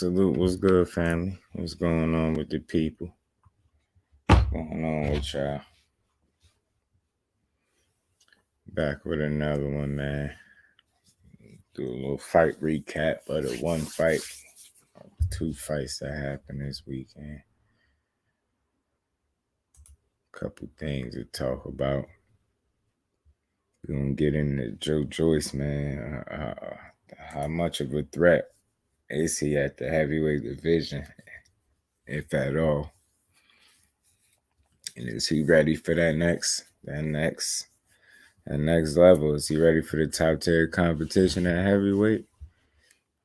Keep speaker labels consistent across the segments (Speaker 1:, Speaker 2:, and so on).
Speaker 1: Salute. What's good, family? What's going on with the people? What's going on with y'all? Back with another one, man. Do a little fight recap of the one fight, two fights that happened this weekend. Couple things to talk about. We're going to get into Joe Joyce, man. How much of a threat is he at the heavyweight division, if at all? And is he ready for that next level? Is he ready for the top tier competition at heavyweight?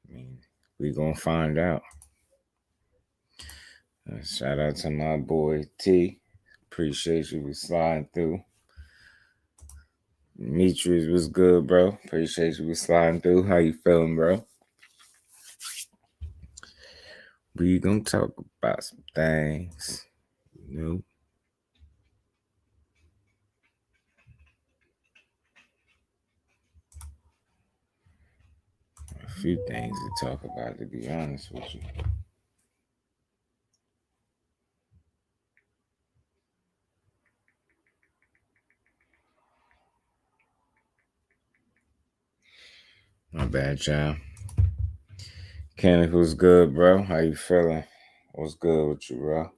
Speaker 1: I mean, we gonna find out. Shout out to my boy T. Appreciate you for sliding through. Demetrius was good, bro. Appreciate you for sliding through. How you feeling, bro? We gonna talk about some things, you know. A few things to talk about, to be honest with you. My bad, y'all. Kenneth was good, bro. How you feeling? What's good with you, bro?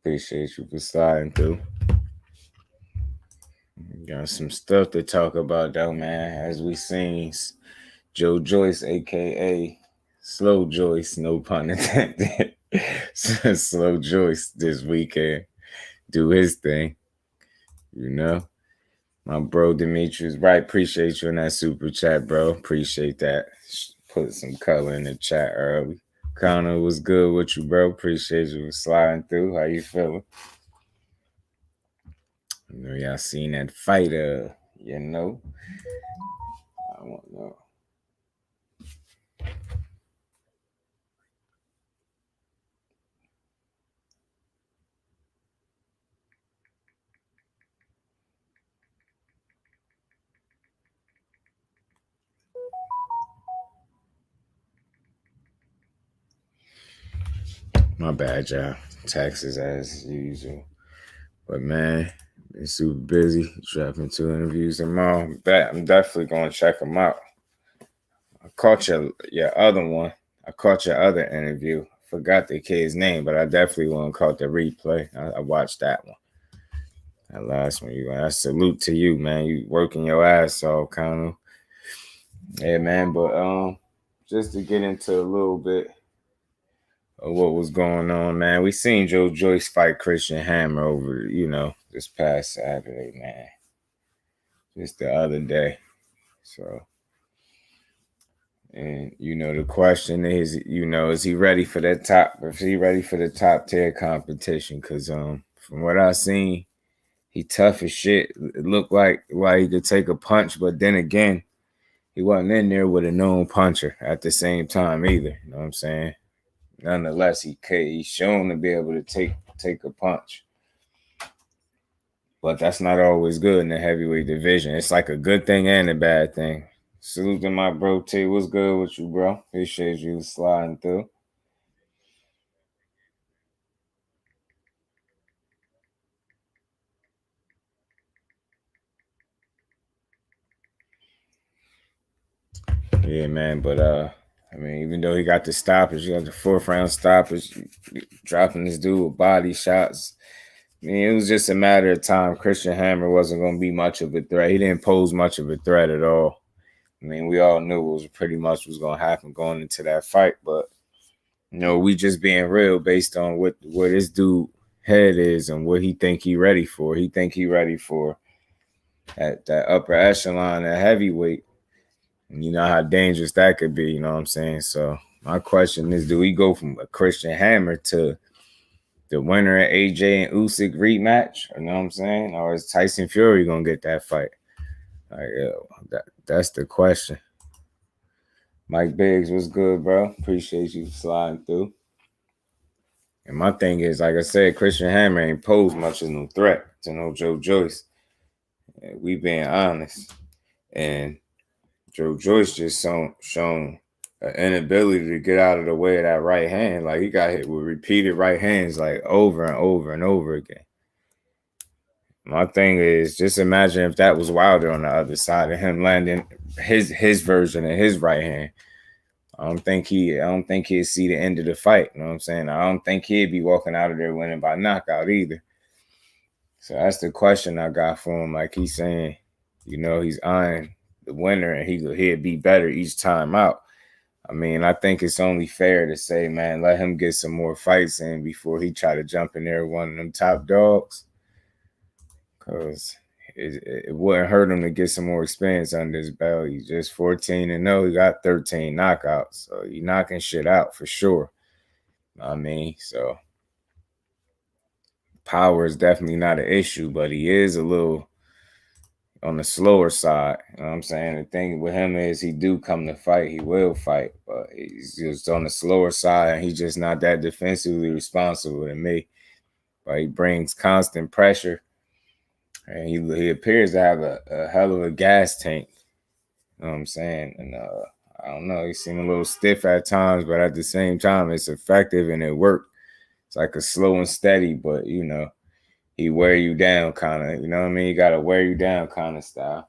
Speaker 1: Appreciate you for sliding through. Got some stuff to talk about, though, man. As we seen, Joe Joyce, a.k.a. Slow Joyce, no pun intended. Slow Joyce this weekend. Do his thing, you know. My bro Demetrius, right? Appreciate you in that super chat, bro. Appreciate that. Put some color in the chat early. Connor was good with you, bro. Appreciate you for sliding through. How you feeling? I know y'all seen that fighter, you know. I want to know. My bad, y'all. Taxes as usual. But man, been super busy. Dropping 2 interviews tomorrow. I'm definitely gonna check them out. I caught your other one. I caught your other interview. Forgot the kid's name, but I definitely want to caught the replay. I watched that one. That last one, I salute to you, man. You working your ass off, kind of. Yeah, man. But just to get into a little bit of what was going on, man. We seen Joe Joyce fight Christian Hammer over, this past Saturday, man. Just the other day. So, and the question is, is he ready for that top? Is he ready for the top tier competition? Because from what I seen, he tough as shit. It looked like he could take a punch, but then again, he wasn't in there with a known puncher at the same time either. You know what I'm saying? Nonetheless, he's shown to be able to take a punch. But that's not always good in the heavyweight division. It's like a good thing and a bad thing. Salute to my bro T. What's good with you, bro? Appreciate you sliding through. Yeah, man. But even though he got the stoppage, he got the 4th round stoppage, dropping this dude with body shots. It was just a matter of time. Christian Hammer wasn't going to be much of a threat. He didn't pose much of a threat at all. We all knew it was pretty much was going to happen going into that fight. But, we just being real based on what this dude head is and what he think he ready for. He think he ready for that upper echelon, that heavyweight. And you know how dangerous that could be, you know what I'm saying? So my question is, do we go from a Christian Hammer to the winner of AJ and Usyk rematch? You know what I'm saying? Or is Tyson Fury going to get that fight? That's the question. Mike Biggs was good, bro. Appreciate you sliding through. And my thing is, like I said, Christian Hammer ain't posed much of no threat to no Joe Joyce. We being honest. And Joe Joyce just shown an inability to get out of the way of that right hand. Like he got hit with repeated right hands like over and over and over again. My thing is, just imagine if that was Wilder on the other side of him landing his version of his right hand. I don't think he'd see the end of the fight. You know what I'm saying? I don't think he'd be walking out of there winning by knockout either. So that's the question I got for him. Like he's saying, you know, he's eyeing the winner and he'd be better each time out. I mean, I think it's only fair to say, man, let him get some more fights in before he try to jump in there with one of them top dogs. Because it wouldn't hurt him to get some more experience under his belt. He's just 14-0. He got 13 knockouts. So he's knocking shit out for sure. I mean, so power is definitely not an issue, but he is a little on the slower side. You know what I'm saying? The thing with him is he do come to fight. He will fight, but he's just on the slower side, and he's just not that defensively responsible to me. But he brings constant pressure, and he appears to have a hell of a gas tank. You know what I'm saying? And I don't know. He seemed a little stiff at times, but at the same time, it's effective and it worked. It's like a slow and steady, but, you know, he wear you down kind of, you know what I mean? He got to wear you down kind of style.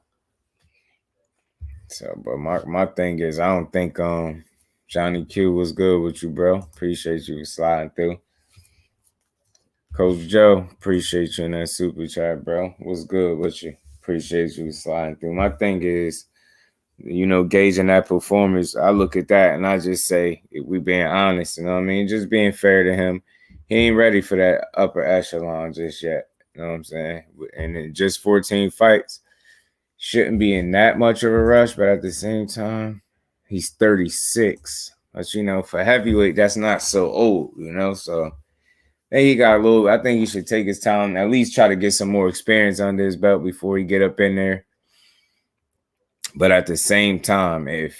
Speaker 1: So, but my thing is, I don't think Johnny Q was good with you, bro. Appreciate you for sliding through. Coach Joe, appreciate you in that super chat, bro. What's good with you? Appreciate you sliding through. My thing is, you know, gauging that performance, I look at that and I just say, if we being honest, you know what I mean? Just being fair to him. He ain't ready for that upper echelon just yet. You know what I'm saying? And in just 14 fights, shouldn't be in that much of a rush, but at the same time, he's 36. But, you know, for heavyweight, that's not so old, you know? So, hey, he got a little, I think he should take his time, at least try to get some more experience under his belt before he get up in there. But at the same time, if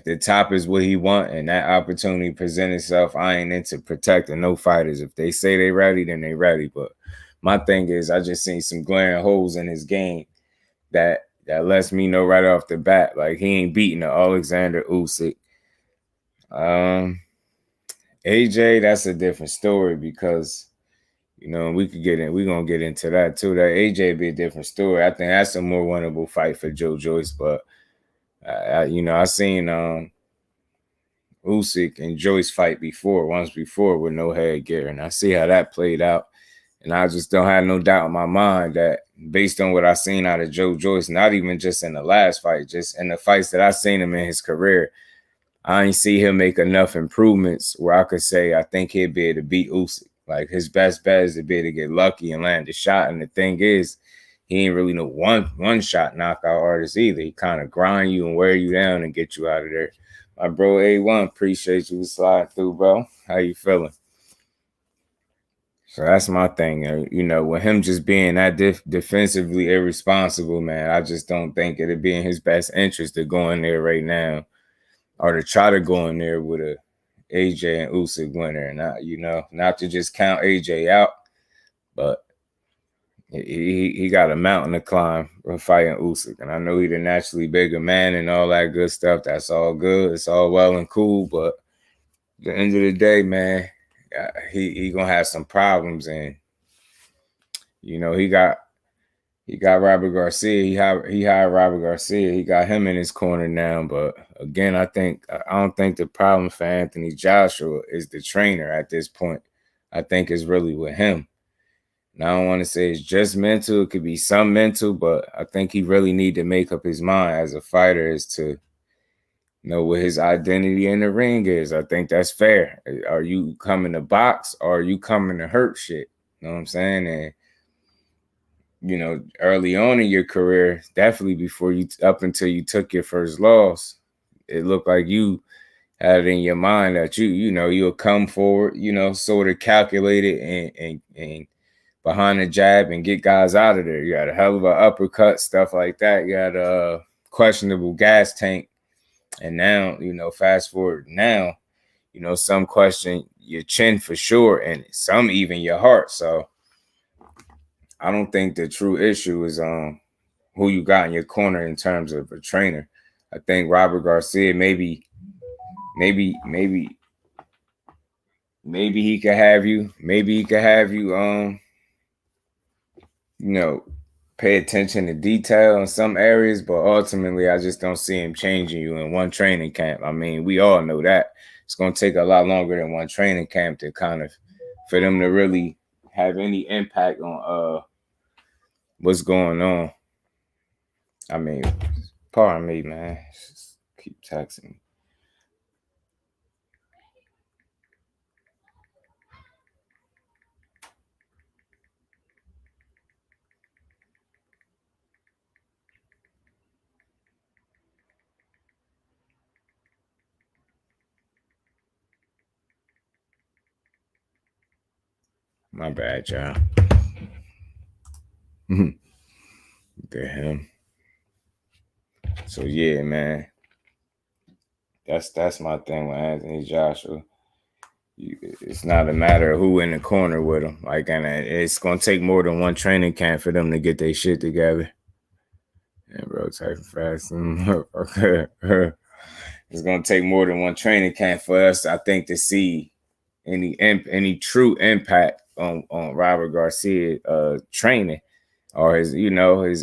Speaker 1: the top is what he want and that opportunity present itself, I ain't into protecting no fighters. If they say they ready, then they ready. But my thing is, I just seen some glaring holes in his game that lets me know right off the bat, like he ain't beating the Alexander Usyk. AJ, that's a different story because, you know, we're gonna get into that too. That AJ be a different story. I think that's a more winnable fight for Joyce. But you know, I seen Usyk and Joyce fight once before with no headgear, and I see how that played out. And I just don't have no doubt in my mind that based on what I seen out of Joyce, not even just in the last fight, just in the fights that I seen him in his career, I ain't see him make enough improvements where I could say I think he'd be able to beat Usyk. Like his best bet is to be able to get lucky and land a shot. And the thing is, he ain't really no one shot knockout artist either. He kind of grind you and wear you down and get you out of there. My bro A1, appreciate you sliding through, bro. How you feeling? So that's my thing. You know, with him just being that defensively irresponsible, man, I just don't think it'd be in his best interest to go in there right now or to try to go in there with a AJ and Usyk winner. And not, you know, not to just count AJ out, but he got a mountain to climb for fighting Usyk. And I know he's a naturally bigger man and all that good stuff. That's all good. It's all well and cool. But at the end of the day, man, he gonna have some problems. And, you know, he got Robert Garcia. He hired Robert Garcia. He got him in his corner now. But again, I don't think the problem for Anthony Joshua is the trainer at this point. I think it's really with him. And I don't want to say it's just mental. It could be some mental, but I think he really need to make up his mind as a fighter as to know what his identity in the ring is. I think that's fair. Are you coming to box or are you coming to hurt shit? You know what I'm saying? And, you know, early on in your career, definitely before up until you took your first loss, it looked like you had it in your mind that you'll come forward, you know, sort of calculated and behind the jab and get guys out of there. You had a hell of an uppercut, stuff like that. You had a questionable gas tank. And now, you know, fast forward now, you know, some question your chin for sure and some even your heart. So I don't think the true issue is who you got in your corner in terms of a trainer. I think Robert Garcia maybe he could have you. Maybe he could have you. You know, pay attention to detail in some areas, but ultimately, I just don't see him changing you in one training camp. I mean, we all know that it's going to take a lot longer than one training camp to kind of for them to really have any impact on what's going on. I mean, pardon me, man. Just keep texting me. My bad, y'all. Damn. So yeah, man. That's my thing with Anthony Joshua. It's not a matter of who in the corner with him. Like, and it's gonna take more than one training camp for them to get their shit together. And bro, typing fast. It's gonna take more than one training camp for us, I think, to see any true impact on Robert Garcia training or his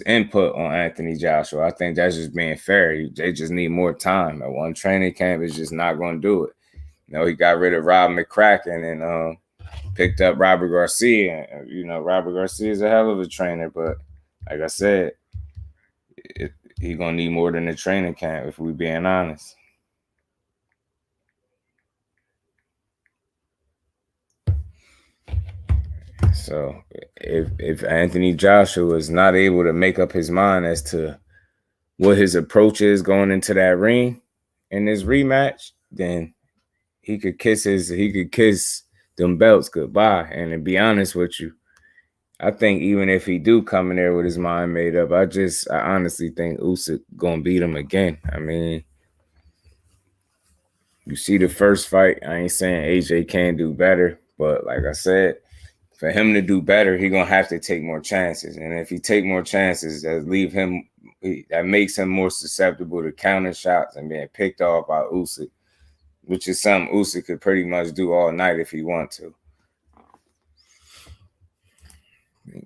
Speaker 1: input on Anthony Joshua. I think that's just being fair. They just need more time. At one training camp is just not going to do it. He got rid of Rob McCracken and picked up Robert Garcia. Robert Garcia is a hell of a trainer, but like I said, he's gonna need more than a training camp if we're being honest. So if Anthony Joshua is not able to make up his mind as to what his approach is going into that ring in this rematch, then he could kiss them belts goodbye. And to be honest with you, I think even if he do come in there with his mind made up, I honestly think Usyk gonna beat him again. I mean, you see the first fight. I ain't saying AJ can't do better, but like I said, for him to do better, he gonna have to take more chances. And if he take more chances, that makes him more susceptible to counter shots and being picked off by Usyk, which is something Usyk could pretty much do all night if he want to.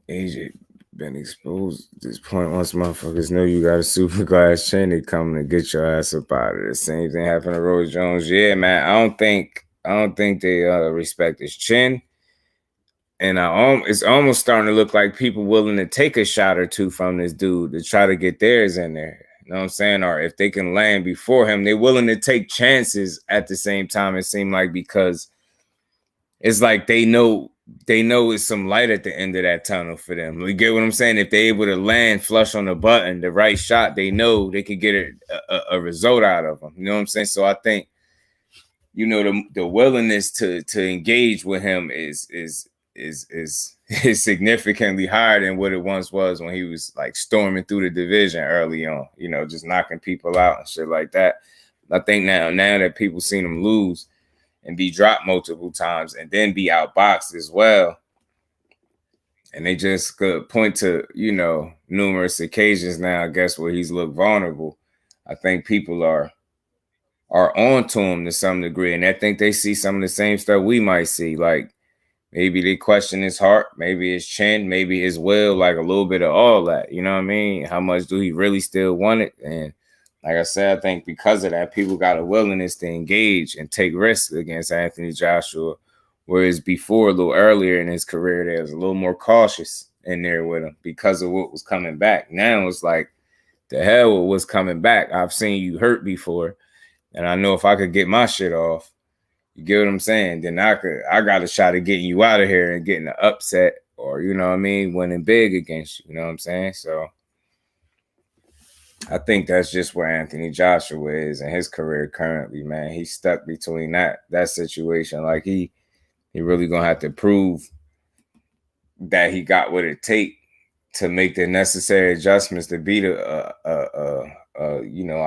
Speaker 1: AJ been exposed at this point. Once motherfuckers know you got a super glass chin, they coming to get your ass up out of it. The same thing happened to Roy Jones. Yeah, man. I don't think they respect his chin. And it's almost starting to look like people willing to take a shot or two from this dude to try to get theirs in there. You know what I'm saying? Or if they can land before him, they're willing to take chances at the same time, it seemed like, because it's like they know it's some light at the end of that tunnel for them. You get what I'm saying? If they're able to land flush on the button, the right shot, they know they could get a result out of them. You know what I'm saying? So I think, the willingness to engage with him is significantly higher than what it once was when he was like storming through the division early on, just knocking people out and shit like that. I think now that people seen him lose and be dropped multiple times and then be outboxed as well, and they just could point to, numerous occasions now, I guess, where he's looked vulnerable. I think people are on to him to some degree, and I think they see some of the same stuff we might see, like maybe they question his heart, maybe his chin, maybe his will, like a little bit of all that. You know what I mean? How much do he really still want it? And like I said, I think because of that, people got a willingness to engage and take risks against Anthony Joshua, whereas before, a little earlier in his career, there was a little more cautious in there with him because of what was coming back. Now it's like, the hell with what's coming back. I've seen you hurt before, and I know if I could get my shit off, you get what I'm saying, then I got a shot at getting you out of here and getting an upset, or, you know what I mean, winning big against you. You know what I'm saying? So I think that's just where Anthony Joshua is in his career currently, man. He's stuck between that situation. Like he really gonna have to prove that he got what it takes to make the necessary adjustments to beat a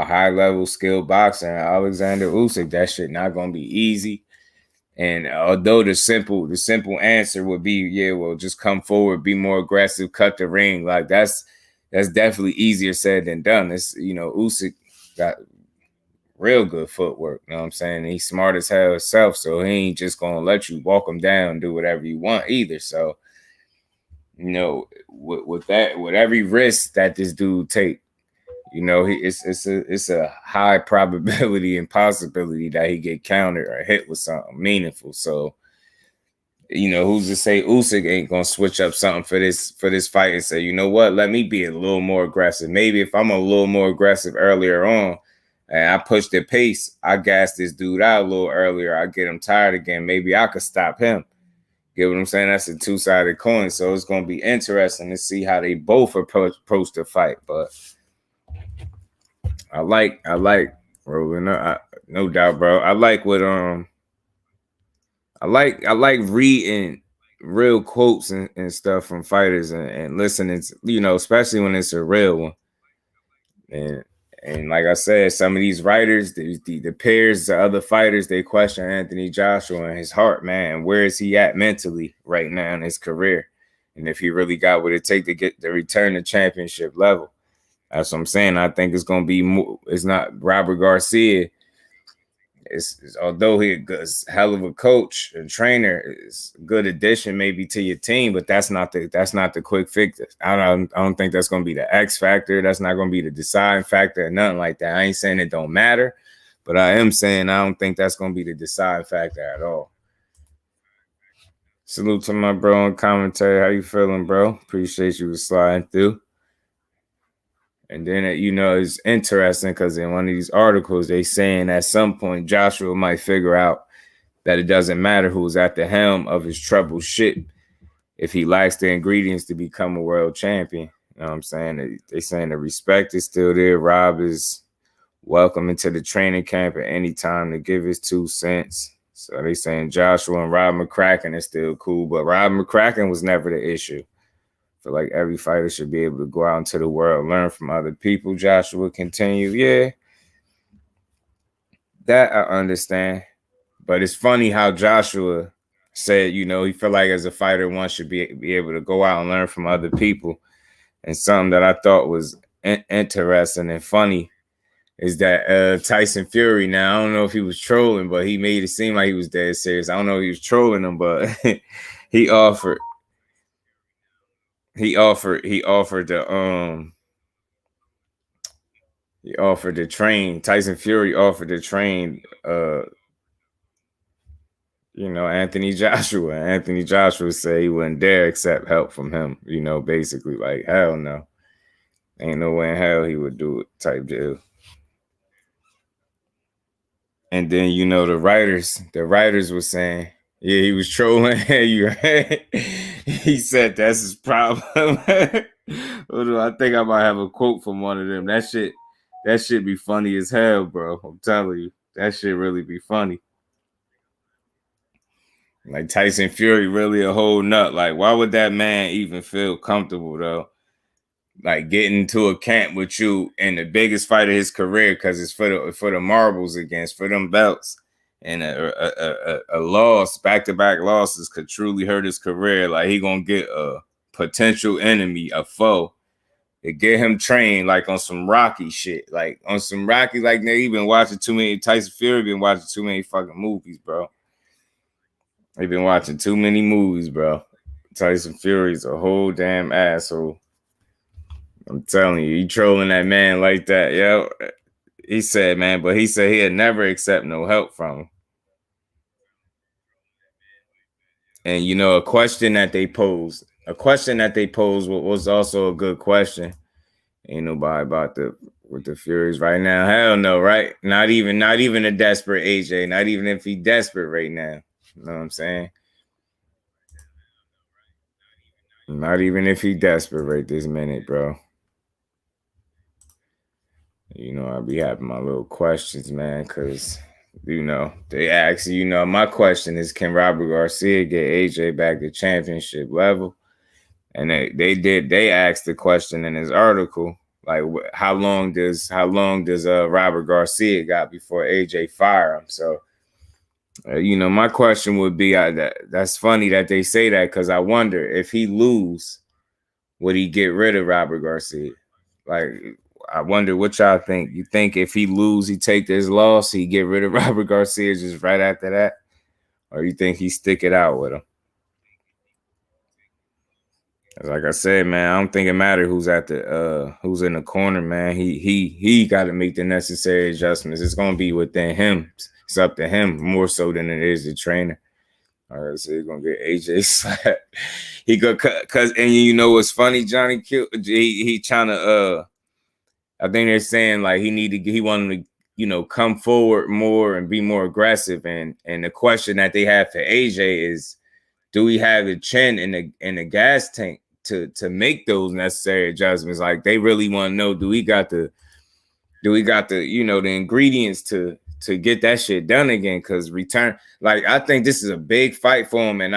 Speaker 1: high level skilled boxer, Alexander Usyk. That shit not gonna be easy. And although the simple answer would be, yeah, well, just come forward, be more aggressive, cut the ring. Like that's definitely easier said than done. It's, Usyk got real good footwork. You know what I'm saying? He's smart as hell himself, so he ain't just gonna let you walk him down and do whatever you want either. So, you know, with that, with every risk that this dude take, you know, it's a high probability and possibility that he get countered or hit with something meaningful. So, you know, who's to say Usyk ain't gonna switch up something for this fight and say, you know what, let me be a little more aggressive. Maybe if I'm a little more aggressive earlier on and I push the pace, I gas this dude out a little earlier, I get him tired again. Maybe I could stop him. Get what I'm saying? That's a two-sided coin. So it's gonna be interesting to see how they both approach the fight. But I like Roland, no doubt, bro. I like what I like reading real quotes and stuff from fighters and listening to, you know, especially when it's a real one. And like I said, some of these writers, the peers, the other fighters, they question Anthony Joshua and his heart, man. Where is he at mentally right now in his career? And if he really got what it take to get the return to championship level. That's what I'm saying. I think it's gonna be more, it's not Robert Garcia. It's although he's a hell of a coach and trainer, it's a good addition maybe to your team, but that's not the quick fix. I don't think that's gonna be the X factor. That's not gonna be the deciding factor or nothing like that. I ain't saying it don't matter, but I am saying I don't think that's gonna be the deciding factor at all. Salute to my bro in commentary. How you feeling, bro? Appreciate you sliding through. And then, you know, it's interesting because in one of these articles, they saying at some point Joshua might figure out that it doesn't matter who's at the helm of his troubled ship if he lacks the ingredients to become a world champion. You know what I'm saying? They saying the respect is still there. Rob is welcome into the training camp at any time to give his 2 cents. So they saying Joshua and Rob McCracken is still cool, but Rob McCracken was never the issue. Feel like every fighter should be able to go out into the world, learn from other people. Joshua continue. Yeah, that I understand. But it's funny how Joshua said, you know, he felt like as a fighter, one should be able to go out and learn from other people. And something that I thought was interesting and funny is that Tyson Fury, now I don't know if he was trolling, but he made it seem like he was dead serious. I don't know if he was trolling him, but he offered to train. Tyson Fury offered to train you know, Anthony Joshua. Anthony Joshua said he wouldn't dare accept help from him, you know, basically like hell no. Ain't no way in hell he would do it type deal. And then, you know, the writers were saying, yeah, he was trolling. You heard? He said that's his problem. I think I might have a quote from one of them. That shit be funny as hell, bro. I'm telling you. That shit really be funny. Like Tyson Fury really a whole nut. Like, why would that man even feel comfortable though? Like getting into a camp with you in the biggest fight of his career because it's for the marbles against, for them belts. And a loss, back-to-back losses could truly hurt his career. Like he gonna get a potential enemy, a foe. To get him trained like on some Rocky shit. Like on some Rocky, like they been watching too many, Tyson Fury been watching too many fucking movies, bro. They've been watching too many movies, bro. Tyson Fury's a whole damn asshole. I'm telling you, he trolling that man like that, yo. He said, man, but he said he'd never accept no help from him. And you know, a question that they posed was also a good question. Ain't nobody about with the Furies right now. Hell no, right? Not even a desperate AJ. Not even if he desperate right now. You know what I'm saying? Not even if he desperate right this minute, bro. You know, I'll be having my little questions, man, because, you know, they ask, you know, my question is, can Robert Garcia get AJ back to championship level? And they asked the question in his article, like, how long does Robert Garcia got before AJ fire him? So, you know, my question would be, that's funny that they say that because I wonder if he lose, would he get rid of Robert Garcia? Like, I wonder what y'all think. You think if he lose, he take this loss, he get rid of Robert Garcia just right after that, or you think he stick it out with him? Like I said, man, I don't think it matter who's at the who's in the corner, man. He got to make the necessary adjustments. It's gonna be within him. It's up to him more so than it is the trainer. All right, so he's gonna get AJ slapped. He go cause and you know what's funny, Johnny Q. He trying to I think they're saying like he wanted to come forward more and be more aggressive. And the question that they have for AJ is, do we have the chin in the gas tank to make those necessary adjustments? Like they really want to know, do we got the the ingredients to get that shit done again? Because return, like I think this is a big fight for him. And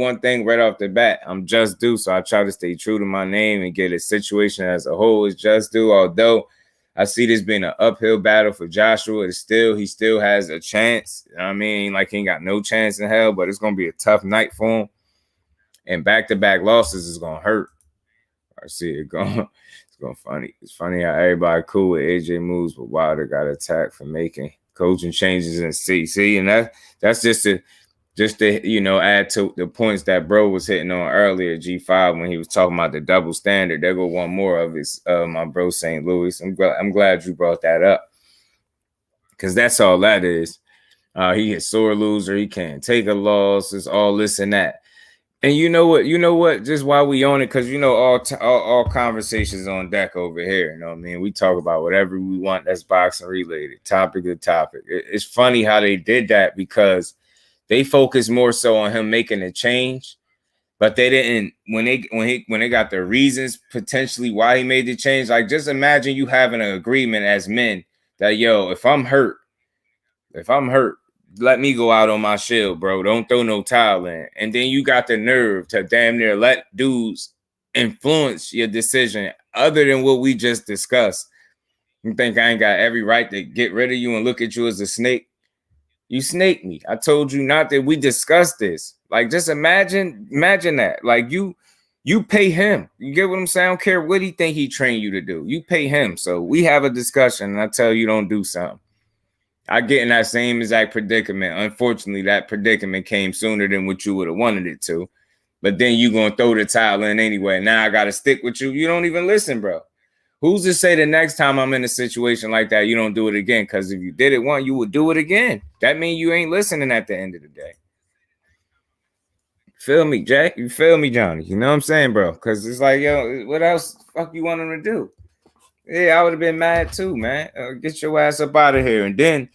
Speaker 1: one thing right off the bat, I'm just due, so I try to stay true to my name and get a situation as a whole is just due. Although I see this being an uphill battle for Joshua, he still has a chance. You know what I mean, like he ain't got no chance in hell, but it's gonna be a tough night for him. And back-to-back losses is gonna hurt. I see it going. It's going funny. It's funny how everybody cool with AJ moves, but Wilder got attacked for making coaching changes in CC, and that's just to add to the points that bro was hitting on earlier. G5 when he was talking about the double standard. There go one more of his my bro St. Louis. I'm glad you brought that up because that's all that is. He a sore loser. He can't take a loss. It's all this and that. And you know what? Just while we on it, because all conversations on deck over here. You know what I mean? We talk about whatever we want that's boxing related, topic to topic. It's funny how they did that because they focused more so on him making a change, but they didn't when they got the reasons potentially why he made the change. Like just imagine you having an agreement as men that if I'm hurt, let me go out on my shield, bro. Don't throw no towel in. And then you got the nerve to damn near let dudes influence your decision other than what we just discussed. You think I ain't got every right to get rid of you and look at you as a snake? You snaked me. I told you not that. We discussed this. Like, just imagine that. Like, you pay him. You get what I'm saying? I don't care what he think he trained you to do. You pay him. So we have a discussion and I tell you don't do something. I get in that same exact predicament. Unfortunately, that predicament came sooner than what you would have wanted it to. But then you going to throw the towel in anyway. Now I got to stick with you. You don't even listen, bro. Who's to say the next time I'm in a situation like that, you don't do it again? Because if you did it once, you would do it again. That means you ain't listening at the end of the day. Feel me, Jack? You feel me, Johnny? You know what I'm saying, bro? Because it's like, what else the fuck you want him to do? Yeah, I would have been mad too, man. Get your ass up out of here. And then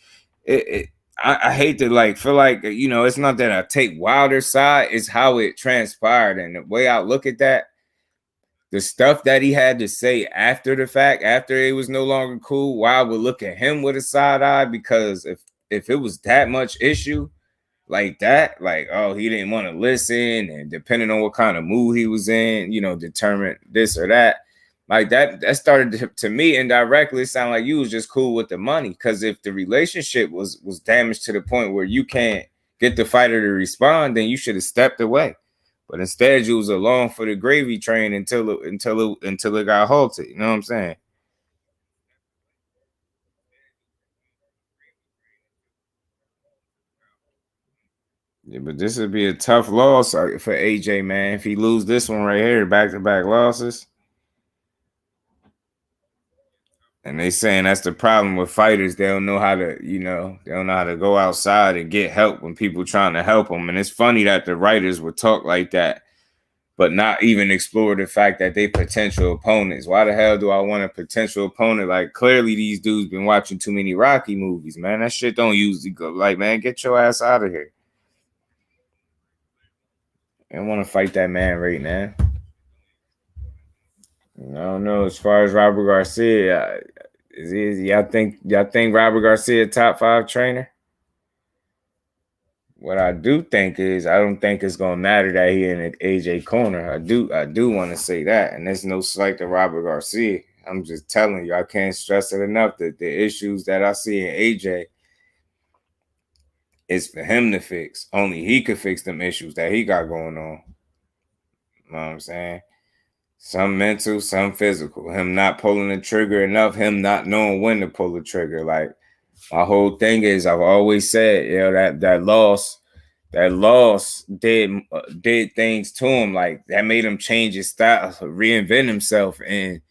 Speaker 1: I hate to feel like, it's not that I take Wilder's side, it's how it transpired. And the way I look at that, the stuff that he had to say after the fact, after it was no longer cool, Wild would look at him with a side eye, because if it was that much issue like that, like, oh, he didn't want to listen, and depending on what kind of mood he was in, determine this or that. Like that started to me indirectly sound like you was just cool with the money. Because if the relationship was damaged to the point where you can't get the fighter to respond, then you should have stepped away. But instead, you was along for the gravy train until it got halted. You know what I'm saying? Yeah, but this would be a tough loss for AJ, man. If he lose this one right here, back-to-back losses. And they saying that's the problem with fighters. They don't know how to, they don't know how to go outside and get help when people trying to help them. And it's funny that the writers would talk like that, but not even explore the fact that they potential opponents. Why the hell do I want a potential opponent? Like, clearly these dudes been watching too many Rocky movies, man. That shit don't usually go. Like, man, get your ass out of here. I don't want to fight that man right now. I don't know. As far as Robert Garcia, y'all think Robert Garcia top 5 trainer? What I do think is, I don't think it's gonna matter that he in an AJ corner. I do want to say that, and there's no slight to Robert Garcia. I'm just telling you, I can't stress it enough that the issues that I see in AJ is for him to fix. Only he could fix them issues that he got going on. You know what I'm saying? Some mental, some physical. Him not pulling the trigger enough, him not knowing when to pull the trigger. Like, my whole thing is, I've always said, that loss did things to him. Like, that made him change his style, reinvent himself. And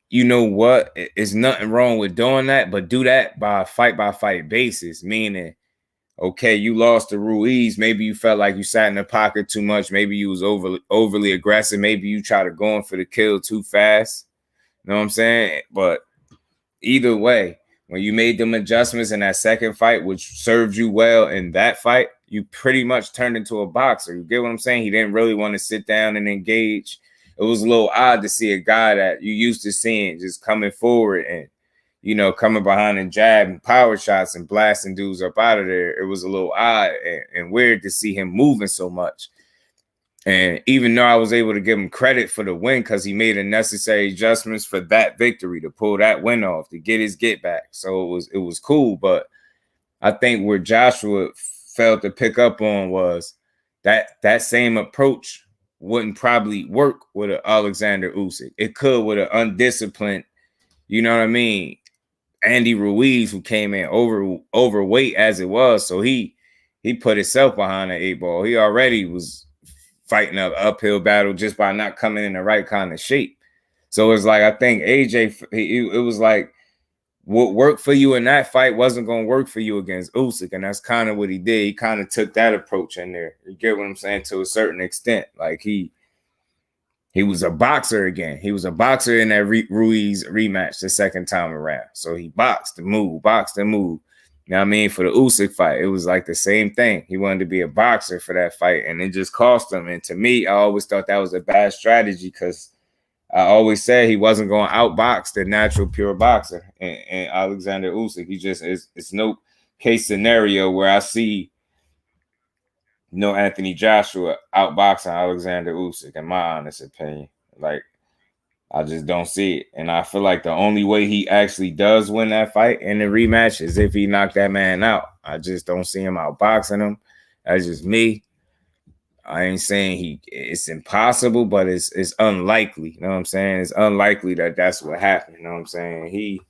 Speaker 1: you know what? It's nothing wrong with doing that, but do that by fight basis, meaning, okay, you lost to Ruiz. Maybe you felt like you sat in the pocket too much. Maybe you was overly aggressive. Maybe you tried to go in for the kill too fast. You know what I'm saying? But either way, when you made them adjustments in that second fight, which served you well in that fight, you pretty much turned into a boxer. You get what I'm saying? He didn't really want to sit down and engage. It was a little odd to see a guy that you used to seeing just coming forward and, coming behind and jabbing power shots and blasting dudes up out of there. It was a little odd and weird to see him moving so much. And even though I was able to give him credit for the win because he made the necessary adjustments for that victory to pull that win off, to get his get back. So it was cool. But I think where Joshua failed to pick up on was that same approach wouldn't probably work with an Alexander Usyk. It could with an undisciplined, you know what I mean, Andy Ruiz, who came in overweight as it was. So he put himself behind the 8 ball. He already was fighting an uphill battle just by not coming in the right kind of shape. So it's like, I think AJ, it was like, what worked for you in that fight wasn't going to work for you against Usyk. And that's kind of what he did. He kind of took that approach in there. You get what I'm saying? To a certain extent. Like, he was a boxer again. He was a boxer in that Ruiz rematch the second time around. So he boxed and moved. You know what I mean? For the Usyk fight, it was like the same thing. He wanted to be a boxer for that fight, and it just cost him. And to me, I always thought that was a bad strategy because I always said he wasn't going to outbox the natural pure boxer and Alexander Usyk. He just it's no case scenario where I see Anthony Joshua outboxing Alexander Usyk, in my honest opinion. Like, I just don't see it. And I feel like the only way he actually does win that fight in the rematch is if he knocked that man out. I just don't see him outboxing him. That's just me. I ain't saying it's impossible, but it's unlikely. You know what I'm saying? It's unlikely that that's what happened. You know what I'm saying? He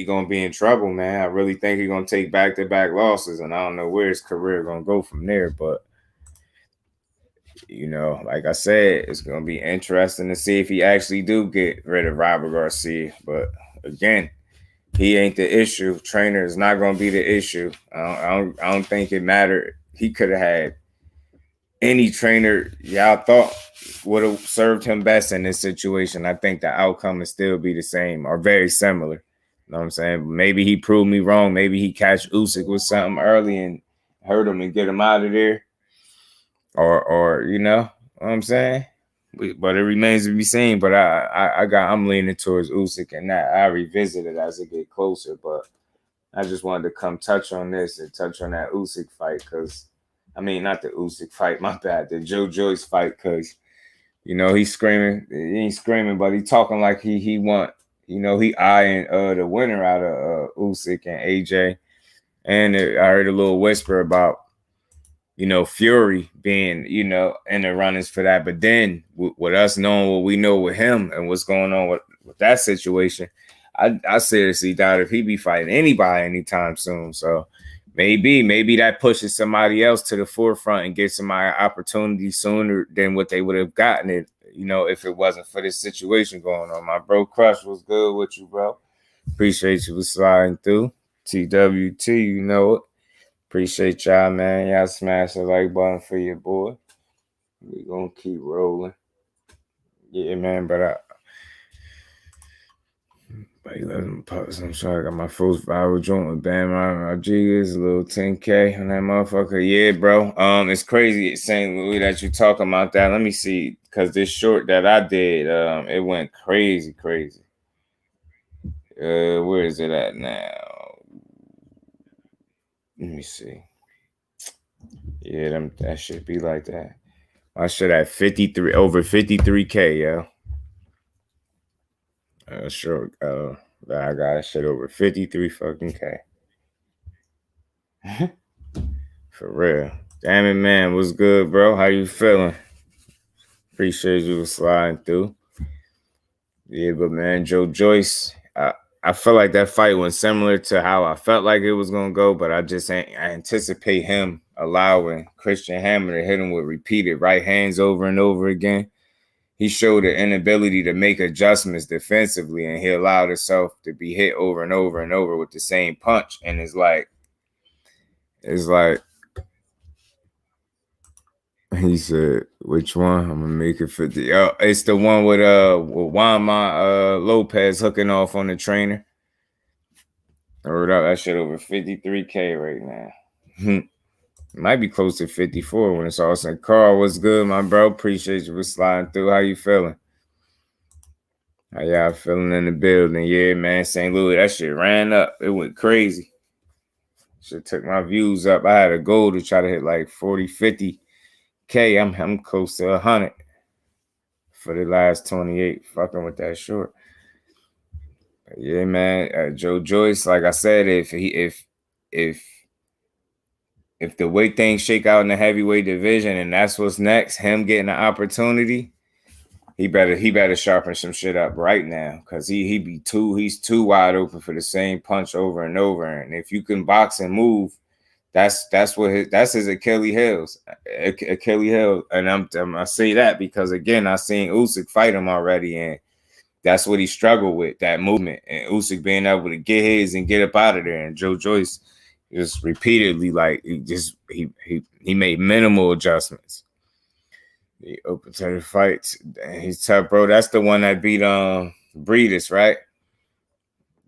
Speaker 1: gonna be in trouble, man. I really think he's gonna take back-to-back losses, and I don't know where his career gonna go from there. But like I said, it's gonna be interesting to see if he actually do get rid of Robert Garcia. But again, he ain't the issue. Trainer is not gonna be the issue. I don't think it mattered. He could have had any trainer y'all thought would have served him best in this situation. I think the outcome would still be the same or very similar. You know what I'm saying? Maybe he proved me wrong. Maybe he catch Usyk with something early and hurt him and get him out of there. Or you know what I'm saying? But it remains to be seen. But I'm leaning towards Usyk, and that I revisit it as it get closer. But I just wanted to come touch on this and touch on that Usyk fight because, I mean, not the Usyk fight, my bad, the Joyce fight, because, he's screaming. He ain't screaming, but he talking like he want, he eyeing the winner out of Usyk and AJ. And I heard a little whisper about, Fury being, in the runnings for that. But then with us knowing what we know with him and what's going on with that situation, I seriously doubt if he be fighting anybody anytime soon. So maybe that pushes somebody else to the forefront and gets somebody an opportunity sooner than what they would have gotten it, if it wasn't for this situation going on. My bro Crush was good with you, bro. Appreciate you for sliding through. TWT, you know it. Appreciate y'all, man. Y'all smash the like button for your boy. We gonna keep rolling. Yeah, man, but 11 posts. I'm sorry, I got my first viral joint with Bam Rodriguez, a little 10K on that motherfucker. Yeah, bro. It's crazy, St. Louis, that you talking about that. Let me see, because this short that I did, it went crazy. Where is it at now? Let me see. Yeah, that should be like that. I should have 53 over 53K, yo. Sure. I got that shit over 53 fucking K. For real. Damn it, man. What's good, bro? How you feeling? Appreciate you sliding through. Yeah, but man, Joyce, I feel like that fight went similar to how I felt like it was gonna go, but I anticipate him allowing Christian Hammer to hit him with repeated right hands over and over again. He showed an inability to make adjustments defensively, and he allowed himself to be hit over and over and over with the same punch. And it's like he said, which one? I'm gonna make it 50. It's the one with Juan Lopez hooking off on the trainer. I wrote out that shit over 53K right now. Might be close to 54 when it's all said. Carl, what's good, my bro? Appreciate you for sliding through. How you feeling? How y'all feeling in the building? Yeah, man. St. Louis, that shit ran up. It went crazy. Shit took my views up. I had a goal to try to hit like 40, 50K. I'm close to 100 for the last 28. Fucking with that short. But yeah, man. Joyce, like I said, if the way things shake out in the heavyweight division and that's what's next, him getting an opportunity, he better sharpen some shit up right now, because he's too wide open for the same punch over and over. And if you can box and move, that's his Achilles heels. And I say that because again, I seen Usyk fight him already, and that's what he struggled with, that movement, and Usyk being able to get his and get up out of there. And Joyce just repeatedly, like, he made minimal adjustments. The open to the fights. He's tough, bro. That's the one that beat Breedis, right?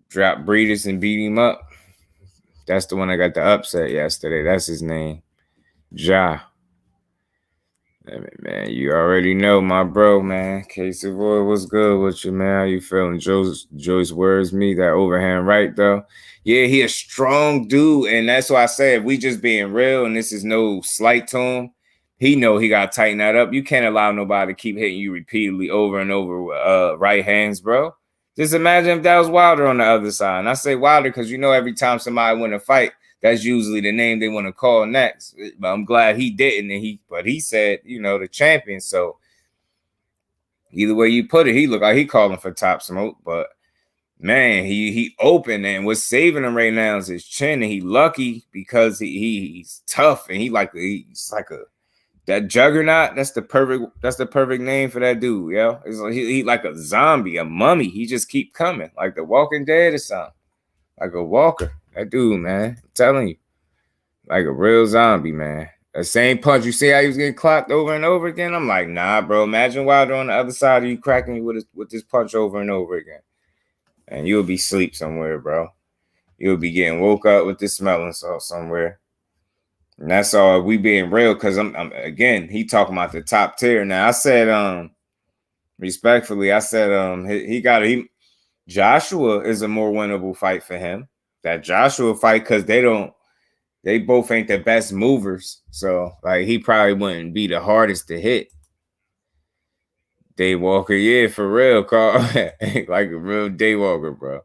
Speaker 1: Dropped Breedis and beat him up. That's the one that got the upset yesterday. That's his name. Ja. Man, you already know, my bro, man. Casey Boy, what's good with you, man? How you feeling? Joyce words me that overhand right, though. Yeah, he a strong dude, and that's why I said, if we just being real, and this is no slight to him, he know he got to tighten that up. You can't allow nobody to keep hitting you repeatedly over and over with right hands, bro. Just imagine if that was Wilder on the other side. And I say Wilder because you know every time somebody win a fight, that's usually the name they want to call next. But I'm glad he didn't. But he said, the champion. So either way you put it, he looked like he calling for top smoke. But man, he open, and what's saving him right now is his chin. And he lucky because he's tough, and he's like that juggernaut. That's the perfect name for that dude. Yeah, it's like he like a zombie, a mummy. He just keep coming, like the Walking Dead or something, like a walker. That dude, man, I'm telling you, like a real zombie, man. The same punch. You see how he was getting clocked over and over again? I'm like, nah, bro. Imagine Wilder on the other side of you cracking you with this punch over and over again. And you'll be asleep somewhere, bro. You'll be getting woke up with this smelling salt somewhere. And that's all. We being real, because I'm again, he talking about the top tier. Now I said, respectfully, I said, Joshua is a more winnable fight for him. That Joshua fight, because they both ain't the best movers. So like he probably wouldn't be the hardest to hit. Day Walker, yeah, for real, Carl. Like a real Day Walker, bro.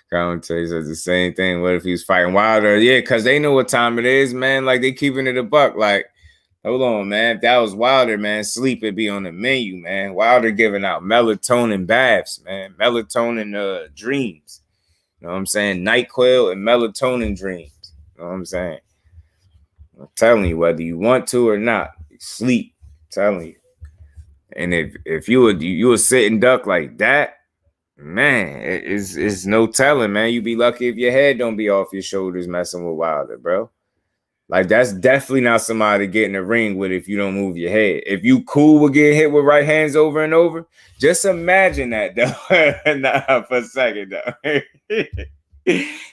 Speaker 1: Commentator says the same thing. What if he was fighting Wilder? Yeah, because they know what time it is, man. Like they keeping it a buck. Like, hold on, man. If that was Wilder, man, sleep would be on the menu, man. Wilder giving out melatonin baths, man. Melatonin dreams. You know what I'm saying? NyQuil and melatonin dreams. You know what I'm saying? I'm telling you, whether you want to or not, sleep. I'm telling you. And if you would sit and duck like that, man, it's no telling, man. You be lucky if your head don't be off your shoulders messing with Wilder, bro. Like, that's definitely not somebody to get in the ring with if you don't move your head. If you cool with getting hit with right hands over and over, just imagine that, though. Nah, for a second, though.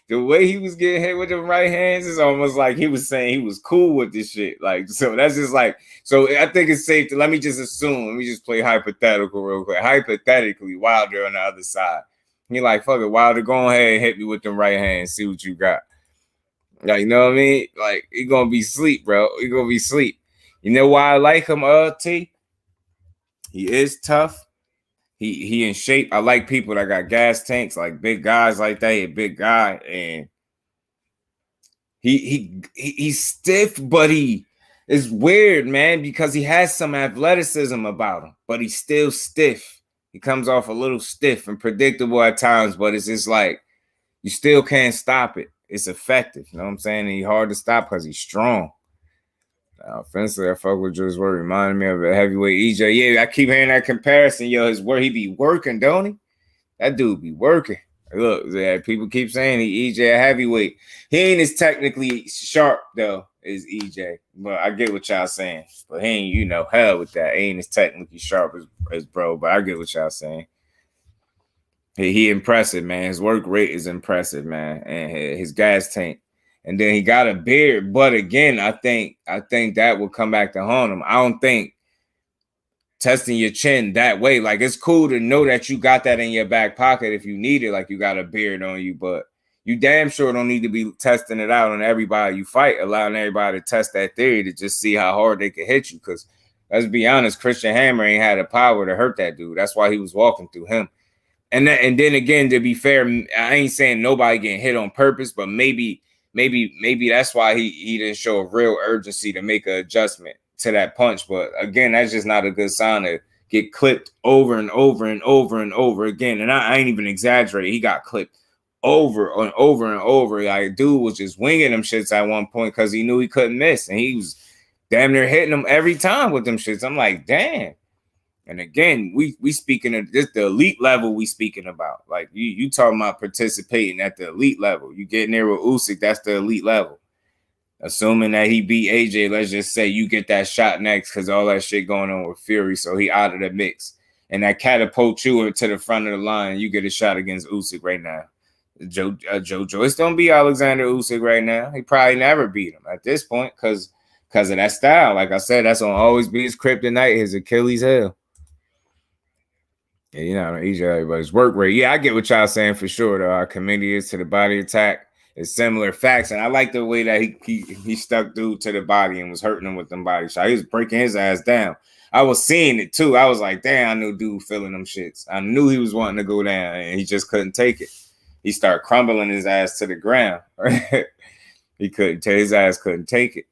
Speaker 1: The way he was getting hit with the right hands is almost like he was saying he was cool with this shit. Like, so that's just like, so I think it's safe to, let me just play hypothetical real quick. Hypothetically, Wilder on the other side. He like, fuck it, Wilder, go ahead and hit me with them right hands, see what you got. Like, you know what I mean? Like, he gonna be sleep, bro. He gonna be sleep. You know why I like him, T? He is tough. He in shape. I like people that got gas tanks, like big guys like that. He a big guy, and he's stiff, but It's weird, man, because he has some athleticism about him, but he's still stiff. He comes off a little stiff and predictable at times, but it's just like you still can't stop it. It's effective. You know what I'm saying? And he's hard to stop because he's strong. Offensively, I fuck with Joyce work. Reminded me of a heavyweight EJ. Yeah, I keep hearing that comparison. Yo, his work, he be working, don't he? That dude be working. Look, yeah, people keep saying he EJ a heavyweight. He ain't as technically sharp though as EJ, but I get what y'all saying. But he ain't, you know, hell with that. He ain't as technically sharp as bro. But I get what y'all saying. He impressive, man. His work rate is impressive, man, and his gas tank. And then he got a beard, but again, I think that will come back to haunt him. I don't think testing your chin that way, like, it's cool to know that you got that in your back pocket if you need it, like you got a beard on you, but you damn sure don't need to be testing it out on everybody you fight, allowing everybody to test that theory to just see how hard they can hit you. Because let's be honest, Christian Hammer ain't had the power to hurt that dude. That's why he was walking through him. And then again, to be fair, I ain't saying nobody getting hit on purpose, but maybe that's why he didn't show a real urgency to make an adjustment to that punch. But again, that's just not a good sign to get clipped over and over and over and over again. And I ain't even exaggerating. He got clipped over and over and over. Like, dude was just winging them shits at one point because he knew he couldn't miss. And he was damn near hitting them every time with them shits. I'm like, damn. And again, we speaking of this, the elite level we speaking about. Like, you talking about participating at the elite level. You getting there with Usyk, that's the elite level. Assuming that he beat AJ, let's just say you get that shot next because all that shit going on with Fury, so he out of the mix. And that catapult you to the front of the line, you get a shot against Usyk right now. Joe Joyce don't beat Alexander Usyk right now. He probably never beat him at this point because of that style. Like I said, that's gonna always be his kryptonite, his Achilles heel. Yeah, you know, EJ everybody's work rate. Yeah, I get what y'all saying for sure. Though our committee is to the body attack is similar facts, and I like the way that he stuck dude to the body and was hurting him with them body shots. He was breaking his ass down. I was seeing it too. I was like, damn, I knew dude feeling them shits. I knew he was wanting to go down, and he just couldn't take it. He started crumbling his ass to the ground. He couldn't tell his ass couldn't take it.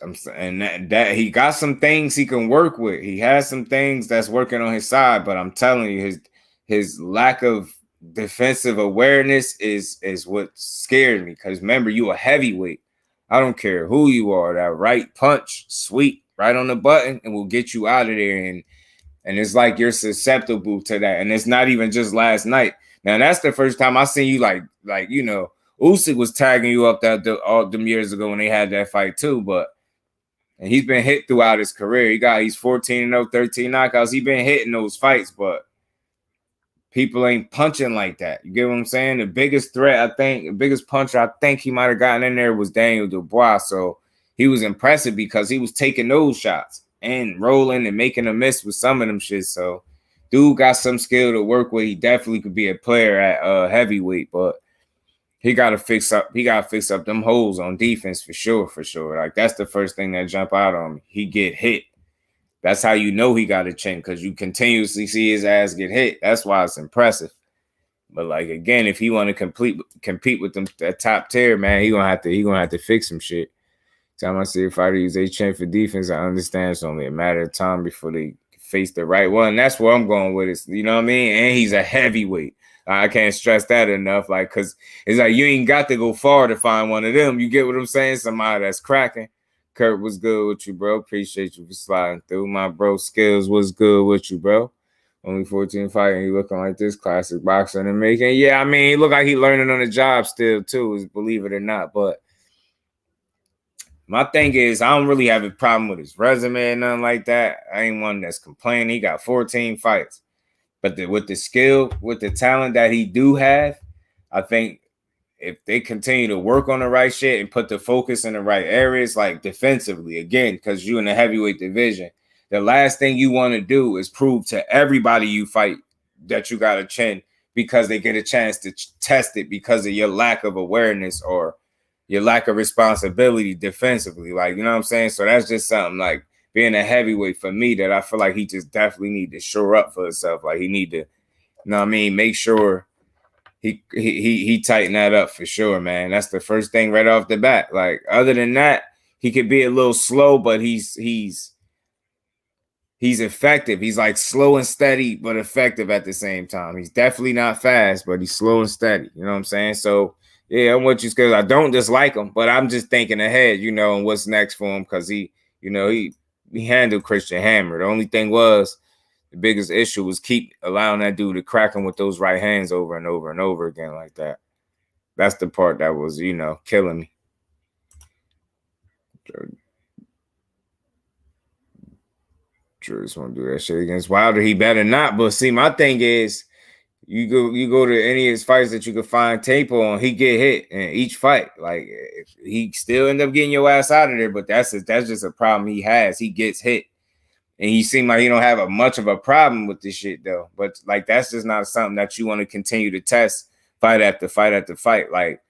Speaker 1: I'm saying that he got some things he can work with. He has some things that's working on his side, but I'm telling you, his lack of defensive awareness is what scared me. Because remember, you a heavyweight. I don't care who you are. That right punch, sweet, right on the button, and will get you out of there. And it's like you're susceptible to that. And it's not even just last night. Now that's the first time I seen you like you know. Usyk was tagging you up all them years ago when they had that fight too, and he's been hit throughout his career. He's 14-0, 13 knockouts. He's been hitting those fights, but people ain't punching like that. You get what I'm saying? The biggest threat, the biggest puncher I think he might have gotten in there was Daniel Dubois. So he was impressive because he was taking those shots and rolling and making a miss with some of them shit. So dude got some skill to work with. He definitely could be a player at heavyweight, but he gotta fix up them holes on defense for sure. Like, that's the first thing that jump out on me. He get hit. That's how you know he got a chin, because you continuously see his ass get hit. That's why it's impressive. But like, again, if he want to compete with them that top tier, man, he gonna have to fix some shit. Time I see a fighter use a chin for defense, I understand it's only a matter of time before they face the right one. And that's where I'm going with it. You know what I mean? And he's a heavyweight. I can't stress that enough. Like, because it's like you ain't got to go far to find one of them. You get what I'm saying? Somebody that's cracking. Kurt, what's good with you, bro? Appreciate you for sliding through. My bro Skills, what's good with you, bro? Only 14 fighting. He looking like this classic boxer in the making. Yeah, I mean, he look like he learning on the job still, too, believe it or not. But my thing is, I don't really have a problem with his resume and nothing like that. I ain't one that's complaining. He got 14 fights. But with the skill, with the talent that he do have, I think if they continue to work on the right shit and put the focus in the right areas, like defensively, again, because you're in the heavyweight division, the last thing you want to do is prove to everybody you fight that you got a chin because they get a chance to test it because of your lack of awareness or your lack of responsibility defensively. Like, you know what I'm saying? So that's just something like being a heavyweight for me that I feel like he just definitely need to shore up for himself. Like, he need to, you know what I mean, make sure he tightened that up for sure, man. That's the first thing right off the bat. Like other than that, he could be a little slow, but he's effective. He's like slow and steady, but effective at the same time. He's definitely not fast, but he's slow and steady. You know what I'm saying? So yeah, I'm with you because I don't dislike him, but I'm just thinking ahead, you know, and what's next for him because he handled Christian Hammer. The only thing was the biggest issue was keep allowing that dude to crack him with those right hands over and over and over again like that. That's the part that was, you know, killing me. Drew just want to do that shit against Wilder. He better not. But see, my thing is, you go to any of his fights that you can find tape on, he get hit in each fight. Like if he still end up getting your ass out of there, but that's just a problem he has. He gets hit. And he seemed like he don't have much of a problem with this shit though. But like that's just not something that you want to continue to test fight after fight after fight. Like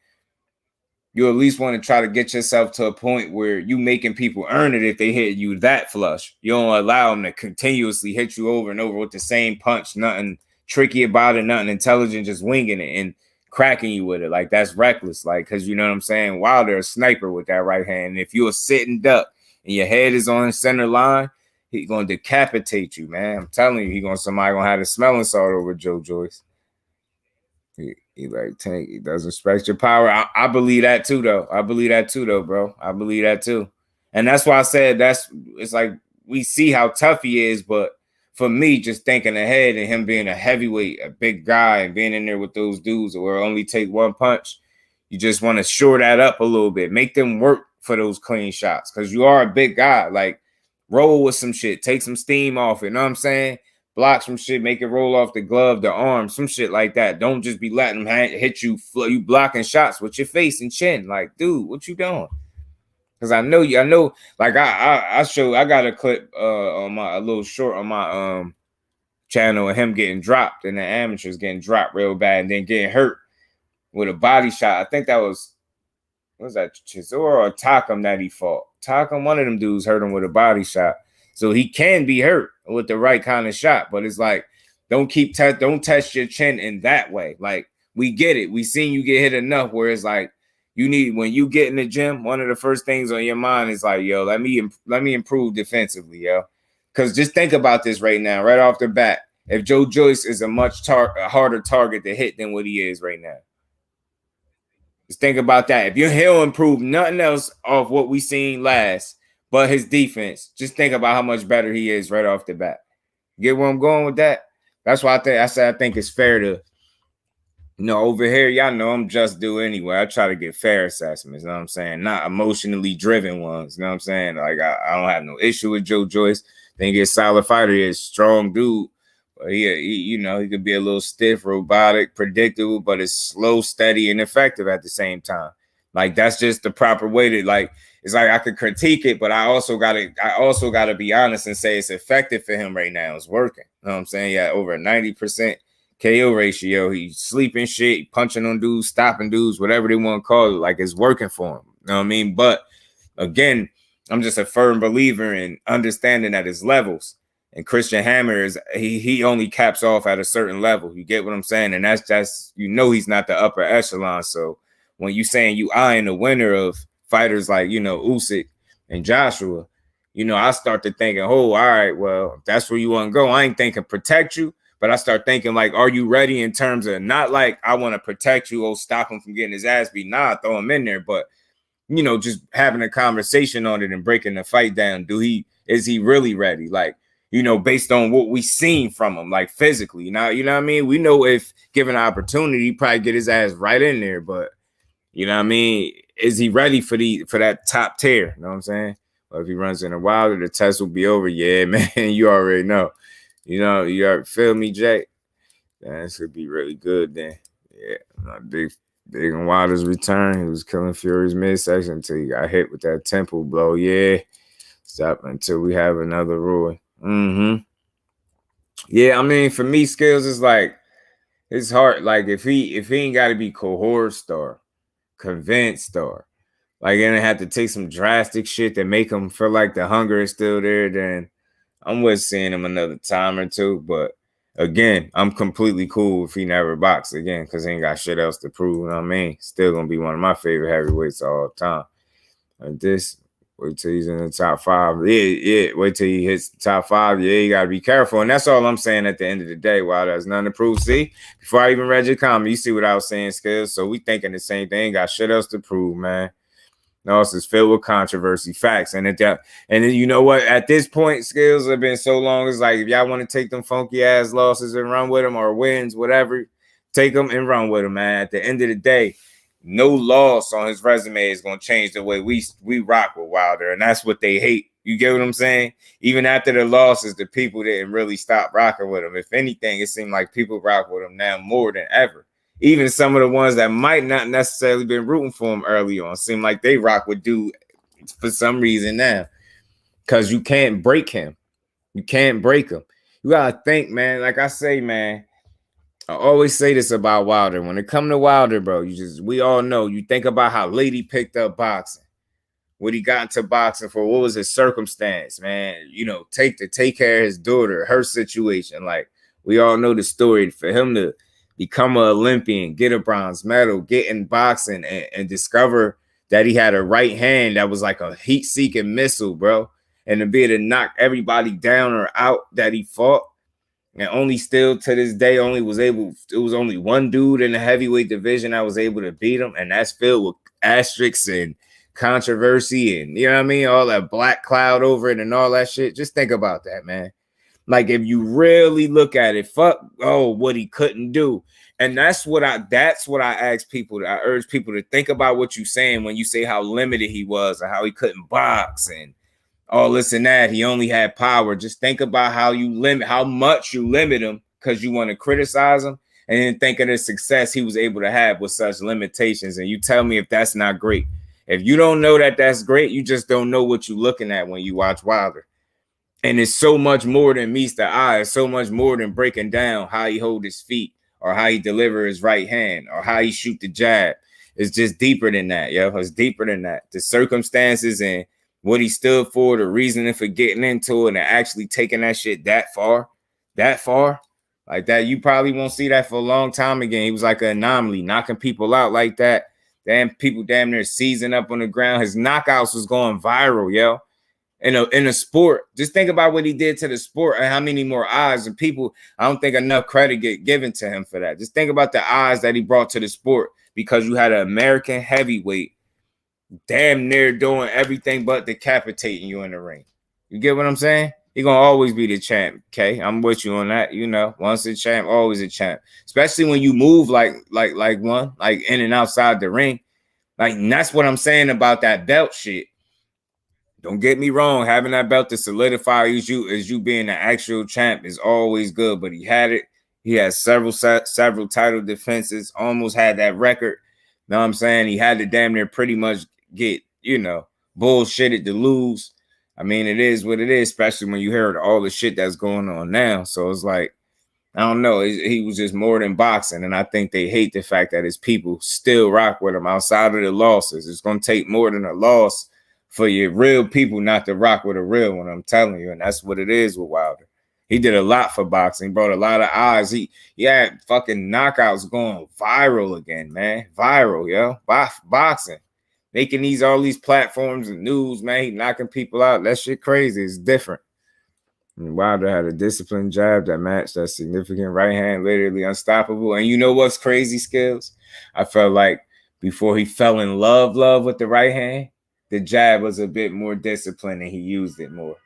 Speaker 1: you at least want to try to get yourself to a point where you making people earn it if they hit you that flush. You don't allow them to continuously hit you over and over with the same punch, nothing tricky about it, nothing intelligent, just winging it and cracking you with it. Like that's reckless. Like, because you know what I'm saying? Wilder a sniper with that right hand. And if you're a sitting duck and your head is on the center line, he's gonna decapitate you, man. I'm telling you, somebody gonna have the smelling salt over Joe Joyce. He like Tank. He doesn't respect your power. I believe that too, though. I believe that too, though, bro. I believe that too, and that's why I said it's like we see how tough he is, but for me, just thinking ahead and him being a heavyweight, a big guy, and being in there with those dudes that will only take one punch, you just want to shore that up a little bit, make them work for those clean shots because you are a big guy. Like roll with some shit, take some steam off it. You know what I'm saying? Block some shit, make it roll off the glove, the arm, some shit like that. Don't just be letting them hit you. You blocking shots with your face and chin. Like, dude, what you doing? Because I know you. I know. Like I got a clip on a little short on my channel of him getting dropped and the amateurs getting dropped real bad and then getting hurt with a body shot. I think that was that Chisora or Takam that he fought. Takam, one of them dudes hurt him with a body shot. So he can be hurt with the right kind of shot, but it's like don't test your chin in that way. Like we get it. We seen you get hit enough where it's like you need when you get in the gym, one of the first things on your mind is like, yo, let me improve defensively, yo. Because just think about this right now, right off the bat. If Joe Joyce is a much harder target to hit than what he is right now. Just think about that. If he'll improve nothing else off what we seen last, but his defense, just think about how much better he is right off the bat. Get where I'm going with that? That's why I think it's fair to, over here, y'all know I'm just due anyway. I try to get fair assessments, you know what I'm saying? Not emotionally driven ones, you know what I'm saying? Like, I don't have no issue with Joe Joyce. Think he's a solid fighter. He's a strong dude. But he could be a little stiff, robotic, predictable, but it's slow, steady, and effective at the same time. Like that's just the proper way to like. It's like I could critique it, but I also gotta be honest and say it's effective for him right now. It's working. You know what I'm saying? Yeah, over a 90% KO ratio. He's sleeping shit, punching on dudes, stopping dudes, whatever they want to call it. Like it's working for him. You know what I mean? But again, I'm just a firm believer in understanding that his levels. And Christian Hammer is he only caps off at a certain level. You get what I'm saying? And that's just he's not the upper echelon. So when you saying you eyeing the winner of fighters like Usyk and Joshua, I start to thinking, oh, all right, well, if that's where you want to go. I ain't thinking protect you, but I start thinking like, are you ready in terms of not like I want to protect you, stop him from getting his ass beat. Nah, throw him in there, but just having a conversation on it and breaking the fight down. Is he really ready? Like. Based on what we seen from him, like physically. Now, you know what I mean? We know if given an opportunity, he probably get his ass right in there. But you know what I mean? Is he ready for that top tier? You know what I'm saying? Well, if he runs in a Wilder, the test will be over. Yeah, man, you already know. You already feel me, Jake? This could be really good then. Yeah, big on Wilder's return. He was killing Fury's midsection until he got hit with that temple blow. Yeah, stop until we have another ruling. Yeah, I mean, for me, skills is like it's hard. Like if he ain't got to be coerced or convinced or like gonna have to take some drastic shit that make him feel like the hunger is still there, then I'm with seeing him another time or two. But Again, I'm completely cool if he never boxed again because he ain't got shit else to prove. You know what I mean? Still gonna be one of my favorite heavyweights of all time. Like this, wait till he's in the top 5. Yeah. Wait till he hits the top 5. Yeah, you gotta be careful. And that's all I'm saying at the end of the day. Wow, there's nothing to prove. See, before I even read your comment, you see what I was saying, Skills. So we thinking the same thing. Got shit else to prove, man. No, it's filled with controversy, facts, and then you know what? At this point, Skills have been so long. It's like if y'all want to take them funky ass losses and run with them, or wins, whatever, take them and run with them, man. At the end of the day, no loss on his resume is gonna change the way we rock with Wilder, and that's what they hate. You get what I'm saying? Even after the losses, the people didn't really stop rocking with him. If anything, it seemed like people rock with him now more than ever. Even some of the ones that might not necessarily been rooting for him early on seem like they rock with dude for some reason now. Because you can't break him. You can't break him. You gotta think, man. Like I say, man, I always say this about Wilder. When it come to Wilder, bro, we all know. You think about how late he picked up boxing. What he got into boxing for, what was his circumstance, man? You know, take care of his daughter, her situation. Like, we all know the story. For him to become an Olympian, get a bronze medal, get in boxing, and discover that he had a right hand that was like a heat-seeking missile, bro. And to be able to knock everybody down or out that he fought, and only still to this day, it was only one dude in the heavyweight division that was able to beat him, and that's filled with asterisks and controversy and, you know what I mean, all that black cloud over it and all that shit. Just think about that, man. Like, if you really look at it, what he couldn't do. And that's what I ask people. I urge people to think about what you're saying when you say how limited he was and how he couldn't box and all this and that. He only had power. Just think about how much you limit him because you want to criticize him, and then think of the success he was able to have with such limitations. And you tell me if that's not great. If you don't know that that's great, you just don't know what you're looking at when you watch Wilder. And it's so much more than meets the eye. It's so much more than breaking down how he hold his feet or how he deliver his right hand or how he shoot the jab. It's just deeper than that, yo. It's deeper than that. The circumstances and what he stood for, the reasoning for getting into it and actually taking that shit that far, like that. You probably won't see that for a long time again. He was like an anomaly, knocking people out like that. Damn, people damn near seizing up on the ground. His knockouts was going viral, yo. In a sport, just think about what he did to the sport and how many more eyes and people. I don't think enough credit get given to him for that. Just think about the eyes that he brought to the sport because you had an American heavyweight damn near doing everything but decapitating you in the ring. You get what I'm saying? He gonna always be the champ. Okay, I'm with you on that. You know, once a champ, always a champ. Especially when you move like one, like in and outside the ring. Like, and that's what I'm saying about that belt shit. Don't get me wrong, having that belt to solidify as you being an actual champ is always good, but he had it. He had several title defenses, almost had that record. You know what I'm saying? He had to damn near pretty much get, bullshitted to lose. I mean, it is what it is, especially when you hear all the shit that's going on now. So it's like, I don't know. He was just more than boxing. And I think they hate the fact that his people still rock with him outside of the losses. It's going to take more than a loss for your real people not to rock with a real one. I'm telling you. And that's what it is with Wilder. He did a lot for boxing. He brought a lot of eyes. He had fucking knockouts going viral again, man. Viral, yo. Boxing. Making all these platforms and news, man. He knocking people out. That shit crazy. It's different. And Wilder had a disciplined jab that matched that significant right hand, literally unstoppable. And you know what's crazy, Skills? I felt like before he fell in love with the right hand, the jab was a bit more disciplined and he used it more.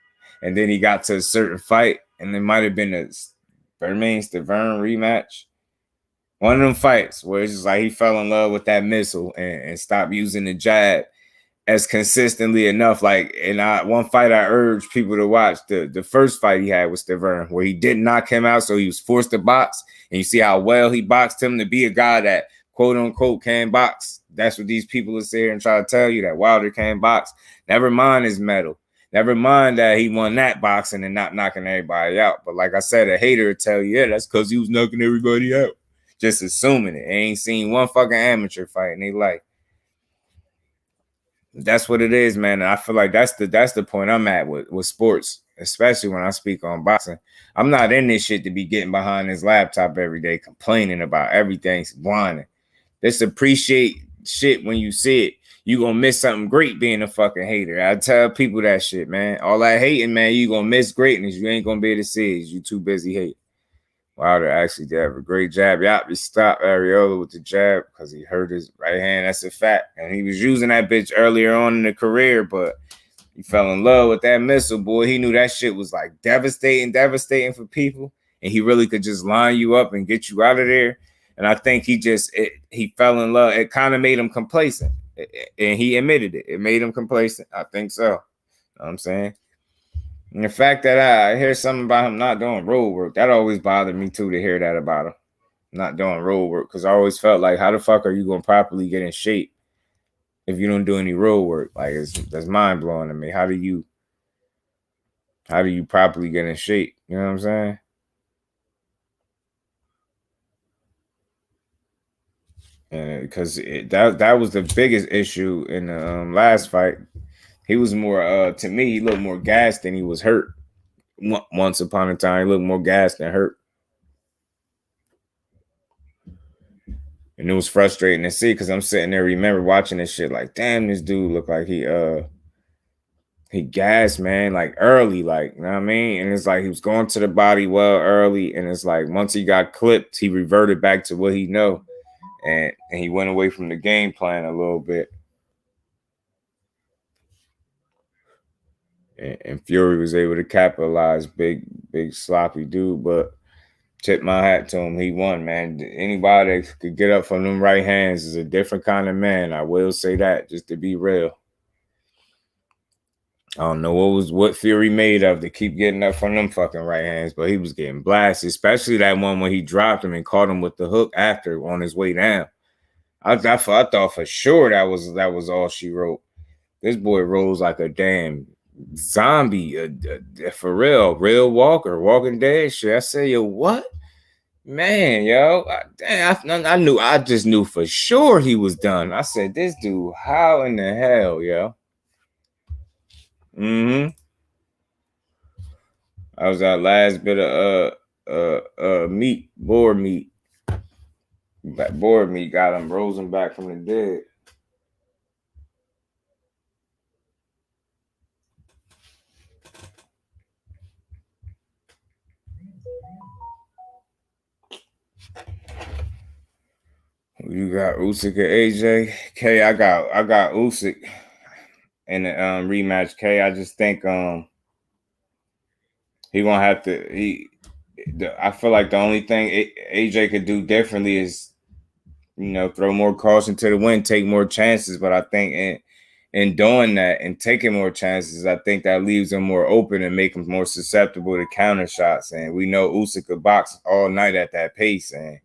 Speaker 1: And then he got to a certain fight, and it might have been a Stavern rematch. One of them fights where it's just like he fell in love with that missile and stopped using the jab as consistently enough. Like, one fight I urge people to watch, the first fight he had with Stavern, where he didn't knock him out, so he was forced to box. And you see how well he boxed him to be a guy that, quote unquote, can box. That's what these people are saying and try to tell you, that Wilder can box. Never mind his medal. Never mind that he won that boxing and not knocking everybody out. But like I said, a hater would tell you, yeah, that's because he was knocking everybody out. Just assuming it. They ain't seen one fucking amateur fight in their life. That's what it is, man. And I feel like that's the point I'm at with sports. especially when I speak on boxing. I'm not in this shit to be getting behind this laptop every day complaining about everything, whining. Just appreciate shit when you see it. You gonna miss something great being a fucking hater. I tell people that shit, man. All that hating, man, you gonna miss greatness. You ain't gonna be able to see it. You too busy hating. Wilder actually did have a great jab. Yup, he stopped Arreola with the jab because he hurt his right hand. That's a fact. And he was using that bitch earlier on in the career, but he fell in love with that missile, boy. He knew that shit was like devastating for people. And he really could just line you up and get you out of there. And I think he fell in love. It kind of made him complacent. And he admitted it. It made him complacent. I think so. You know what I'm saying? And the fact that I hear something about him not doing road work, that always bothered me too, to hear that about him. Not doing road work. Because I always felt like, how the fuck are you going to properly get in shape if you don't do any road work? Like, that's mind blowing to me. How do you properly get in shape? You know what I'm saying? And because that was the biggest issue in the last fight. He was more to me, he looked more gassed than he was hurt. Once upon a time, he looked more gassed than hurt. And it was frustrating to see because I'm sitting there, remember watching this shit like, damn, this dude looked like he gassed, man, like early, like, you know what I mean? And it's like he was going to the body well early. And it's like once he got clipped, he reverted back to what he know. And he went away from the game plan a little bit. And Fury was able to capitalize, big sloppy dude, but tip my hat to him. He won, man. Anybody that could get up from them right hands is a different kind of man. I will say that, just to be real. I don't know what Fury made of to keep getting up from them fucking right hands, but he was getting blasted, especially that one when he dropped him and caught him with the hook after on his way down. I thought for sure that was all she wrote. This boy rolls like a damn zombie, for real walker, Walking Dead shit. I say, yo, what? Man, yo, I just knew for sure he was done. I said, this dude, how in the hell, yo? I was that last bit of meat, boar meat. That boar meat got him rosing back from the dead. You got Usyk and AJ. K, I got Usyk in the rematch. K, I just think he gonna have to. I feel like the only thing AJ could do differently is, throw more caution to the wind, take more chances. But I think in doing that and taking more chances, I think that leaves him more open and make him more susceptible to counter shots. And we know Usyk could box all night at that pace. And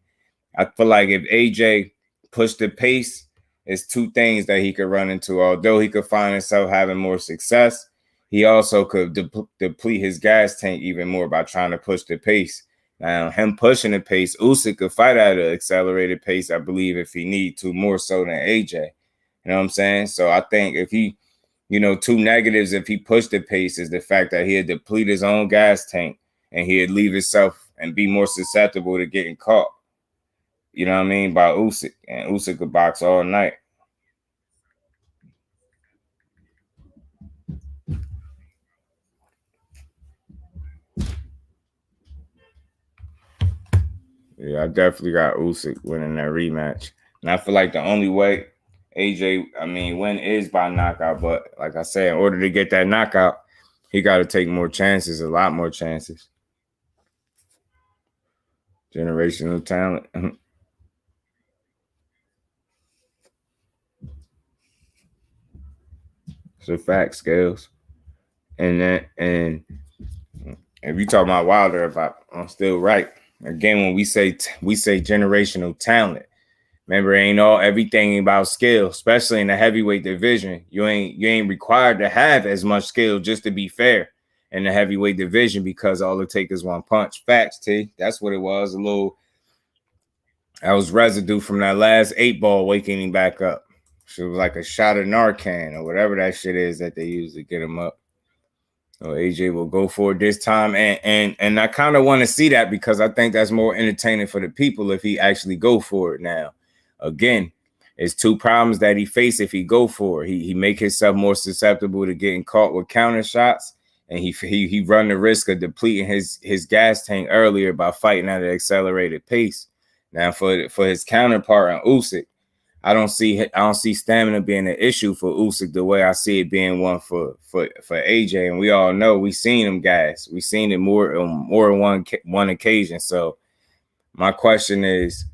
Speaker 1: I feel like if AJ pushed the pace, it's two things that he could run into. Although he could find himself having more success, he also could deplete his gas tank even more by trying to push the pace. Now, him pushing the pace, Usyk could fight at an accelerated pace, I believe, if he need to, more so than AJ. You know what I'm saying? So I think if he, two negatives if he pushed the pace is the fact that he'd deplete his own gas tank and he'd leave himself and be more susceptible to getting caught. You know what I mean? By Usyk. And Usyk could box all night. Yeah, I definitely got Usyk winning that rematch. And I feel like the only way AJ, win is by knockout. But like I said, in order to get that knockout, he got to take more chances, a lot more chances. Generational talent. It's a fact, Scales. And if you talk about Wilder, if I'm still right. Again, when we say generational talent, remember, everything ain't about skill, especially in the heavyweight division. You ain't required to have as much skill, just to be fair, in the heavyweight division, because all it takes is one punch. Facts, T. That's what it was. That was residue from that last 8-ball waking him back up. So it was like a shot of Narcan or whatever that shit is that they use to get him up. So AJ will go for it this time, and I kind of want to see that because I think that's more entertaining for the people if he actually go for it. Now, again, it's two problems that he face if he go for it. He make himself more susceptible to getting caught with counter shots, and he run the risk of depleting his gas tank earlier by fighting at an accelerated pace. Now, for his counterpart on Usyk, I don't see stamina being an issue for Usyk the way I see it being one for AJ. And we all know we seen him guys. We seen it more on one occasion. So my question is,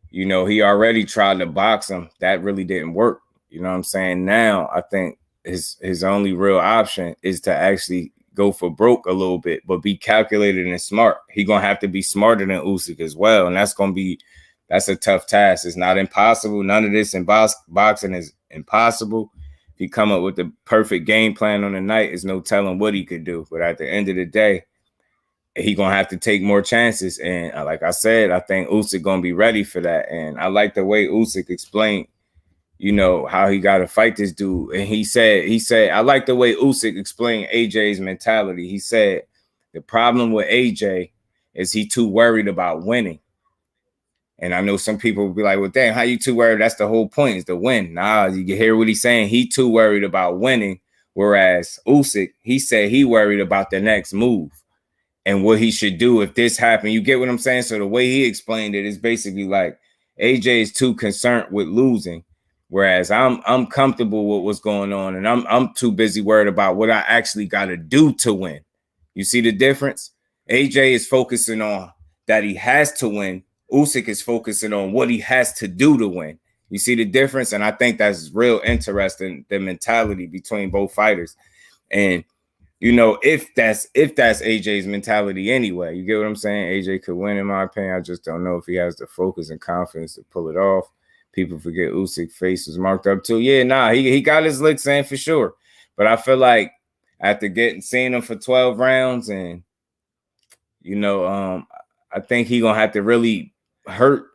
Speaker 1: you know, he already tried to box him. That really didn't work. You know what I'm saying? Now I think his only real option is to actually go for broke a little bit, but be calculated and smart. He gonna have to be smarter than Usyk as well, and that's a tough task. It's not impossible. None of this in boxing is impossible. If you come up with the perfect game plan on the night, there's no telling what he could do. But at the end of the day, he gonna have to take more chances. And like I said, I think Usyk gonna be ready for that. And I like the way Usyk explained, you know, how he got to fight this dude. And he said, I like the way Usyk explained AJ's mentality. He said the problem with AJ is he too worried about winning. And I know some people will be like, well, damn, how you too worried? That's the whole point, is to win. Nah, you hear what he's saying? He too worried about winning. Whereas Usyk, he said he worried about the next move and what he should do if this happened. You get what I'm saying? So the way he explained it is basically like AJ is too concerned with losing, whereas I'm comfortable with what's going on, and I'm too busy worried about what I actually got to do to win. You see the difference? AJ is focusing on that he has to win. Usyk is focusing on what he has to do to win. You see the difference? And I think that's real interesting, the mentality between both fighters. And you know, if that's AJ's mentality anyway, you get what I'm saying? AJ could win, in my opinion. I just don't know if he has the focus and confidence to pull it off. People forget Usyk's face was marked up too. Yeah, nah, he got his licks in for sure. But I feel like after seeing him for 12 rounds, and you know, I think he gonna have to really hurt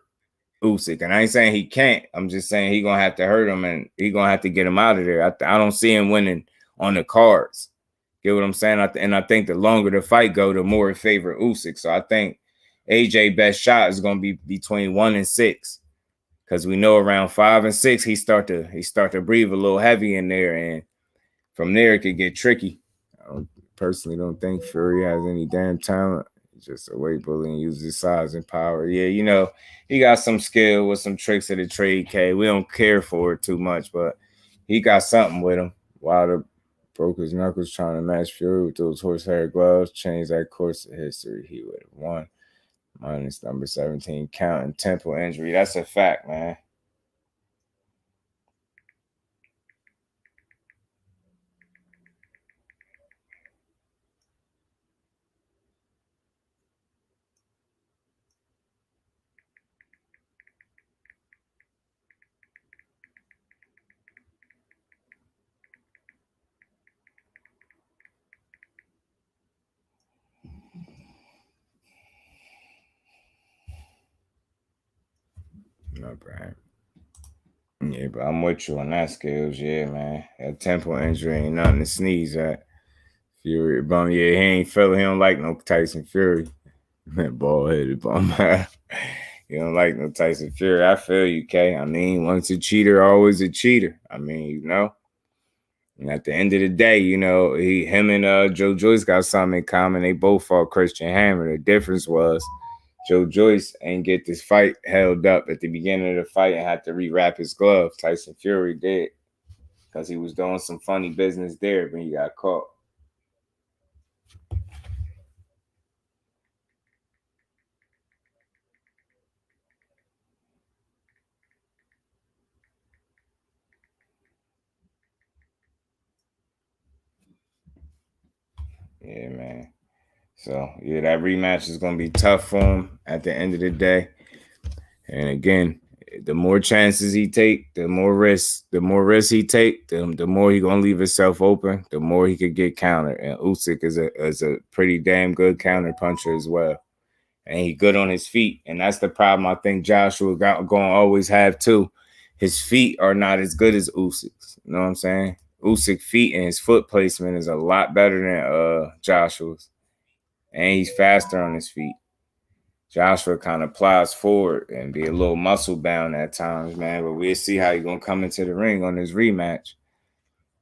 Speaker 1: Usyk. And I ain't saying he can't. I'm just saying he gonna have to hurt him, and he gonna have to get him out of there. I don't see him winning on the cards. Get what I'm saying? And I think the longer the fight go, the more it favor Usyk. So I think AJ best shot is going to be between 1 and 6, because we know around 5 and 6 he start to breathe a little heavy in there, and from there it could get tricky. I personally don't think Fury has any damn talent. He's just a weight bully and uses his size and power. Yeah, you know, he got some skill with some tricks of the trade, K. We don't care for it too much, but he got something with him. Wilder broke his knuckles trying to match Fury with those horsehair gloves. Changed that course of history. He would have won. Minus number 17 count and temple injury. That's a fact, man. No, Brian. Yeah, but I'm with you on that skills. Yeah, man. That temple injury ain't nothing to sneeze at. Fury bum. Yeah, he ain't feel. He don't like no Tyson Fury. Man, bald headed bum. He don't like no Tyson Fury. I feel you, K. I mean, once a cheater, always a cheater. I mean, you know. And at the end of the day, you know, him and Joe Joyce got something in common. They both fought Christian Hammer. The difference was Joe Joyce ain't get this fight held up at the beginning of the fight and had to rewrap his glove. Tyson Fury did, because he was doing some funny business there when he got caught. Yeah, man. So yeah, that rematch is gonna be tough for him at the end of the day. And again, the more chances he take, the more risks he take, the more he gonna leave himself open, the more he could get countered. And Usyk is a pretty damn good counter puncher as well. And he good on his feet. And that's the problem I think Joshua gonna always have too. His feet are not as good as Usyk's. You know what I'm saying? Usyk feet and his foot placement is a lot better than Joshua's. And he's faster on his feet. Joshua kind of plies forward and be a little muscle bound at times, man. But we'll see how he's gonna come into the ring on this rematch.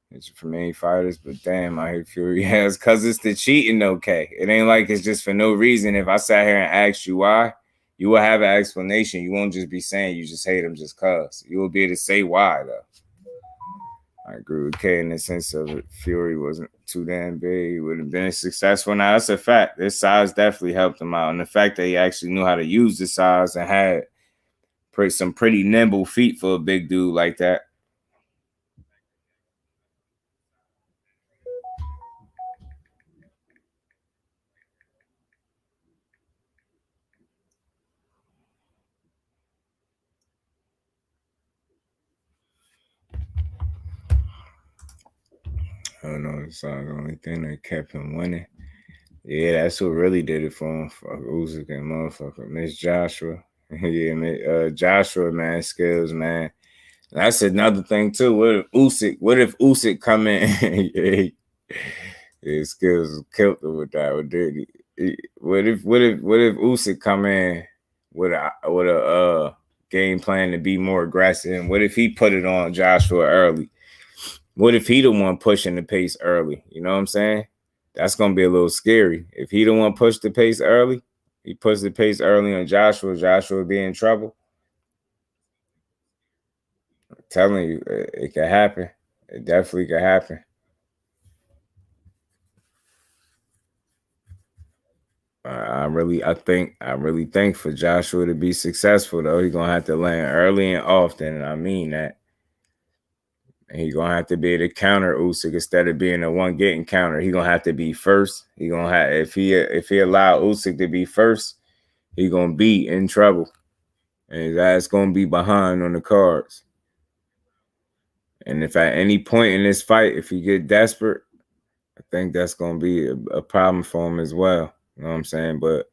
Speaker 1: It's for many fighters, but damn, I hate Fury has because it's the cheating, okay. It ain't like it's just for no reason. If I sat here and asked you why, you will have an explanation. You won't just be saying you just hate him just cause. You will be able to say why though. I agree with K in the sense of it. Fury wasn't too damn big. He would have been successful. Now, that's a fact. This size definitely helped him out. And the fact that he actually knew how to use the size and had some pretty nimble feet for a big dude like that. I don't know. It's the only thing that kept him winning. Yeah, that's what really did it for him. For Usyk and motherfucker. Miss Joshua. Yeah, Joshua, man, skills, man. That's another thing too. What if Usyk come in? Yeah, his skills killed him with that. Did he? What if Usyk come in with a game plan to be more aggressive? And what if he put it on Joshua early? What if he the one pushing the pace early? You know what I'm saying? That's gonna be a little scary. If he the one push the pace early, he puts the pace early on Joshua. Joshua be in trouble. I'm telling you, it could happen. It definitely could happen. I really think for Joshua to be successful though, he's gonna have to land early and often, and I mean that. And he's gonna have to be able to counter Usyk instead of being the one getting countered. He's gonna have to be first. He gonna have if he allow Usyk to be first, he gonna be in trouble, and his ass gonna be behind on the cards. And if at any point in this fight, if he get desperate, I think that's gonna be a problem for him as well. You know what I'm saying? But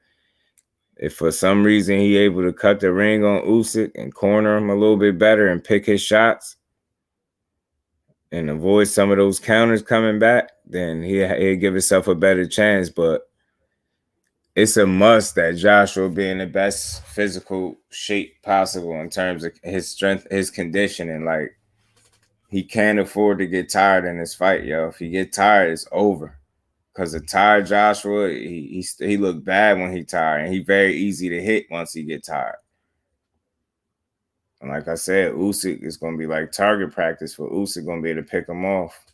Speaker 1: if for some reason he able to cut the ring on Usyk and corner him a little bit better and pick his shots and avoid some of those counters coming back, then he'll give himself a better chance. But it's a must that Joshua be in the best physical shape possible in terms of his strength, his conditioning. Like he can't afford to get tired in this fight, yo. If he get tired, it's over. Because a tired Joshua, he look bad when he tired, and he very easy to hit once he get tired. And like I said, Usyk is gonna be like target practice for Usyk. Gonna be able to pick him off.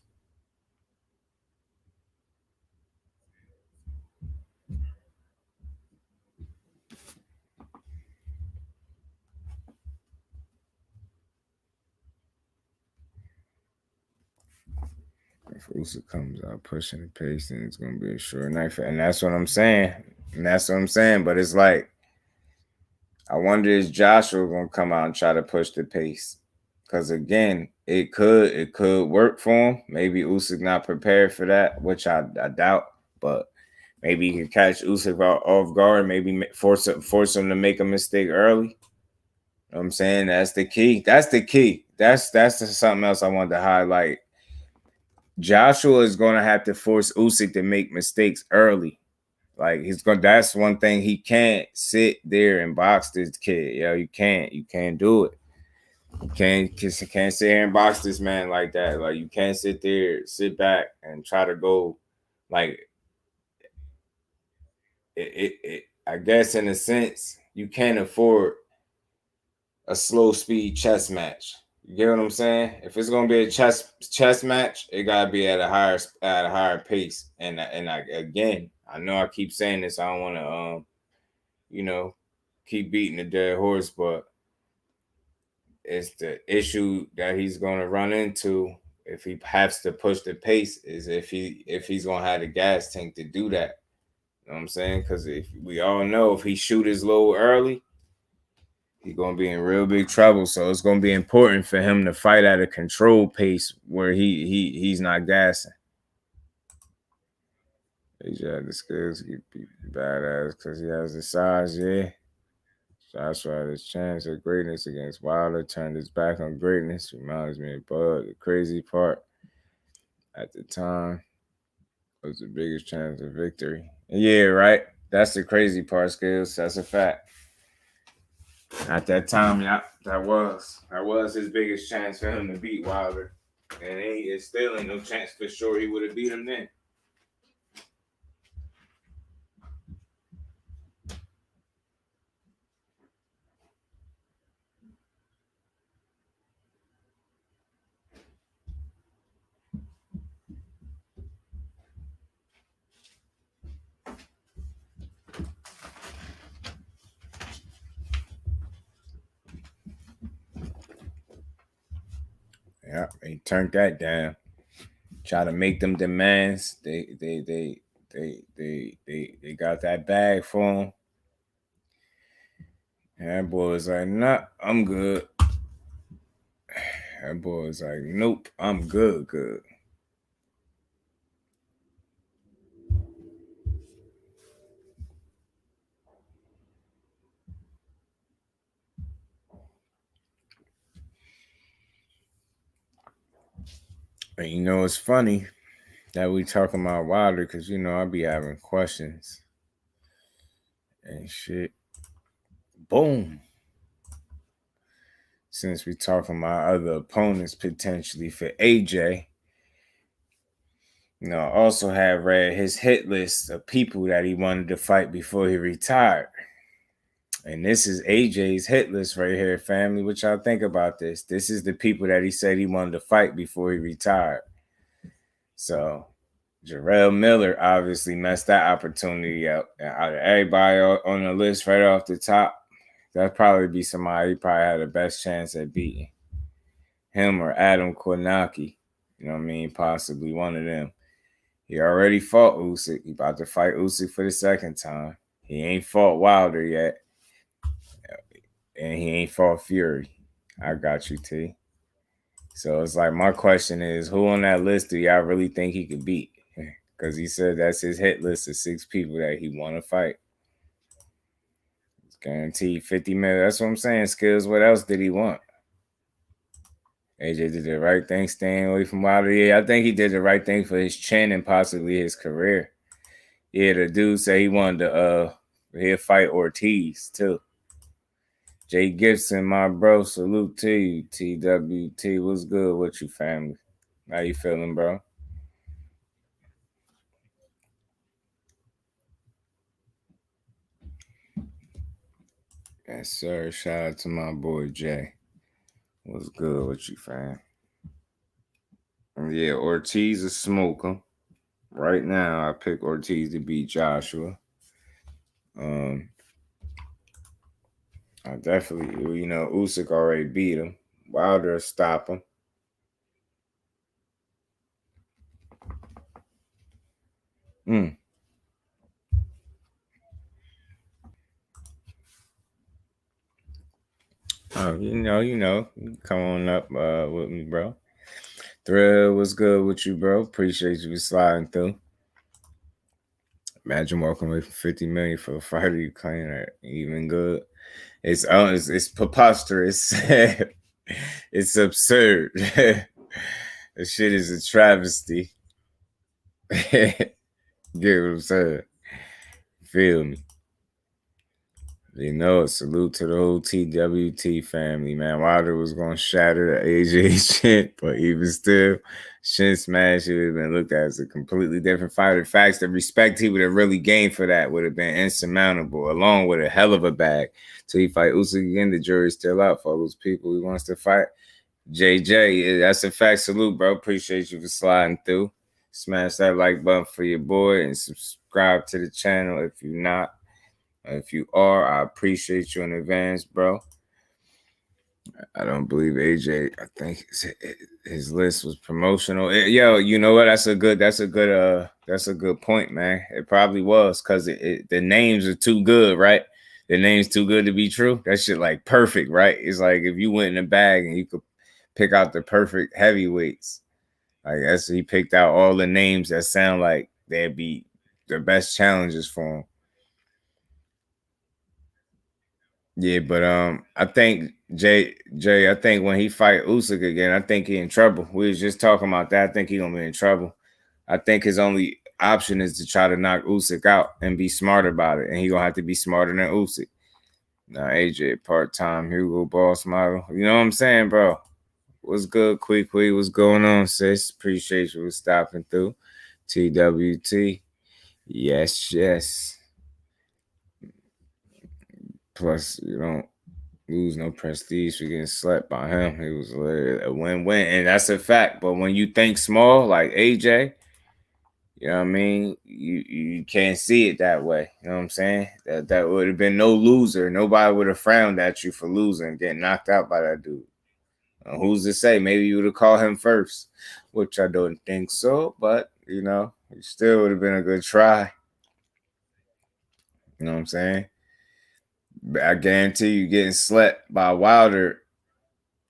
Speaker 1: If Usyk comes out pushing the pace, then it's gonna be a short night. And that's what I'm saying. And that's what I'm saying. But it's like I wonder is Joshua gonna come out and try to push the pace? Because again, it could work for him. Maybe Usyk not prepared for that, which I doubt. But maybe he can catch Usyk off guard. Maybe force him to make a mistake early. You know what I'm saying? That's the key. That's the key. That's something else I wanted to highlight. Joshua is going to have to force Usyk to make mistakes early. Like he's going. That's one thing he can't sit there and box this kid. Yo, you can't. You can't do it. You can't sit here and box this man like that. Like you can't sit back and try to go. Like I guess in a sense, you can't afford a slow speed chess match. You get what I'm saying? If it's gonna be a chess match, it gotta be at a higher pace. Again, I know I keep saying this. I don't want to you know keep beating the dead horse, but it's the issue that he's gonna run into if he has to push the pace is if he's gonna have the gas tank to do that. You know what I'm saying? Because if we all know if he shoot his low early, he's gonna be in real big trouble. So it's gonna be important for him to fight at a controlled pace where he's not gassing. He just had the skills to be badass because he has the size, yeah. Joshua had his chance at greatness against Wilder, turned his back on greatness. Reminds me of Bud. The crazy part, at the time was the biggest chance of victory. Yeah, right. That's the crazy part, Skills. That's a fact. At that time, yeah, that was his biggest chance for him to beat Wilder, and it still ain't no chance for sure he would have beat him then. Yeah, he turned that down. Try to make them demands. They got that bag for him. And that boy was like, nah, I'm good. That boy was like, nope, I'm good. And you know, it's funny that we talking about Wilder because, you know, I be having questions and shit. Boom. Since we talking about other opponents potentially for AJ, you know, I also have read his hit list of people that he wanted to fight before he retired. And this is AJ's hit list right here, family. What y'all think about this? This is the people that he said he wanted to fight before he retired. So Jarrell Miller obviously messed that opportunity up. Out of everybody on the list right off the top, that'd probably be somebody he probably had the best chance at beating. Him or Adam Kornacki. You know what I mean? Possibly one of them. He already fought Usyk. He about to fight Usyk for the second time. He ain't fought Wilder yet. And he ain't fought Fury. I got you, T. So it's like my question is, who on that list do y'all really think he could beat? Because he said that's his hit list of 6 people that he want to fight. It's guaranteed 50 million. That's what I'm saying, Skills. What else did he want? AJ did the right thing staying away from Wilder. Yeah, I think he did the right thing for his chin and possibly his career. Yeah, the dude said he wanted to he'll fight Ortiz too. Jay Gibson, my bro, salute to you. TWT, what's good with you, family? How you feeling, bro? Yes, sir. Shout out to my boy Jay. What's good with you, fam? Yeah, Ortiz is smoking. Right now, I pick Ortiz to beat Joshua. Um, I definitely, you know, Usyk already beat him. Wilder stop him. Mm. Oh, you know, come on up with me, bro. Thrill, what's good with you, bro? Appreciate you sliding through. Imagine walking away from 50 million for a fighter you claim are even good. It's preposterous. It's absurd. This shit is a travesty. Get what I'm saying? Feel me? You know, a salute to the whole TWT family, man. Wilder was going to shatter the AJ shit, but even still, shin smash, he would have been looked at as a completely different fighter. In fact, the respect he would have really gained for that would have been insurmountable, along with a hell of a bag. Till he fight Usyk again, the jury's still out for all those people he wants to fight. JJ, that's a fact. Salute, bro. Appreciate you for sliding through. Smash that like button for your boy and subscribe to the channel if you're not. If you are, I appreciate you in advance, bro. I don't believe AJ. I think his list was promotional. Yo, you know what? That's a good point, man. It probably was because the names are too good, right? The name's too good to be true. That shit like perfect, right? It's like if you went in the bag and you could pick out the perfect heavyweights. Like that's he picked out all the names that sound like they'd be the best challenges for him. Yeah, but I think Jay, I think when he fight Usyk again, I think he in trouble. We was just talking about that. I think he gonna be in trouble. I think his only option is to try to knock Usyk out and be smart about it, and he gonna have to be smarter than Usyk. Now AJ part time Hugo Boss model. You know what I'm saying, bro? What's good, Quick? What's going on, sis? Appreciate you for stopping through. TWT. Yes, yes. Plus, you don't lose no prestige for getting slept by him. It was a win-win, and that's a fact. But when you think small, like AJ, you know what I mean? You can't see it that way. You know what I'm saying? That would have been no loser. Nobody would have frowned at you for losing, getting knocked out by that dude. Who's to say? Maybe you would have called him first, which I don't think so. But you know, it still would have been a good try. You know what I'm saying? But I guarantee you, getting slept by Wilder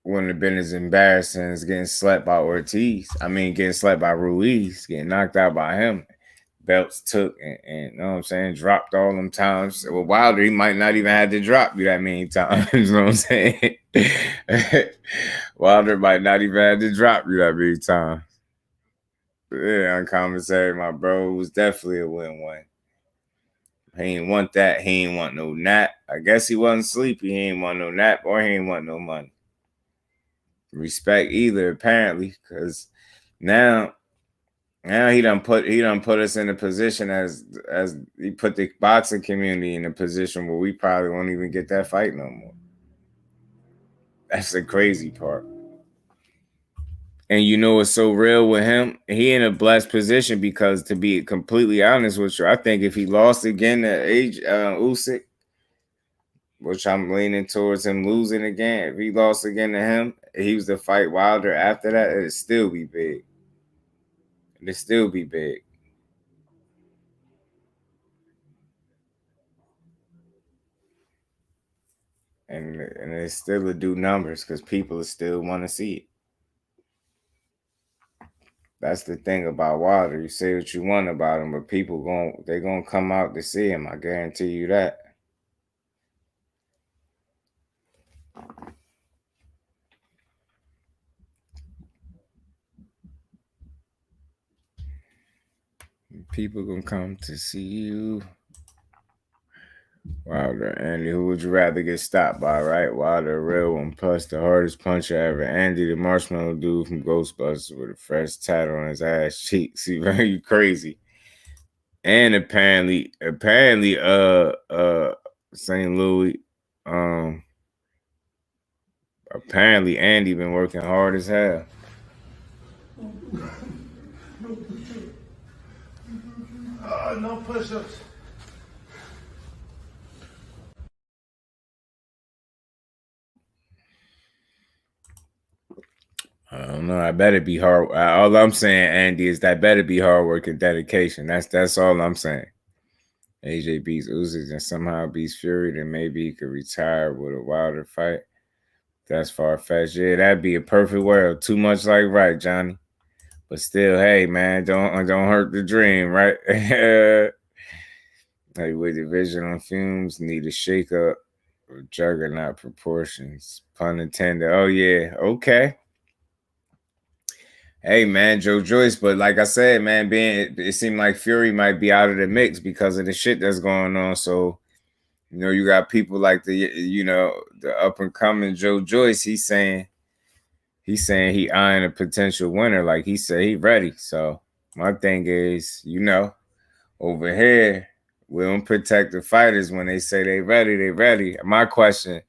Speaker 1: wouldn't have been as embarrassing as getting slept by Ortiz. I mean, getting slept by Ruiz, getting knocked out by him. Belts took and you know what I'm saying, dropped all them times. Well, Wilder, he might not even have to drop you that many times. You know what I'm saying? Wilder might not even have to drop you that many times. Yeah, uncompensated, my bro. It was definitely a win-win. He ain't want that. He ain't want no nap. I guess he wasn't sleepy. He ain't want no nap or he ain't want no money. Respect either, apparently, because now he done put us in a position as he put the boxing community in a position where we probably won't even get that fight no more. That's the crazy part. And you know what's so real with him? He in a blessed position because, to be completely honest with you, I think if he lost again to Usyk, which I'm leaning towards him losing again, if he lost again to him, he was to fight Wilder after that, it'd still be big. It'd still be big. And it still will do numbers because people still want to see it. That's the thing about Wilder. You say what you want about him, but people they're gonna come out to see him. I guarantee you that. People gonna come to see you. Wilder, Andy, who would you rather get stopped by, right? Wilder, a real one, plus the hardest puncher ever. Andy, the marshmallow dude from Ghostbusters with a fresh tattoo on his ass cheek. See, very crazy. And apparently, St. Louis, apparently Andy been working hard as hell.
Speaker 2: No push-ups.
Speaker 1: I don't know. I better be hard. All I'm saying, Andy, is that better be hard work and dedication. That's all I'm saying. AJ beats Usyk and somehow beats Fury, then maybe he could retire with a Wilder fight. That's far fetched. Yeah, that'd be a perfect world. Too much like right, Johnny. But still, hey man, don't hurt the dream, right? With division on fumes, need a shake up or juggernaut proportions. Pun intended. Oh yeah, okay. Hey man, Joe Joyce, but like I said, man, it seemed like Fury might be out of the mix because of the shit that's going on. So, you know, you got people like the up and coming Joe Joyce. He's saying he eyeing a potential winner. Like he said, he ready. So my thing is, over here, we don't protect the fighters when they say they ready. They ready. My question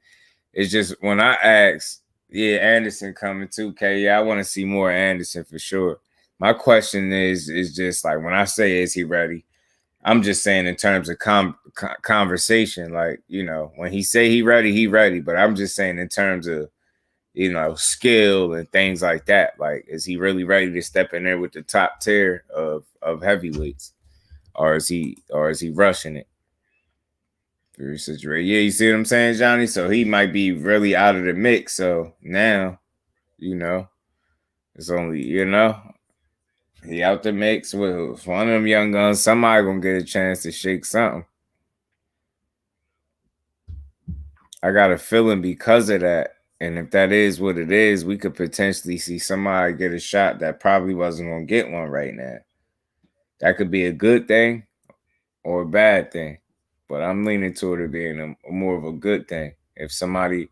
Speaker 1: is just when I ask, yeah, Anderson coming too. Okay, yeah, I want to see more Anderson for sure. My question is just like when I say is he ready? I'm just saying in terms of conversation, like when he say he ready, he ready. But I'm just saying in terms of skill and things like that. Like, is he really ready to step in there with the top tier of heavyweights, or is he rushing it? Yeah, you see what I'm saying, Johnny? So he might be really out of the mix. So now, you know, it's only he out the mix with one of them young guns. Somebody gonna get a chance to shake something. I got a feeling because of that. And if that is what it is, we could potentially see somebody get a shot that probably wasn't going to get one right now. That could be a good thing or a bad thing. But I'm leaning toward it being a more of a good thing. If somebody,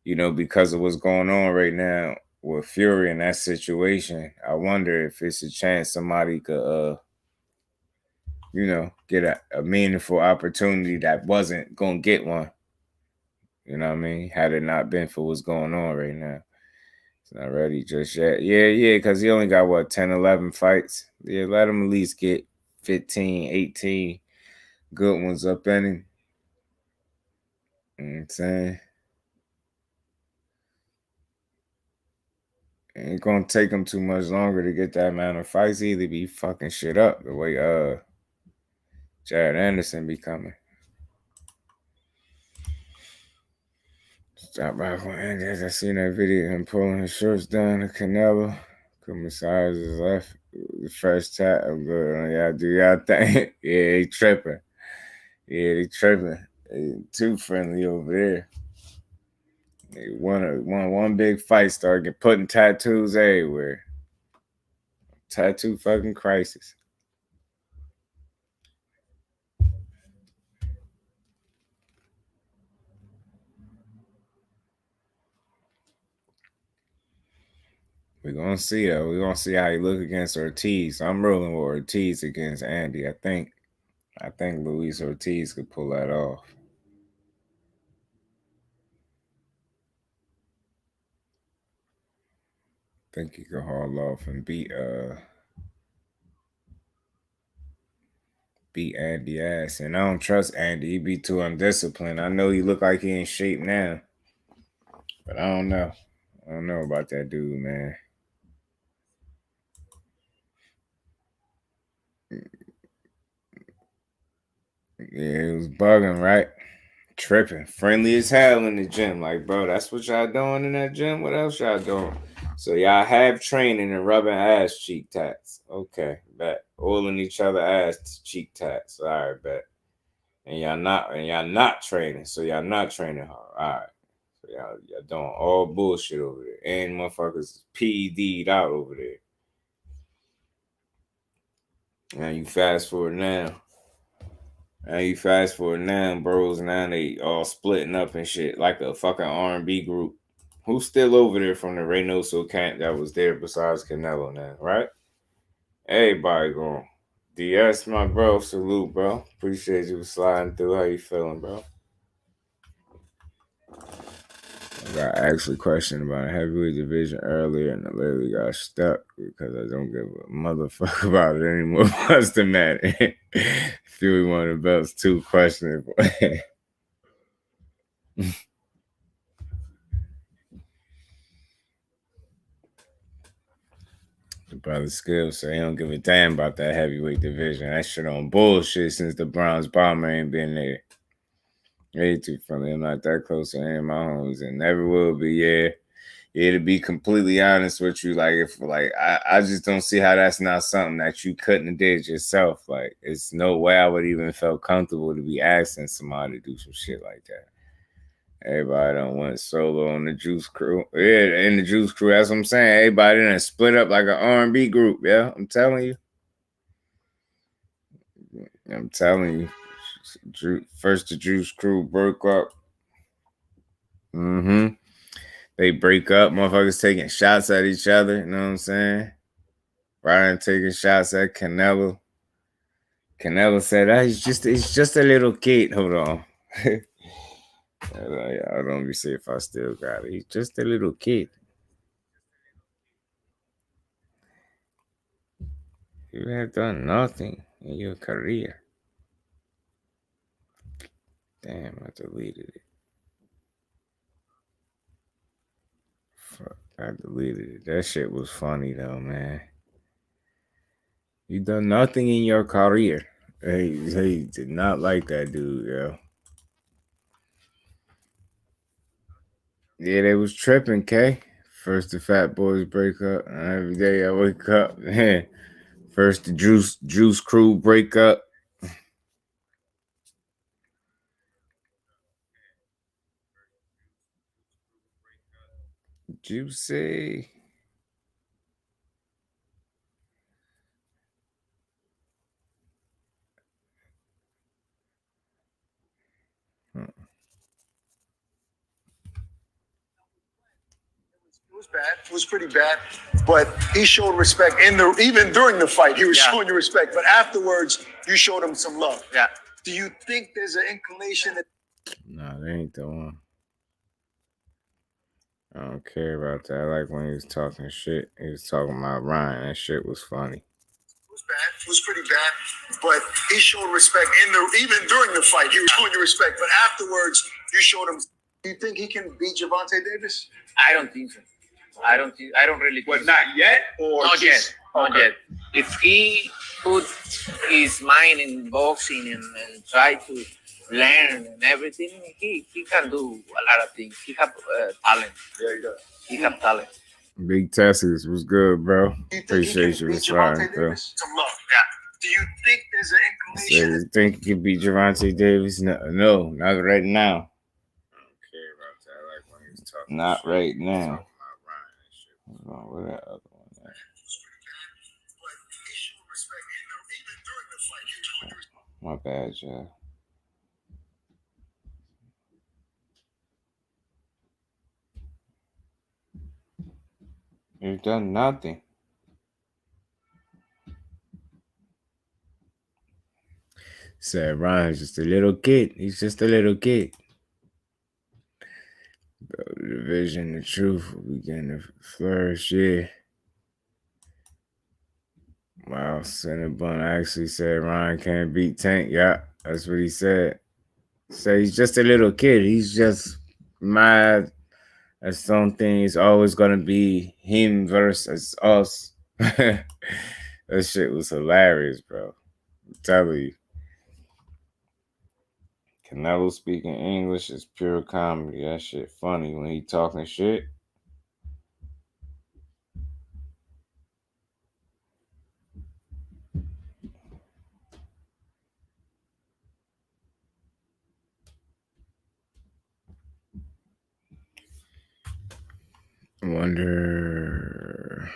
Speaker 1: because of what's going on right now with Fury in that situation, I wonder if it's a chance somebody could, get a meaningful opportunity that wasn't going to get one. You know what I mean? Had it not been for what's going on right now. It's not ready just yet. Yeah, because he only got, 10, 11 fights? Yeah, let him at least get 15, 18 good ones up in him. You know what I'm saying? Ain't gonna take him too much longer to get that amount of fights either. Be fucking shit up the way Jared Anderson be coming. Stop back on Andrews. I seen that video of him pulling his shorts down to Canelo. Could massage his left. The first tap. I'm good. Y'all do y'all thing. Yeah, he tripping. They too friendly over there. They one big fight, started putting tattoos everywhere. Tattoo fucking crisis. We're gonna see though. We're gonna see how he look against Ortiz. I'm rolling with Ortiz against Andy. I think Luis Ortiz could pull that off. I think he could haul off and beat Andy ass. And I don't trust Andy. He be too undisciplined. I know he look like he in shape now. But I don't know. I don't know about that dude, man. Yeah, he was bugging, right? Tripping. Friendly as hell in the gym. Like, bro, that's what y'all doing in that gym? What else y'all doing? So y'all have training and rubbing ass cheek tats. Okay, bet. Oiling each other ass cheek tats. All right, bet. And y'all not training. So y'all not training hard. All right. So y'all doing all bullshit over there. And motherfuckers PED'd out over there. Now you fast forward now. Bros. Now they all splitting up and shit like a fucking R&B group. Who's still over there from the Reynoso camp that was there besides Canelo now, right? Everybody going. DS, my bro. Salute, bro. Appreciate you sliding through. How you feeling, bro? I got asked a question about a heavyweight division earlier, and I literally got stuck because I don't give a motherfucker about it anymore. What's the matter? Fury won the belts, too questionable. The brother Skill say he don't give a damn about that heavyweight division. That shit on bullshit since the Browns bomber ain't been there. Way too friendly. I'm not that close to any of my homies and never will be. Yeah, to be completely honest with you, I just don't see how that's not something that you couldn't have did yourself. Like, it's no way I would even felt comfortable to be asking somebody to do some shit like that. Everybody done went solo on the Juice Crew. Yeah, in the Juice Crew, that's what I'm saying. Everybody done split up like an R&B group, yeah. I'm telling you. First the Juice Crew broke up. Mm-hmm. They break up, motherfuckers taking shots at each other, you know what I'm saying? Ryan taking shots at Canelo. Canelo said, he's just a little kid. Hold on. I don't be see if I still got it. He's just a little kid. You have done nothing in your career. Damn, I deleted it. Fuck, I deleted it. That shit was funny though, man. You done nothing in your career. He did not like that dude, yo. Yeah, they was tripping, K. First the Fat Boys break up. And every day I wake up. First the Juice Crew break up. Juicy.
Speaker 3: It was bad. It was pretty bad, but he showed respect even during the fight. He was showing you respect, but afterwards, you showed him some love. Yeah. Do you think there's an inclination that?
Speaker 1: No, they ain't the one. I don't care about that. I like when he was talking shit. He was talking about Ryan. That shit was funny.
Speaker 3: It was bad. It was pretty bad, but he showed respect even during the fight. He was showing you respect, but afterwards, you showed him. Do you think he can beat Gervonta Davis?
Speaker 4: I don't think so. I don't really think so.
Speaker 3: Not yet? Or
Speaker 4: not yet. Not yet. If he put his mind in boxing and try to learn and everything, he can do a lot of things. He have talent.
Speaker 3: Yeah, he does.
Speaker 4: He have talent.
Speaker 1: Big Texas was good, bro. Appreciate you
Speaker 3: responding,
Speaker 1: bro.
Speaker 3: Some love. Yeah. Do you think there's an inclination?
Speaker 1: So you think he could beat Gervonta Davis? No, not right now. I don't care about that. I like when he was talking. Not shit. Right now. What's wrong with that other one? My bad, Joe. You've done nothing. Said Ryan's just a little kid. He's just a little kid. The vision, the truth, we begin to flourish, yeah. Wow, Cinnabon actually said Ryan can't beat Tank. Yeah, that's what he said. So he's just a little kid. He's just mad at something. It's always gonna be him versus us. That shit was hilarious, bro. I'm telling you. Canelo speaking English is pure comedy. That shit funny when he talking shit. I wonder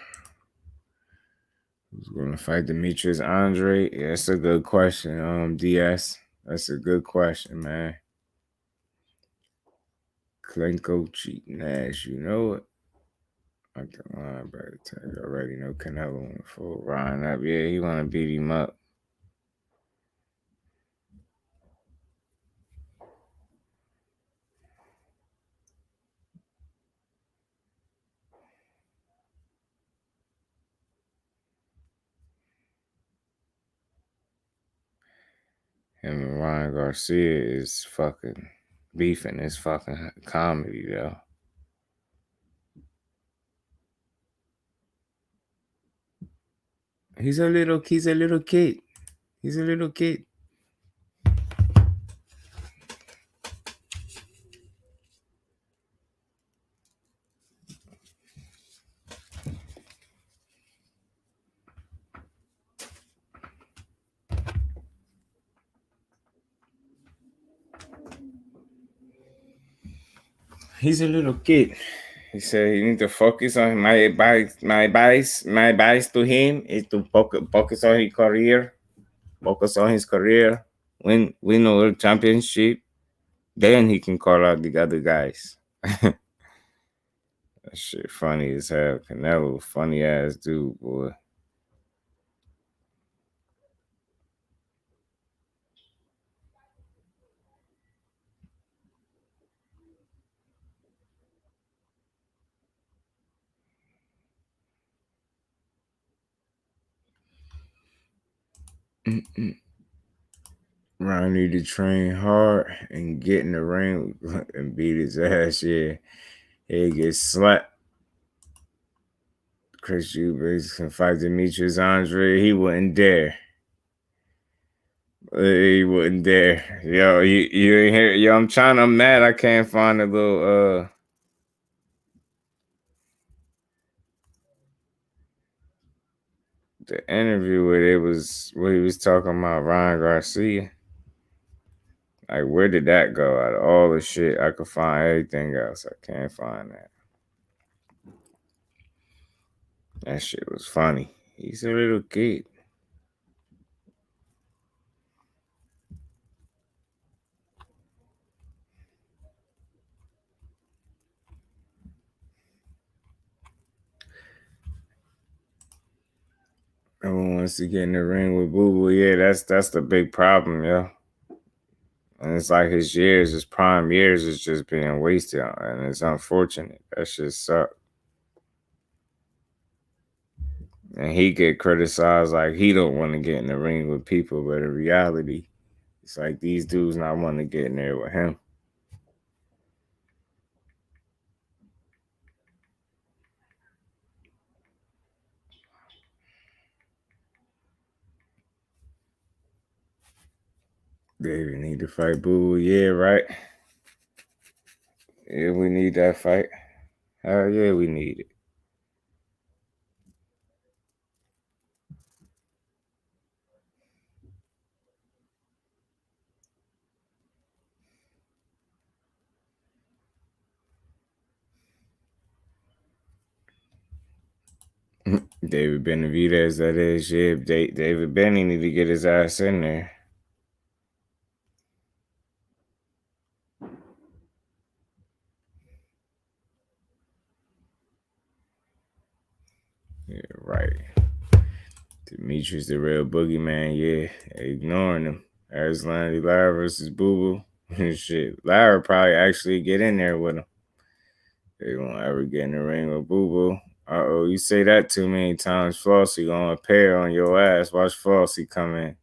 Speaker 1: who's going to fight Demetrius Andre. Yeah, that's a good question. DS. That's a good question, man. Klenko cheating ass, you know it. I can lie about it. I already know Canelo on the full Ryan up. Yeah, he want to beat him up. Him and Ryan Garcia is fucking beefing. It's fucking comedy, though. He's a little kid. He's a little kid. He's a little kid. He said he need to focus on my advice to him is to focus on his career. Focus on his career. Win a championship. Then he can call out the other guys. That shit funny as hell. Canelo, funny ass dude, boy. Ryan need to train hard and get in the ring and beat his ass. Yeah, he gets slapped. Chris Eubanks can fight Demetrius Andre. He wouldn't dare. He wouldn't dare. Yo, you ain't here. Yo, I'm mad. I can't find a little the interview where he was talking about Ryan Garcia. Like, where did that go? Out of all the shit, I could find everything else. I can't find that. That shit was funny. He's a little kid. Everyone wants to get in the ring with Boo Boo. Yeah, that's the big problem, yeah. And it's like his prime years is just being wasted, and it's unfortunate. That shit suck. And he get criticized like he don't want to get in the ring with people, but in reality, it's like these dudes not wanting to get in there with him. David need to fight Boo Boo. Yeah, right. Yeah, we need that fight. Hell yeah, we need it. David Benavidez, that is. Yeah, David Benny need to get his ass in there. Yeah, right. Demetrius the real boogeyman, yeah. Ignoring him. Arizlandi Lara versus Boo Boo. Shit. Lara probably actually get in there with him. They won't ever get in the ring with Boo Boo. Uh-oh, you say that too many times, Flossie gonna appear on your ass. Watch Flossie come in.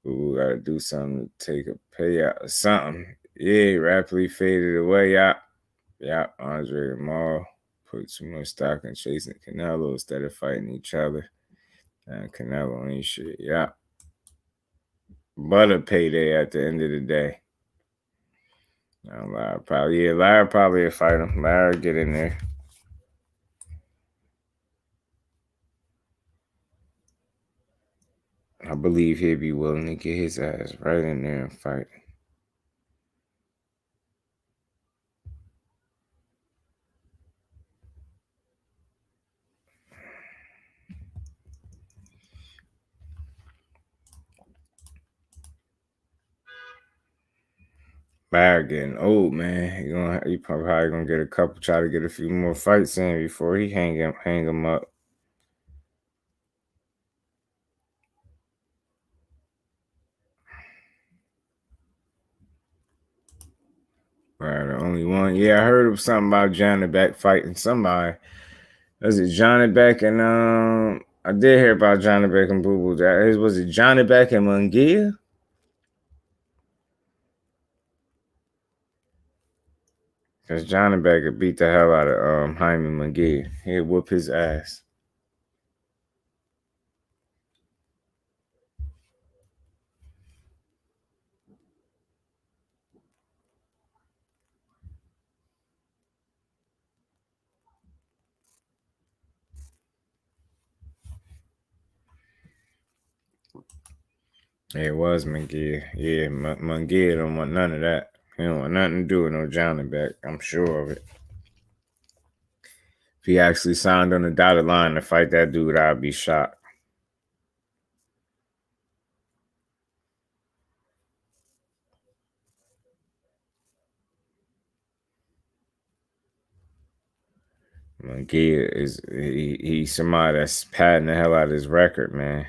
Speaker 1: Boo Boo gotta do something to take a payout or something. Yeah, rapidly faded away. Yeah, Andre and Maul put too much stock in chasing Canelo instead of fighting each other. And Canelo ain't shit. Yeah. But a payday at the end of the day. Lara probably will fight him. Lara get in there. I believe he'd be willing to get his ass right in there and fight. Lara getting old, man. He probably gonna get try to get a few more fights in before he hang him up. Lara the only one. Yeah, I heard of something about Johnny Beck fighting somebody. Was it Johnny Beck and I did hear about Johnny Beck and Boo Boo. Was it Johnny Beck and Munguia? Because Johnny Beck could beat the hell out of Jaime Munguia. He'd whoop his ass. It was Munguia. Yeah, Munguia don't want none of that. He don't want nothing to do with no Johnny Beck. I'm sure of it. If he actually signed on the dotted line to fight that dude, I'd be shocked. Munguia he's somebody that's padding the hell out of his record, man.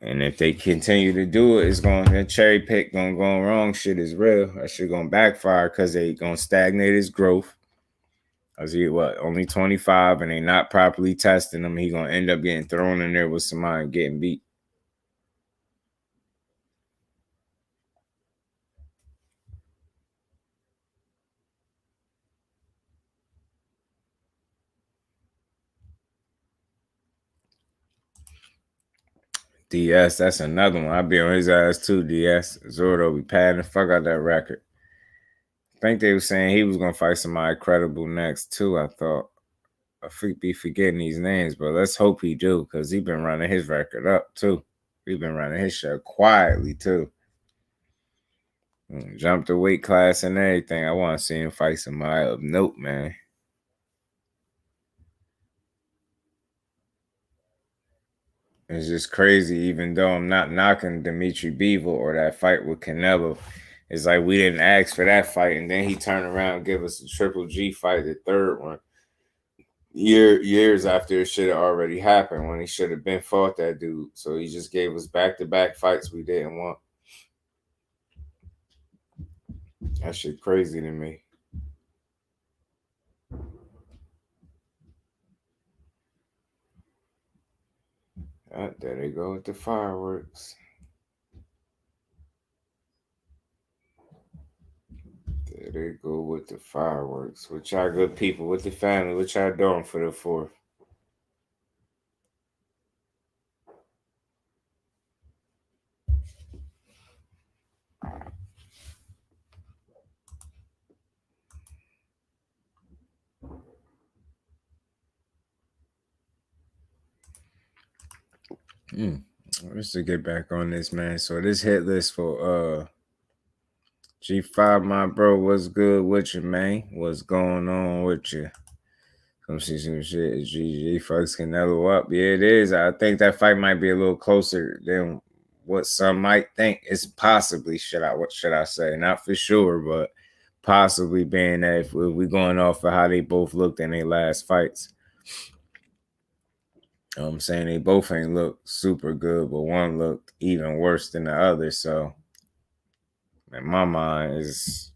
Speaker 1: And if they continue to do it, it's going to cherry pick, going to go wrong. Shit is real. That shit going to backfire because they going to stagnate his growth. Cause he only 25 and they not properly testing him. He going to end up getting thrown in there with somebody and getting beat. DS, that's another one. I'll be on his ass too, DS. Zordo be padding the fuck out that record. I think they were saying he was going to fight somebody credible next too, I thought. I be forgetting these names, but let's hope he do because he been running his record up too. He been running his show quietly too. Jumped the weight class and everything. I want to see him fight somebody of note, man. It's just crazy, even though I'm not knocking Dimitri Bivol or that fight with Canelo. It's like we didn't ask for that fight, and then he turned around and gave us a Triple G fight, the third one. Years after it should have already happened, when he should have been fought that dude. So he just gave us back-to-back fights we didn't want. That shit crazy to me. There they go with the fireworks. There they go with the fireworks. What y'all good people, with the family, what y'all doing for the 4th? Let's just get back on this, man. So this hit list for G5, my bro, what's good with you, man? What's going on with you? Come see some shit. GG fucks Canelo up. Yeah, it is. I think that fight might be a little closer than what some might think. It's possibly, what should I say? Not for sure, but possibly, being that if we're going off of how they both looked in their last fights. You know what I'm saying? They both ain't looked super good, but one looked even worse than the other. So in my mind, it's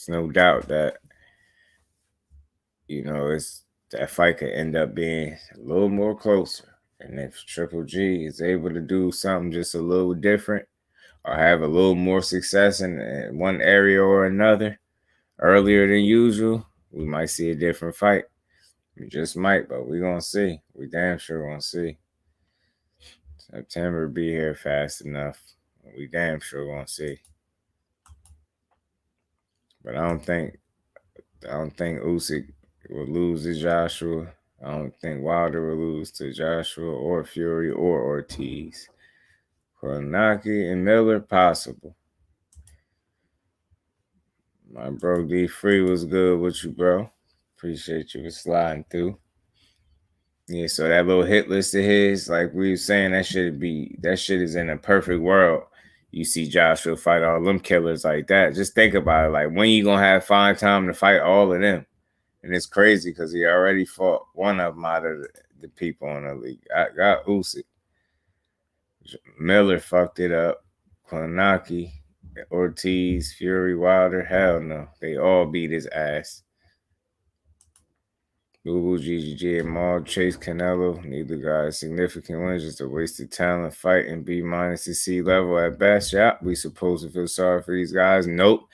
Speaker 1: no doubt that, it's that fight could end up being a little more closer. And if Triple G is able to do something just a little different or have a little more success in one area or another earlier than usual, we might see a different fight. We just might, but we're going to see. We damn sure going to see. September be here fast enough. We damn sure going to see. But I don't think Usyk will lose to Joshua. I don't think Wilder will lose to Joshua or Fury or Ortiz. Kownacki and Miller, possible. My bro D Free was good with you, bro. Appreciate you for sliding through. Yeah, so that little hit list of his, like we were saying, that shit is in a perfect world. You see Joshua fight all them killers like that. Just think about it. Like, when you gonna find time to fight all of them? And it's crazy because he already fought one of them out of the people in the league. I got Usyk. Miller fucked it up. Kownacki, Ortiz, Fury, Wilder, hell no. They all beat his ass. Boo GGG, and Maul, Chase, Canelo. Neither guy is significant wins, just a waste of talent. Fighting B- to C level at best. Yeah, we supposed to feel sorry for these guys. Nope.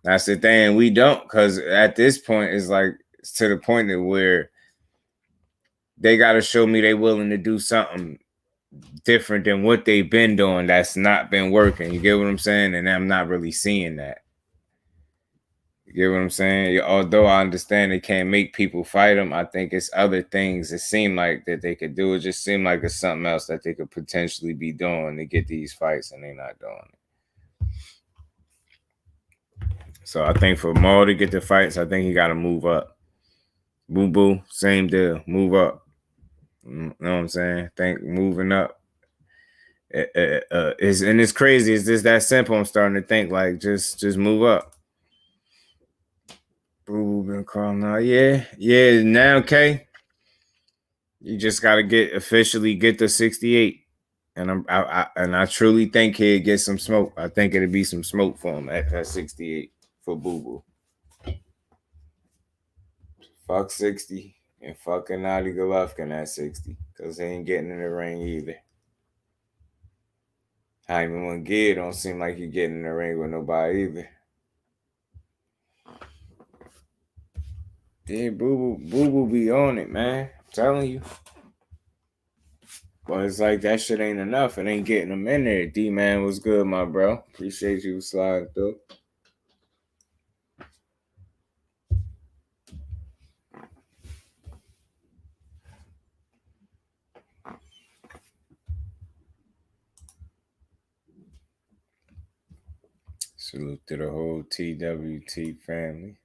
Speaker 1: That's the thing. We don't, because at this point, it's to the point that where they got to show me they willing to do something different than what they've been doing that's not been working. You get what I'm saying? And I'm not really seeing that. You get what I'm saying? Although I understand they can't make people fight them, I think it's other things that seem like that they could do. It just seemed like it's something else that they could potentially be doing to get these fights, and they're not doing it. So I think for Maul to get the fights, I think he got to move up. Boo Boo, same deal. Move up. You know what I'm saying? Think moving up. It's crazy. It's just that simple. I'm starting to think like just move up. Boo been calling now. Yeah. Now, okay. You just got to officially get the 68, and I truly think he'd get some smoke. I think it'd be some smoke for him at 68 for Boo Boo. Fuck 60 and fucking Gennady Golovkin at 60 because he ain't getting in the ring either. Jaime Munguia don't seem like he getting in the ring with nobody either. Yeah, Boo Boo be on it, man. I'm telling you. But it's like that shit ain't enough. It ain't getting them in there. D-Man was good, my bro. Appreciate you sliding through. Salute to the whole TWT family.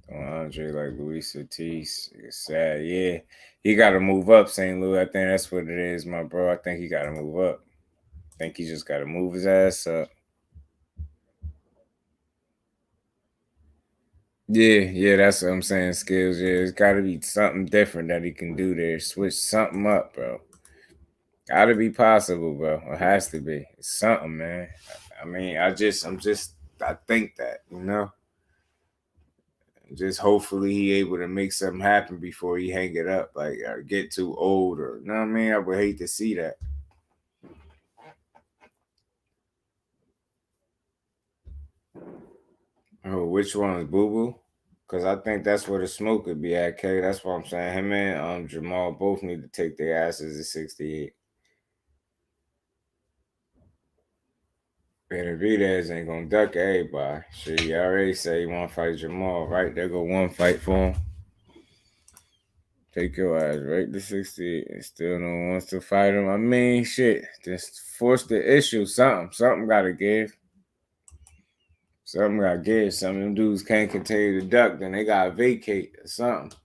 Speaker 1: Andre, like Luis Ortiz, it's sad. Yeah, he got to move up, St. Louis. I think that's what it is, my bro. I think he got to move up. I think he just got to move his ass up. Yeah, that's what I'm saying. Skills, yeah, it's got to be something different that he can do there. Switch something up, bro. Got to be possible, bro. It has to be. It's something, man. I mean, I think that, you know. Just hopefully he able to make something happen before he hang it up, like or get too old, or you know what I mean. I would hate to see that. Oh, which one is Boo Boo? Because I think that's where the smoke could be at, K. That's what I'm saying. Him and Jamal both need to take their asses at 68. Benavidez ain't gonna duck everybody. Shit, he already say he want to fight Jamal, right? There go one fight for him. Take your ass right to 68 and still no one wants to fight him. I mean, shit, just force the issue. Something gotta give. Something gotta give. Some of them dudes can't continue to duck, then they gotta vacate or something.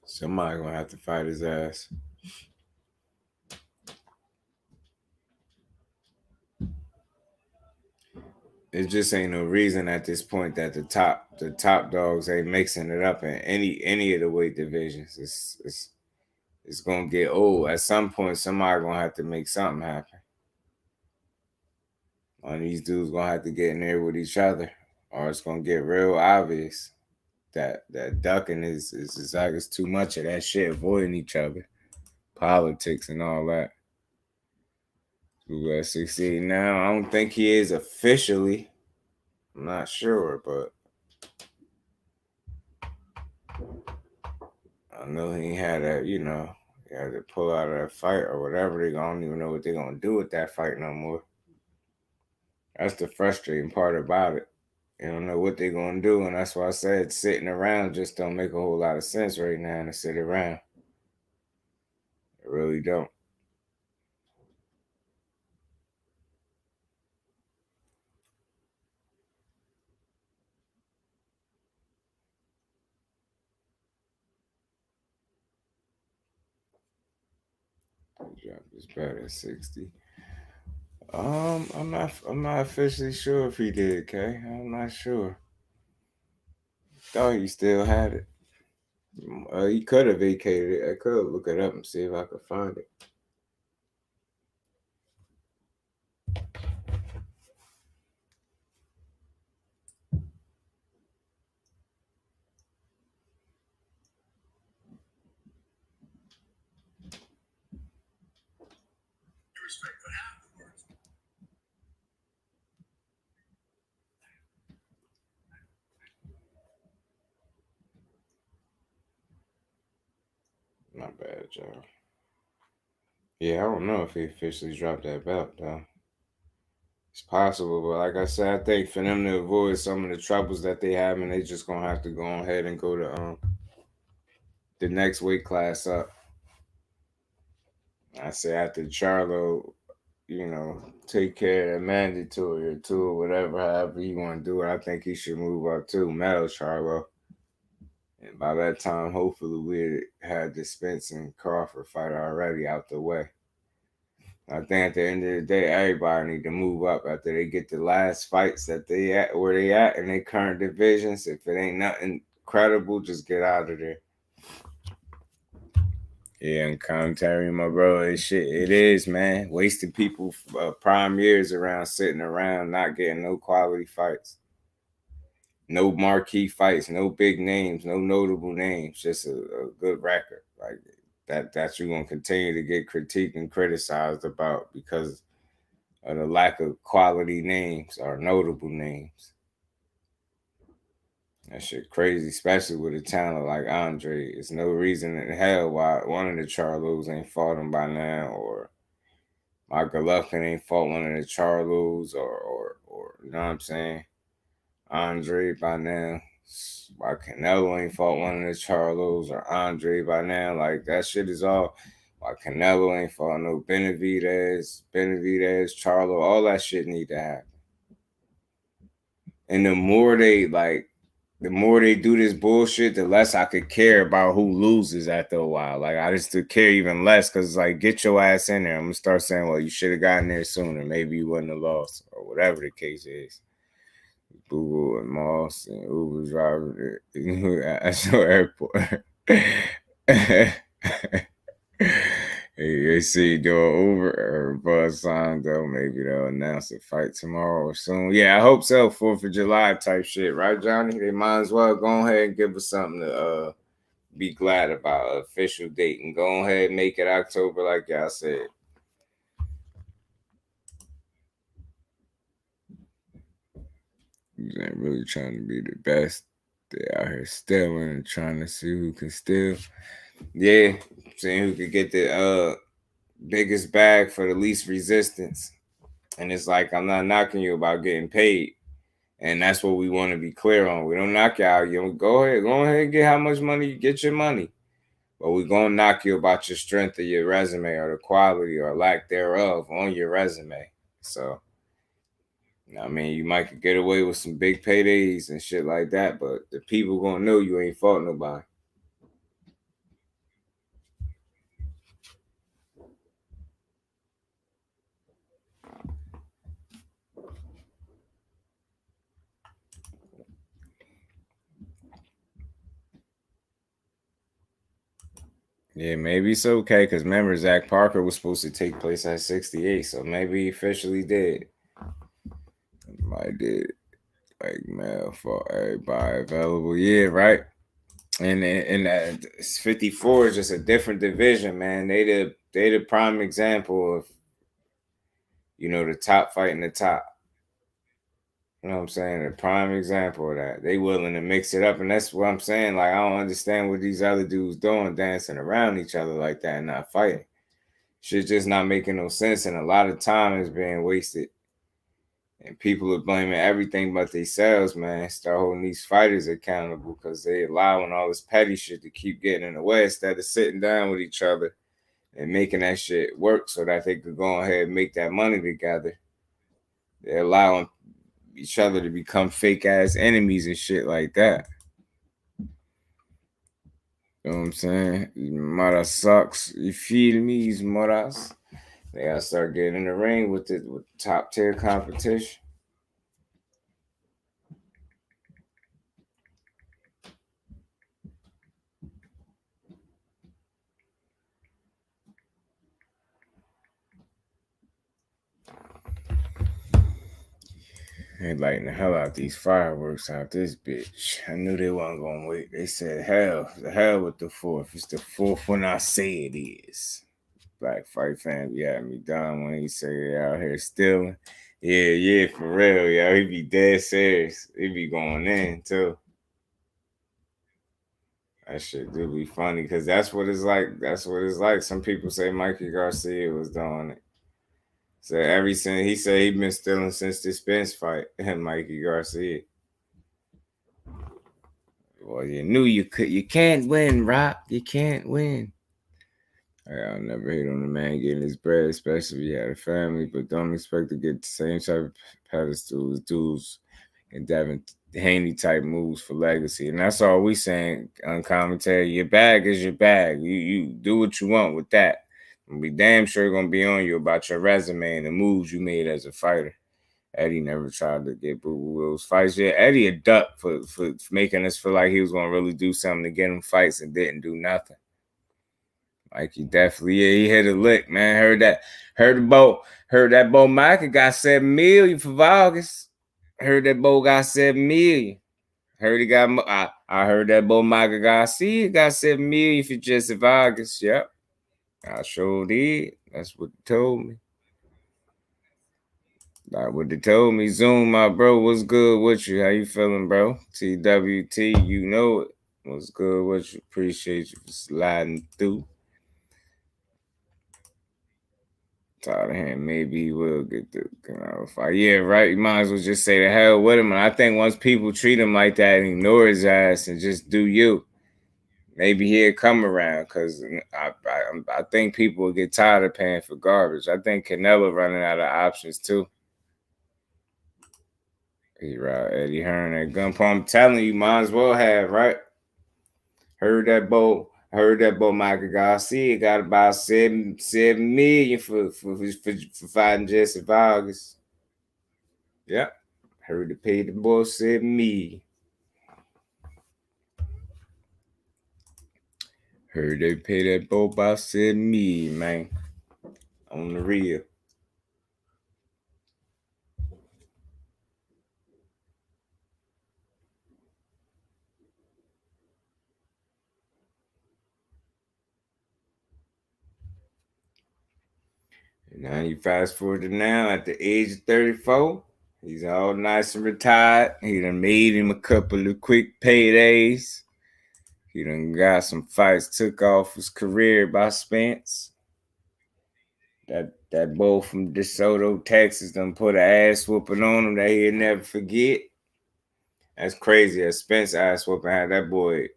Speaker 1: Somebody gonna have to fight his ass. It just ain't no reason at this point that the top dogs ain't mixing it up in any of the weight divisions. It's gonna get old. At some point, somebody gonna have to make something happen. One of these dudes gonna have to get in there with each other, or it's gonna get real obvious that ducking is like it's too much of that shit, avoiding each other, politics and all that. Who at 68 now? I don't think he is officially. I'm not sure, but I know he had that, you know, he had to pull out of that fight or whatever. They don't even know what they're gonna do with that fight no more. That's the frustrating part about it. You don't know what they're gonna do, and that's why I said sitting around just don't make a whole lot of sense right now to sit around. It really don't. Drop his bet at 60. I'm not officially sure if he did, Kay. I'm not sure. Thought he still had it. He could have vacated it. I could look it up and see if I could find it. Not bad, Joe. Yeah, I don't know if he officially dropped that belt, though. It's possible, but like I said, I think for them to avoid some of the troubles that they have, and they just gonna have to go ahead and go to the next weight class up. I say after Charlo, you know, take care of mandatory or two or whatever, however you want to do it. I think he should move up too, Metal Charlo. And by that time, hopefully we had the Spence and Crawford fight already out the way. I think at the end of the day, everybody need to move up after they get the last fights that they at where they at in their current divisions. If it ain't nothing credible, just get out of there. Yeah, and commentary, my bro, it is, man. Wasting people prime years around sitting around, not getting no quality fights. No marquee fights, no big names, no notable names, just a good record. Like that you're gonna continue to get critiqued and criticized about because of the lack of quality names or notable names. That shit crazy, especially with a talent like Andre. There's no reason in hell why one of the Charlos ain't fought him by now, or why Golovkin ain't fought one of the Charlos or you know what I'm saying? Andre by now. Why Canelo ain't fought one of the Charlos or Andre by now. Like, that shit is all. Why Canelo ain't fought no Benavidez, Charlo. All that shit need to happen. And the more they do this bullshit, the less I could care about who loses after a while. Like, I just care even less because, like, get your ass in there. I'm going to start saying, well, you should have gotten there sooner. Maybe you wouldn't have lost or whatever the case is. Boo and Moss and Uber's driving at your airport. They see doing Uber or buzz sign though. Maybe they'll announce a fight tomorrow or soon. Yeah, I hope so. 4th of July type shit, right, Johnny? They might as well go ahead and give us something to be glad about, an official date, and go ahead and make it October, like y'all said. You ain't really trying to be the best. They out here stealing and trying to see who can steal. Yeah, seeing who could get the biggest bag for the least resistance. And it's like, I'm not knocking you about getting paid. And that's what we want to be clear on. We don't knock you out. You go ahead and get how much money you get your money. But we're going to knock you about your strength of your resume or the quality or lack thereof on your resume. So, I mean, you might get away with some big paydays and shit like that, but the people going to know you ain't fought nobody. Yeah, maybe it's okay, because remember, Zach Parker was supposed to take place at 68, so maybe he officially did. Might did. Like, man, for everybody available. Yeah, right? And 54 is just a different division, man. They the prime example of, you know, the top fighting the top. You know what I'm saying? The prime example of that. They willing to mix it up. And that's what I'm saying. Like, I don't understand what these other dudes doing, dancing around each other like that and not fighting. Shit just not making no sense. And a lot of time is being wasted. And people are blaming everything but themselves, man. Start holding these fighters accountable because they allowing all this petty shit to keep getting in the way instead of sitting down with each other and making that shit work so that they could go ahead and make that money together. They're allowing each other to become fake ass enemies and shit like that. You know what I'm saying? Mara sucks. You feel me? These Maras. They gotta start getting in the ring with the top tier competition. They lighting the hell out these fireworks out this bitch. I knew they wasn't gonna wait. They said, the hell with the 4th. It's the 4th when I say it is. Black Fight Fan be having me done when he say they out here stealing. Yeah, for real, yo. He be dead serious. He be going in too. That shit do be funny because that's what it's like. That's what it's like. Some people say Mikey Garcia was doing it. So he said he been stealing since the Spence fight and Mikey Garcia. Well, you knew you could. You can't win, Rock. You can't win. I'll never hate on the man getting his bread, especially if he had a family, but don't expect to get the same type of pedestal as dudes and Devin Haney type moves for legacy. And that's all we saying on commentary. Your bag is your bag. You do what you want with that. And we damn sure gonna be on you about your resume and the moves you made as a fighter. Eddie never tried to get Boo Boo those fights. Yeah, Eddie a duck for making us feel like he was gonna really do something to get him fights and didn't do nothing. Like, he definitely, yeah, he hit a lick, man. Heard that Bo Micah got $7 million for Vargas. Heard that Bo got $7 million. Heard he got, I heard that Bo Micah Garcia got $7 million for Jesse Vargas. Yep, I sure did. That's what they told me. Like what they told me. Zoom, my bro, what's good with you? How you feeling, bro? TWT, you know it. What's good with you? Appreciate you for sliding through. Tired of him. Maybe he will get the fight. Yeah, right. You might as well just say the hell with him. And I think once people treat him like that and ignore his ass and just do you, maybe he'll come around. Because I think people will get tired of paying for garbage. I think Canelo running out of options too. He right, Eddie Hearn at gunpoint. I'm telling you, might as well have, right? Heard that boy Michael Garcia got about 7 million for fighting Jesse Vargas. Yep. Heard they paid the boy 7 million. Heard they paid that boy about 7 million, man. On the real. And now you fast forward to now at the age of 34. He's all nice and retired. He done made him a couple of quick paydays. He done got some fights, took off his career by Spence. That boy from DeSoto, Texas, done put an ass whooping on him that he'll never forget. That's crazy. That Spence ass whooping had that boy,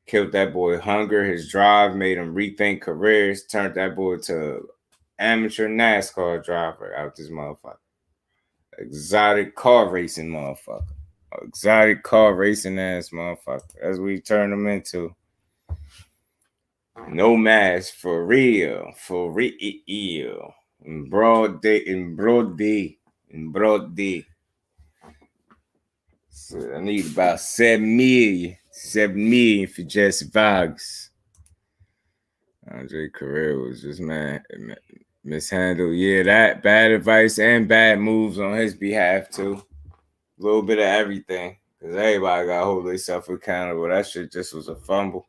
Speaker 1: killed that boy hunger. His drive made him rethink careers, turned that boy to amateur NASCAR driver out this motherfucker. Exotic car racing motherfucker. Exotic car racing ass motherfucker. That's what he turned him into. No mask for real. For real. In broad day. So I need about 7 million. 7 million for Jesse Vargas. Andre career was just mishandled. Yeah, that bad advice and bad moves on his behalf too. A little bit of everything. Because everybody got to hold themselves accountable. That shit just was a fumble.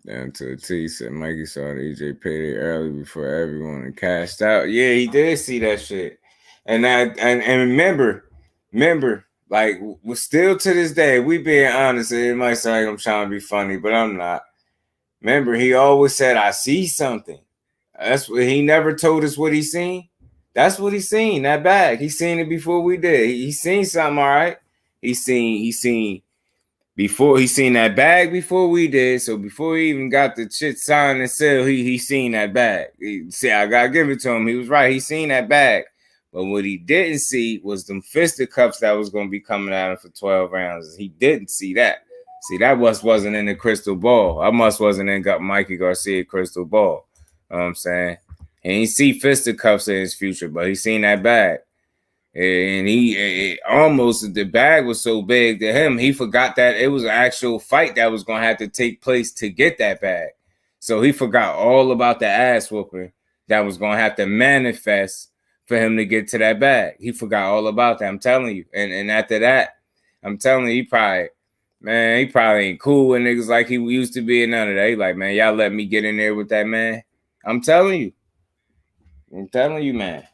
Speaker 1: Down to a T, said Mikey saw the AJ payday early before everyone and cashed out. Yeah, he did see that shit. And remember, like, we're still to this day, we being honest, it might sound like I'm trying to be funny, but I'm not. Remember, he always said, I see something. That's what he never told us what he seen. That's what he seen, that bag. He seen it before we did. He seen something, all right. He seen that bag before we did. So before he even got the shit signed and sealed, he seen that bag. See, I gotta give it to him. He was right. He seen that bag. But what he didn't see was them fisticuffs that was gonna be coming at him for 12 rounds. He didn't see that. See, that wasn't in the crystal ball. I wasn't in Mikey Garcia crystal ball. You know what I'm saying? He ain't see fisticuffs in his future, but he seen that bag. And he almost, the bag was so big to him, he forgot that it was an actual fight that was going to have to take place to get that bag. So he forgot all about the ass whooping that was going to have to manifest for him to get to that bag. He forgot all about that, I'm telling you. And after that, I'm telling you, he probably ain't cool with niggas like he used to be and none of that. He like, man, y'all let me get in there with that, man. I'm telling you, man.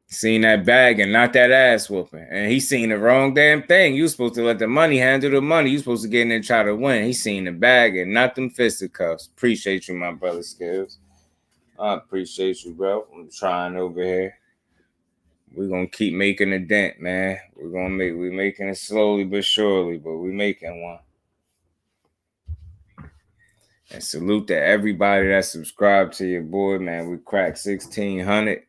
Speaker 1: Seen that bag and not that ass whooping. And he seen the wrong damn thing. You supposed to let the money handle the money. You supposed to get in there and try to win. He seen the bag and not them fisticuffs. Appreciate you, my brother Skills. I appreciate you, bro. I'm trying over here. We're gonna keep making a dent, man. We're making it slowly but surely, but we're making one. And salute to everybody that subscribed to your boy, man. We cracked 1,600.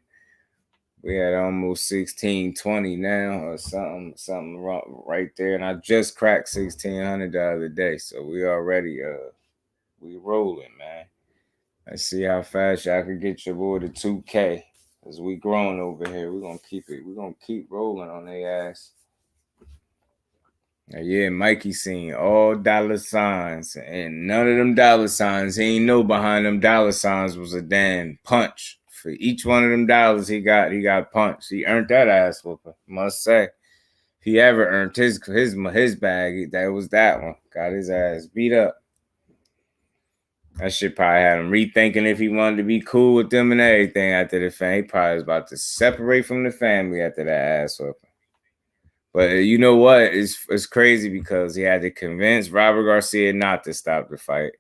Speaker 1: We had almost 1620 now or something right there. And I just cracked 1,600 the other day. So we already we rolling, man. Let's see how fast y'all can get your boy to 2K. As we growing over here. We're gonna keep it. We're gonna keep rolling on their ass. Now, yeah, Mikey seen all dollar signs, and none of them dollar signs, he ain't know behind them dollar signs was a damn punch. For each one of them dollars he got punched. He earned that ass whooping, must say. If he ever earned his bag, that was that one. Got his ass beat up. That shit probably had him rethinking if he wanted to be cool with them and everything after the family. He probably was about to separate from the family after that ass whooping. But you know what? It's crazy because he had to convince Robert Garcia not to stop the fight.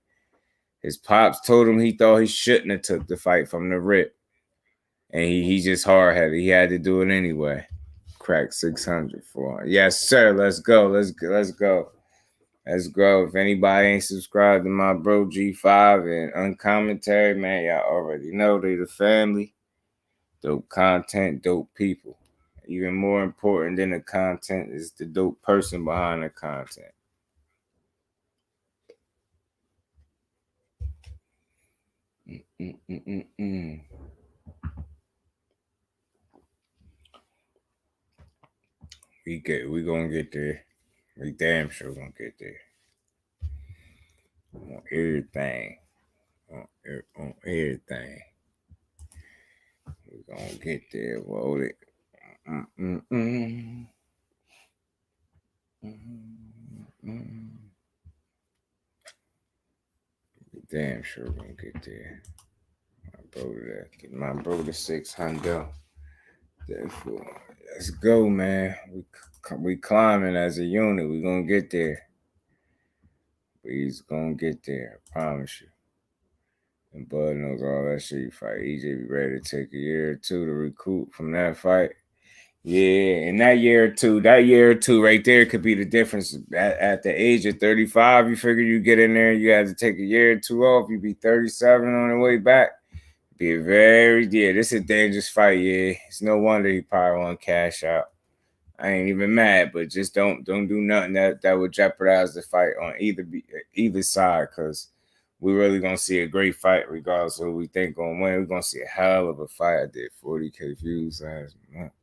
Speaker 1: His pops told him he thought he shouldn't have took the fight from the rip. And he just hard-headed. He had to do it anyway. Crack 600 for him. Yes, sir. Let's go. Let's go. Let's go. Let's go. If anybody ain't subscribed to my bro G5 and Uncommentary, man, y'all already know they the family. Dope content, dope people. Even more important than the content is the dope person behind the content. We gonna get there. We damn sure gonna get there. On everything. On everything. We gonna get there. Hold it. Damn sure gonna get there. My bro to 600. Therefore, let's go, man. We climbing as a unit. We gonna get there. We's gonna get there. I promise you. And Bud knows all that shit. You fight EJ, be ready to take a year or two to recoup from that fight. Yeah, and that year or two right there could be the difference. At the age of 35, you figure you get in there, you had to take a year or two off. You be 37 on the way back. Be a this is a dangerous fight, yeah. It's no wonder he probably won't cash out. I ain't even mad, but just don't do nothing that would jeopardize the fight on either side, because we really gonna see a great fight regardless of who we think gonna win. We're gonna see a hell of a fight. I did 40K views last month.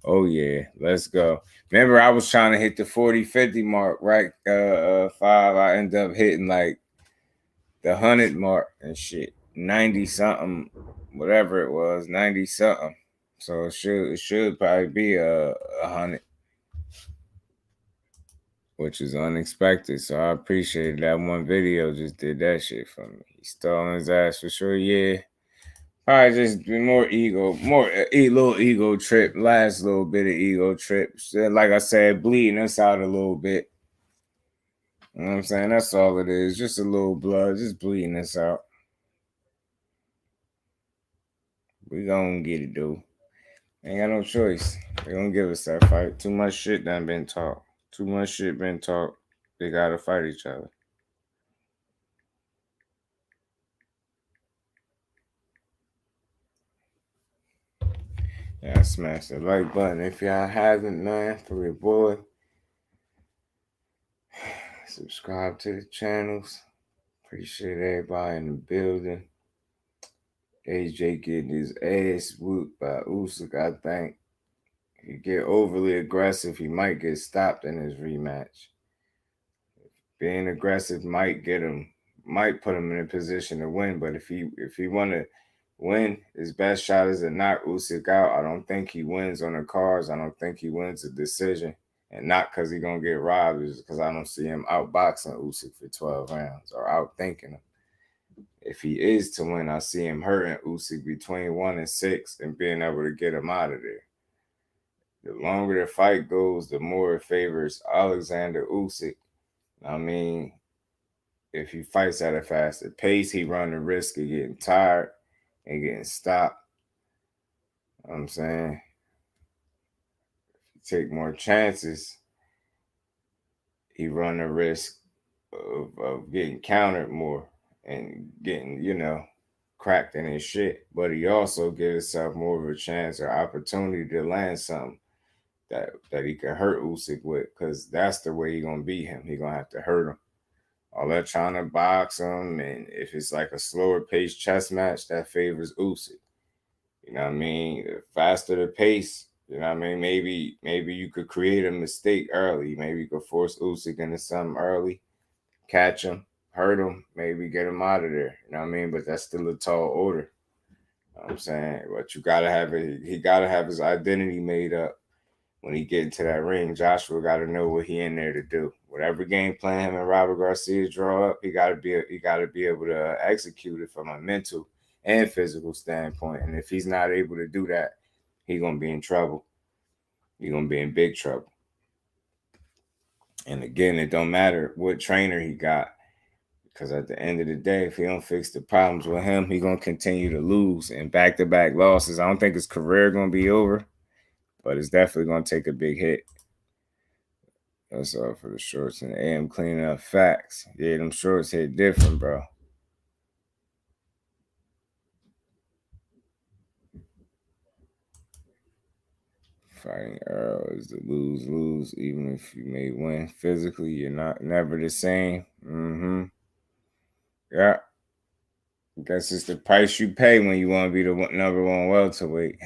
Speaker 1: Oh yeah, let's go. Remember, I was trying to hit the 40-50 mark, right? 5. I ended up hitting like the 100 mark and shit. 90 something, whatever it was, 90 something. So it should probably be 100, which is unexpected. So I appreciate that one video just did that shit for me. He stole his ass for sure. Yeah. Probably just more ego, a little ego trip, last little bit of ego trip. Like I said, bleeding us out a little bit. You know what I'm saying? That's all it is. Just a little blood, just bleeding us out. We gonna get it, dude. Ain't got no choice. They gonna give us that fight. Too much shit done been talked. Too much shit been talked. They gotta fight each other. Yeah, smash the like button if y'all haven't, man, for your boy. Subscribe to the channels. Appreciate everybody in the building. AJ getting his ass whooped by Usyk, I think. If he get overly aggressive, he might get stopped in his rematch. Being aggressive might put him in a position to win. But if he want to win, his best shot is to knock Usyk out. I don't think he wins on the cards. I don't think he wins a decision. And not because he's going to get robbed, it's because I don't see him outboxing Usyk for 12 rounds or outthinking him. If he is to win, I see him hurting Usyk between 1 and 6 and being able to get him out of there. The longer the fight goes, the more it favors Alexander Usyk. I mean, if he fights at a faster pace, he run the risk of getting tired and getting stopped. You know what I'm saying? If you take more chances, he run the risk of getting countered more and getting, cracked in his shit. But he also gives himself more of a chance or opportunity to land something that he can hurt Usyk with, because that's the way he's going to beat him. He's going to have to hurt him. All that trying to box him, and if it's like a slower paced chess match, that favors Usyk. You know what I mean? The faster the pace, you know what I mean? Maybe you could create a mistake early. Maybe you could force Usyk into something early, catch him, hurt him, maybe get him out of there. You know what I mean? But that's still a tall order. You know what I'm saying? But you gotta have it. He gotta have his identity made up. When he get into that ring, Joshua got to know what he in there to do. Whatever game plan him and Robert Garcia draw up, he got to be able to execute it from a mental and physical standpoint. And if he's not able to do that, he's gonna be in trouble. He's gonna be in big trouble. And again, it don't matter what trainer he got. Because at the end of the day, if he don't fix the problems with him, he gonna continue to lose and back-to-back losses. I don't think his career gonna be over, but it's definitely gonna take a big hit. That's all for the shorts and AM cleaning up facts. Yeah, them shorts hit different, bro. Fighting Earl is the lose-lose. Even if you may win physically, you're never the same. Yeah. Guess it's the price you pay when you want to be the #1 welterweight.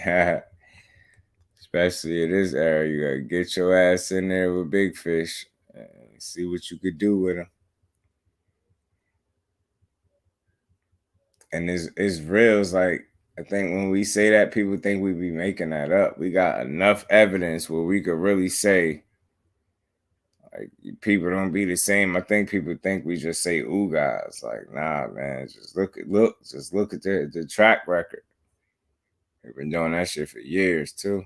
Speaker 1: Especially in this era, you gotta get your ass in there with big fish and see what you could do with them. And it's real. It's like, I think when we say that, people think we be making that up. We got enough evidence where we could really say, like, people don't be the same. I think people think we just say "ooh, guys." Like, nah, man. Just look at the track record. They've been doing that shit for years too.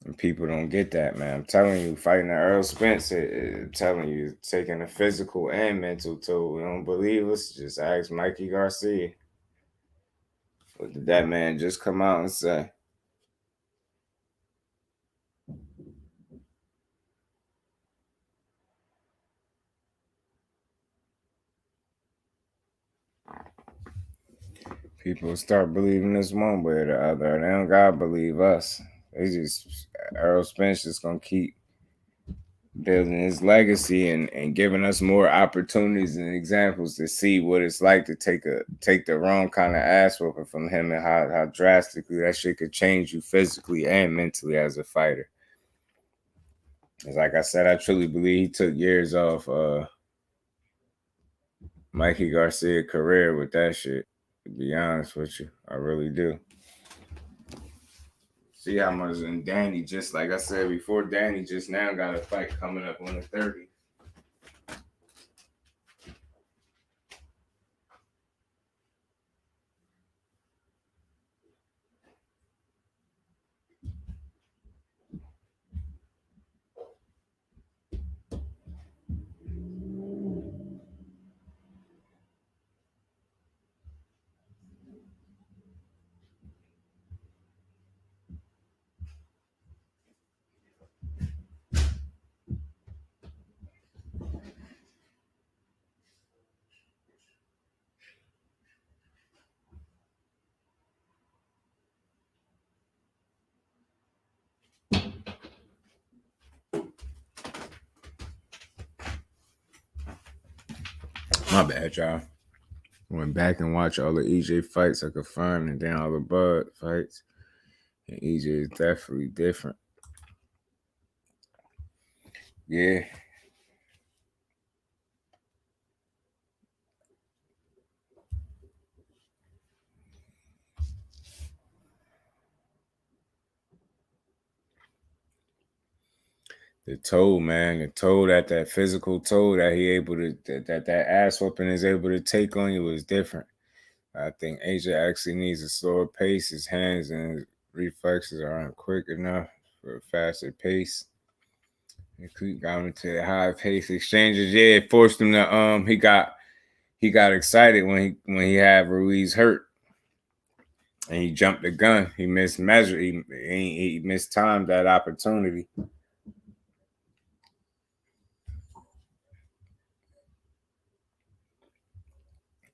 Speaker 1: And people don't get that, man. I'm telling you, fighting Earl Spence, I'm telling you, taking a physical and mental toll. You don't believe us? Just ask Mikey Garcia. What did that man just come out and say? People start believing us one way or the other. They don't gotta believe us. Earl Spence just gonna keep building his legacy and giving us more opportunities and examples to see what it's like to take the wrong kind of ass whooping from him, and how drastically that shit could change you physically and mentally as a fighter. It's like I said, I truly believe he took years off Mikey Garcia career with that shit. To be honest with you, I really do. See how much, and Danny, just like I said before, Danny just now got a fight coming up on the 30th. My bad, y'all. Went back and watched all the EJ fights I could find, and then all the Bud fights. And EJ is definitely different. Yeah. The toll, man, the toll, that physical toll that he able to, that ass whooping is able to take on you is different. I think AJ actually needs a slower pace. His hands and his reflexes aren't quick enough for a faster pace. He got him to the high pace exchanges. Yeah, it forced him to he got excited when he had Ruiz hurt. And he jumped the gun. He mismeasured. He mistimed that opportunity.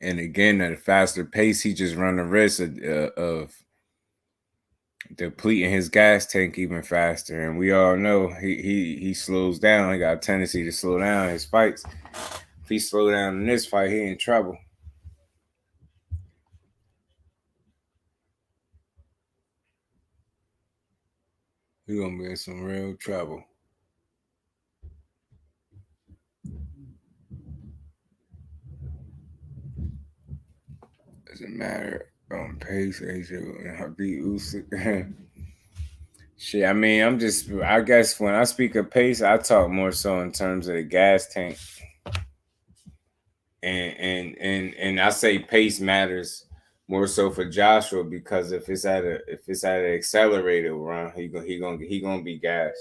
Speaker 1: And again, at a faster pace, he just run the risk of depleting his gas tank even faster. And we all know he slows down. He got a tendency to slow down his fights. If he slow down in this fight, he in trouble. He gonna be in some real trouble. Doesn't matter on pace, AJ beat Usyk. Shit, I mean, I guess when I speak of pace, I talk more so in terms of the gas tank. And I say pace matters more so for Joshua, because if it's at an accelerated run, he gonna be gassed.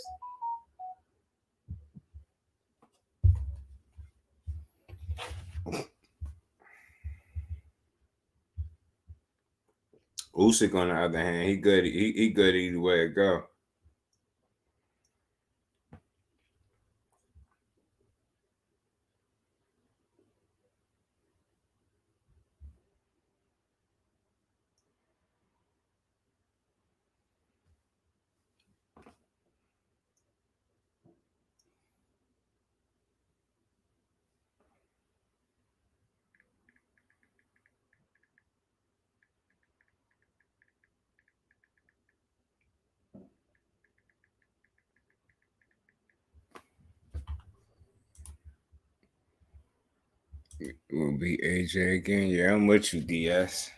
Speaker 1: Usyk, on the other hand, he good. He good either way it go. Will be AJ again. Yeah, I'm with you, DS.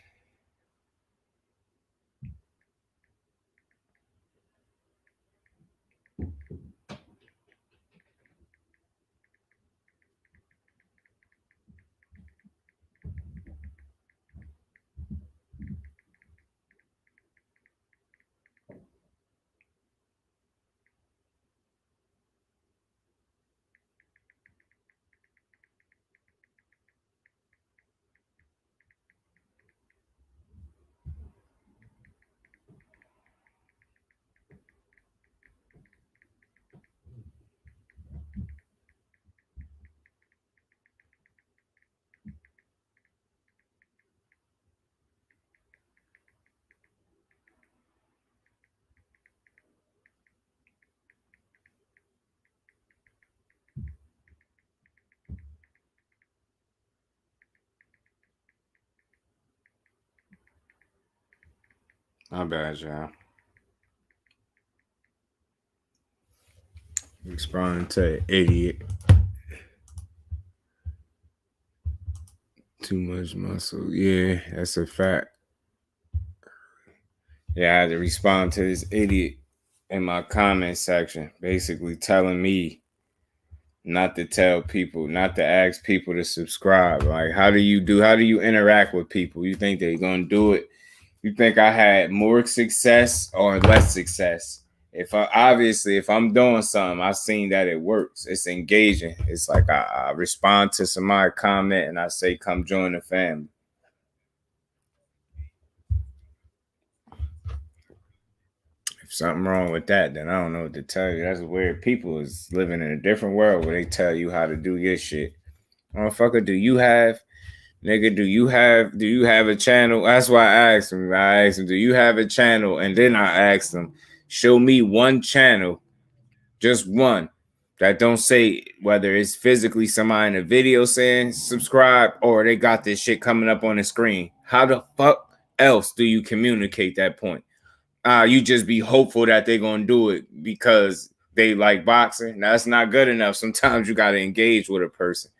Speaker 1: My bad, y'all. Responding to an idiot. Too much muscle. Yeah, that's a fact. Yeah, I had to respond to this idiot in my comment section, basically telling me not to tell people, not to ask people to subscribe. Like, how do you interact with people? You think they're gonna do it? You think I had more success or less success? If I'm doing something, I've seen that it works. It's engaging. It's like I respond to somebody comment and I say, come join the family. If something wrong with that, then I don't know what to tell you. That's weird. People is living in a different world where they tell you how to do your shit. Motherfucker, do you have a channel? That's why I asked him. Do you have a channel? And then I asked him, show me one channel, just one, that don't say whether it's physically somebody in a video saying subscribe or they got this shit coming up on the screen. How the fuck else do you communicate that point? You just be hopeful that they're gonna do it because they like boxing. Now, that's not good enough. Sometimes you gotta engage with a person.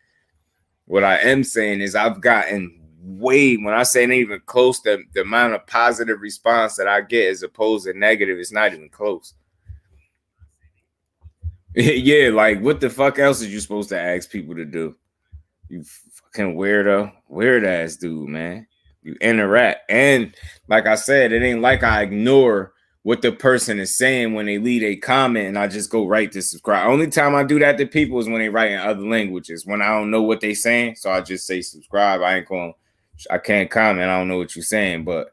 Speaker 1: What I am saying is I've gotten when I say not even close, the amount of positive response that I get as opposed to negative is not even close. Yeah, like what the fuck else is you supposed to ask people to do? You fucking weird ass dude, man. You interact. And like I said, it ain't like I ignore what the person is saying when they leave a comment and I just go right to subscribe. Only time I do that to people is when they write in other languages, when I don't know what they saying. So I just say subscribe. I can't comment. I don't know what you're saying. But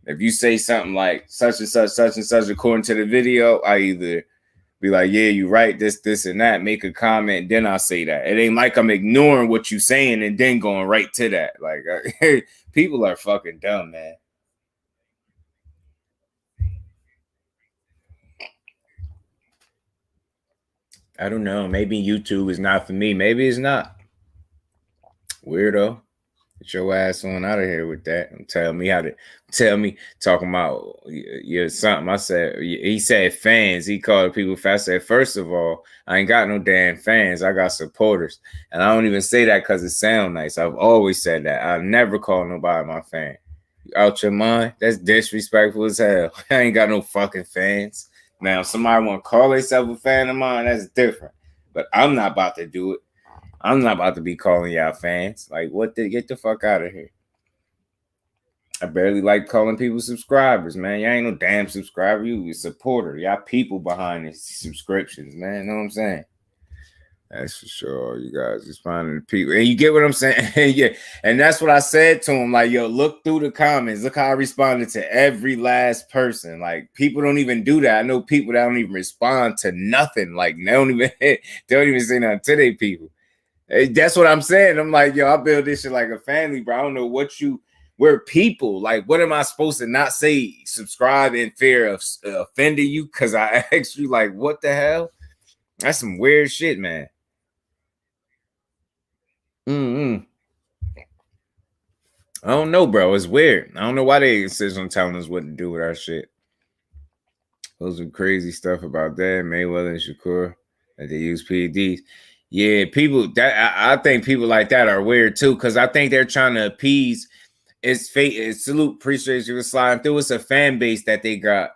Speaker 1: if you say something like such and such, according to the video, I either be like, yeah, you right, this, and that, make a comment, then I'll say that. It ain't like I'm ignoring what you saying and then going right to that. Like, people are fucking dumb, man. I don't know. Maybe YouTube is not for me. Maybe it's not. Weirdo. Get your ass on out of here with that and tell me talking about something. He said fans. He called people fast. I said, first of all, I ain't got no damn fans. I got supporters. And I don't even say that because it sounds nice. I've always said that. I've never called nobody my fan. You out your mind? That's disrespectful as hell. I ain't got no fucking fans. Now, if somebody want to call themselves a fan of mine, that's different. But I'm not about to do it. I'm not about to be calling y'all fans. Like, get the fuck out of here. I barely like calling people subscribers, man. Y'all ain't no damn subscriber. You a supporter. Y'all people behind these subscriptions, man. You know what I'm saying? That's for sure. You guys responding to people. And you get what I'm saying? Yeah. And that's what I said to him. Like, yo, look through the comments. Look how I responded to every last person. Like, people don't even do that. I know people that don't even respond to nothing. Like, they don't even say nothing to their people. That's what I'm saying. I'm like, yo, I build this shit like a family, bro. I don't know we're people. Like, what am I supposed to not say? Subscribe in fear of offending you? Because I asked you, like, what the hell? That's some weird shit, man. I don't know, bro. It's weird. I don't know why they insist on telling us what to do with our shit. Those are crazy stuff about that. Mayweather and Shakur that they use PEDs. Yeah, people that I think people like that are weird too, because I think they're trying to appease. It's fate. It's salute. Appreciate you for sliding through. It's a fan base that they got.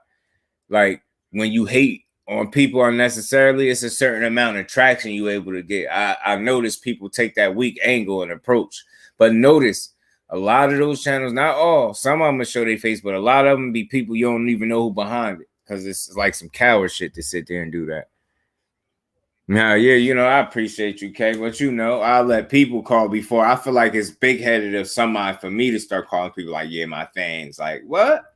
Speaker 1: Like when you hate on people unnecessarily, it's a certain amount of traction you're able to get. I notice people take that weak angle and approach, but notice a lot of those channels, not all, some of them will show their face, but a lot of them be people you don't even know who behind it, because it's like some coward shit to sit there and do that. Now, yeah, you know, I appreciate you, K, but you know, I'll let people call before. I feel like it's big-headed of somebody for me to start calling people like, yeah, my fans. Like, what?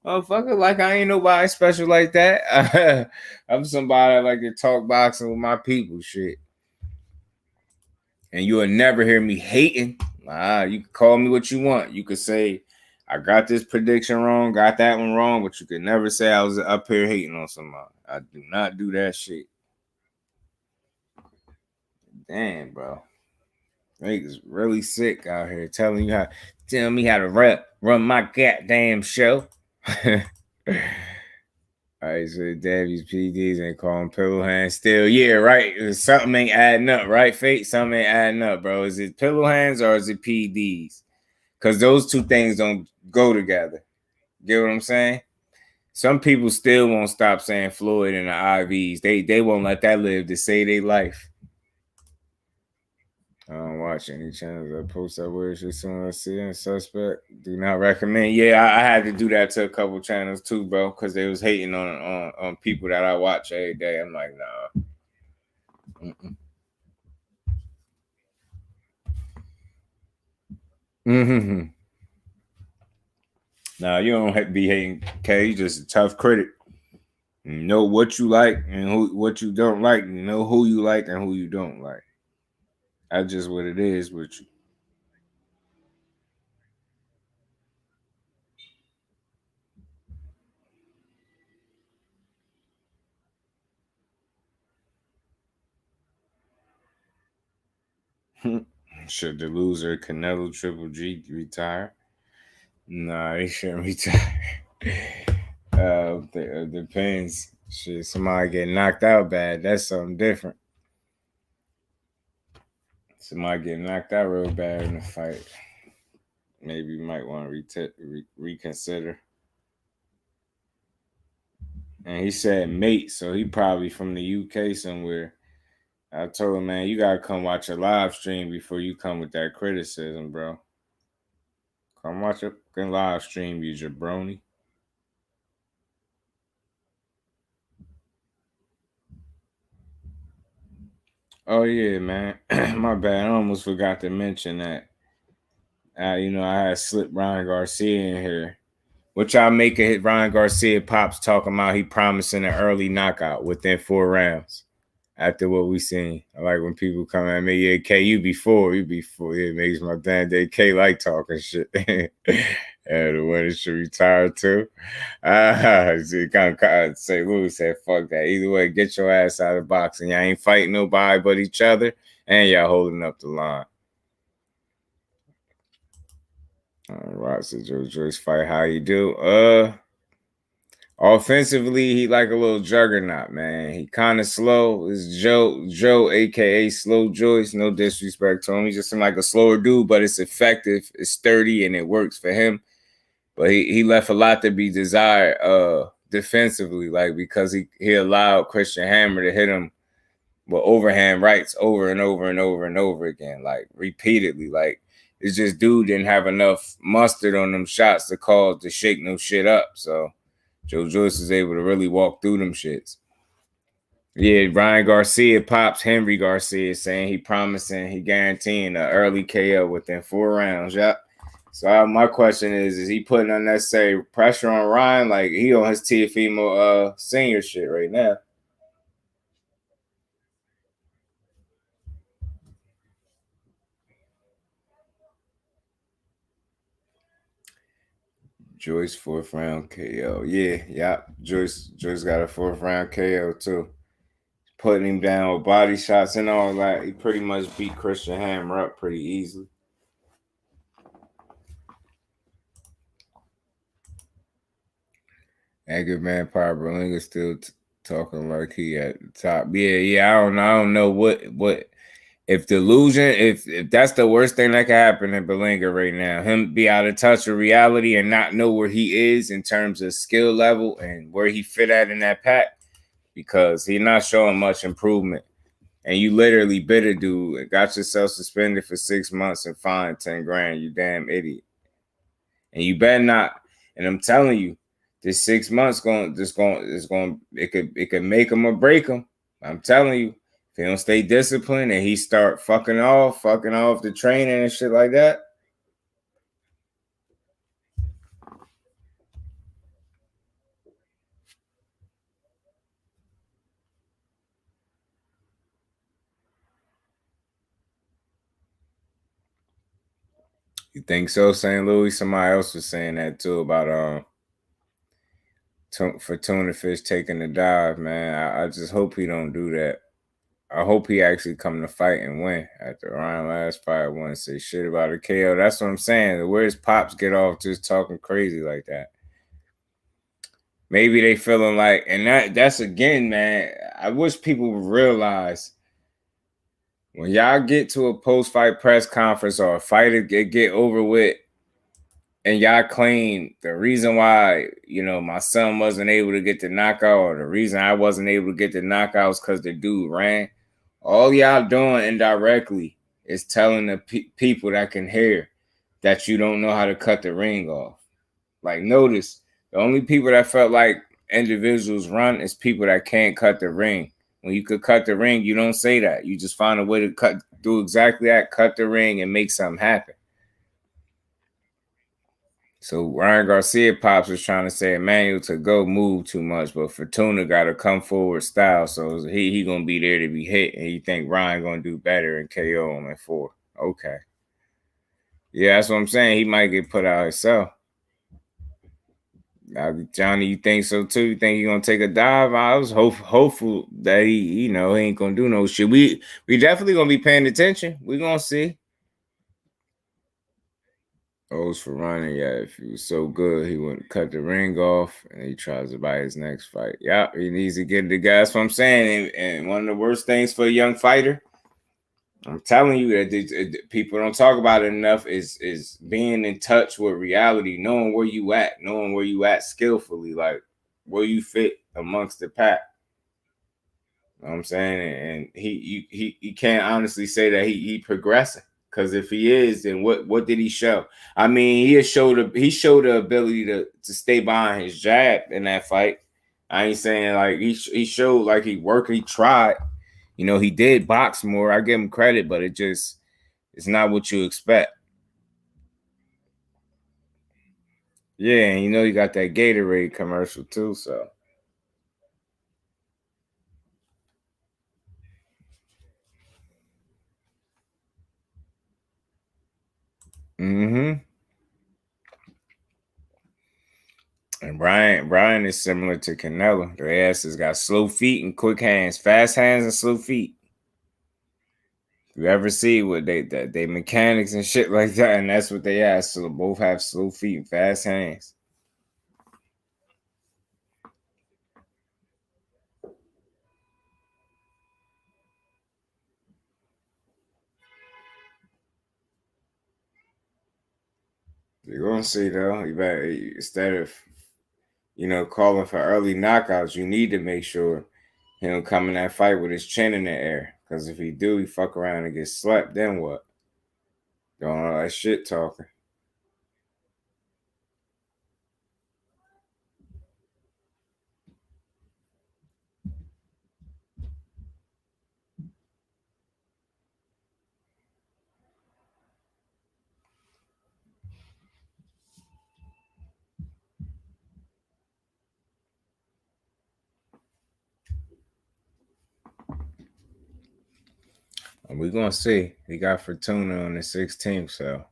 Speaker 1: Motherfucker, like I ain't nobody special like that. I'm somebody that like to talk boxing with my people, shit. And you will never hear me hating. You can call me what you want. You could say I got this prediction wrong, got that one wrong, but you could never say I was up here hating on somebody. I do not do that shit. Damn, bro. Niggas really sick out here telling me how to run my goddamn show. All right, so damn these PDs ain't calling pillow hands still. Yeah, right. Something ain't adding up, right, Fate? Something ain't adding up, bro. Is it pillow hands or is it PDs? Because those two things don't go together. Get what I'm saying? Some people still won't stop saying Floyd and the IVs. They won't let that live to save their life. I don't watch any channels that post that weird shit soon as I see a suspect. Do not recommend. Yeah, I had to do that to a couple channels too, bro, because they was hating on people that I watch every day. I'm like, nah. Nah, you don't have to be hating, K. You just a tough critic. You know what you like and what you don't like. You know who you like and who you don't like. That's just what it is with you. Should the loser Canelo Triple G retire? Nah, he shouldn't retire. It depends. Shit, somebody get knocked out bad. That's something different. Somebody get knocked out real bad in the fight. Maybe you might want to reconsider. And he said mate, so he probably from the UK somewhere. I told him, man, you gotta come watch a live stream before you come with that criticism, bro. Come watch a fucking live stream, you jabroni. Oh yeah, man. My bad. I almost forgot to mention that. You know, I had slipped Ryan Garcia in here. What y'all make of Ryan Garcia pops talking about he promising an early knockout within 4 rounds after what we seen. I like when people come at me, yeah, K, you before. It makes my damn day. K like talking shit. The winner should retire too. Kind of St. Louis said, fuck that. Either way, get your ass out of boxing. Y'all ain't fighting nobody but each other, and y'all holding up the line. Right, so Joyce fight, how you do? Offensively, he like a little juggernaut, man. He kind of slow. It's Joe, aka Slow Joyce. No disrespect to him. He just seemed like a slower dude, but it's effective, it's sturdy, and it works for him. But he left a lot to be desired defensively, like because he allowed Christian Hammer to hit him with overhand rights over and over and over and over again, like repeatedly. Like it's just dude didn't have enough mustard on them shots to shake no shit up. So Joe Joyce is able to really walk through them shits. Yeah, Ryan Garcia pops Henry Garcia saying he promising, he guaranteeing an early KO within 4 rounds. Yep. So my question is he putting unnecessary pressure on Ryan? Like he on his Teofimo senior shit right now. Joyce 4th round KO. Yeah. Joyce got a 4th round KO too. Putting him down with body shots and all that. He pretty much beat Christian Hammer up pretty easily. Edgar Vampire Berlinga still talking like he at the top. Yeah. I don't know what if delusion, if that's the worst thing that can happen to Berlinga right now, him be out of touch with reality and not know where he is in terms of skill level and where he fit at in that pack, because he's not showing much improvement. And you literally bit a dude and got yourself suspended for 6 months and fined 10 grand, you damn idiot. And you better not. And I'm telling you, this 6 months it could make him or break him. I'm telling you, if he don't stay disciplined and he start fucking off the training and shit like that. You think so, St. Louis? Somebody else was saying that too about for tuna fish taking the dive, man. I just hope he don't do that. I hope he actually come to fight and win. After Ryan last fight, I want to say shit about a KO. That's what I'm saying. Where's Pops get off just talking crazy like that? Maybe they feeling like, and that's again, man. I wish people would realize when y'all get to a post-fight press conference or a fight get over with, and y'all claim the reason why, my son wasn't able to get the knockout, or the reason I wasn't able to get the knockouts because the dude ran. All y'all doing indirectly is telling the people that can hear that you don't know how to cut the ring off. Like, notice, the only people that felt like individuals run is people that can't cut the ring. When you could cut the ring, you don't say that. You just find a way to do exactly that, cut the ring, and make something happen. So Ryan Garcia Pops was trying to say Emmanuel to go move too much, but Fortuna got to come forward style. So he gonna be there to be hit, and you think Ryan gonna do better and KO him at 4. Okay. Yeah, that's what I'm saying. He might get put out himself. Now, Johnny, you think so too? You think he gonna take a dive? I was hopeful that he ain't gonna do no shit. We definitely gonna be paying attention. We gonna see. O's for running. Yeah, if he was so good, he wouldn't cut the ring off, and he tries to buy his next fight. Yeah, he needs to get the guy. That's what I'm saying. And one of the worst things for a young fighter, I'm telling you that people don't talk about it enough, is being in touch with reality, knowing where you at skillfully, like where you fit amongst the pack. You know what I'm saying? And he can't honestly say that he progressing. Because if he is, then what did he show? I mean, he showed the ability to stay behind his jab in that fight. I ain't saying like he showed like he worked, he tried. He did box more. I give him credit, but it's not what you expect. Yeah, and you got that Gatorade commercial too, so. Mm-hmm. And Brian is similar to Canelo. Their ass has got slow feet and quick hands, fast hands and slow feet. You ever see what they mechanics and shit like that, and that's what they are. So both have slow feet and fast hands. You're gonna see though. You better, instead of calling for early knockouts, you need to make sure he don't come in that fight with his chin in the air. Because if he do, he fuck around and get slapped. Then what? Doing all that shit talking. And we're gonna see. He got Fortuna on the 16th, so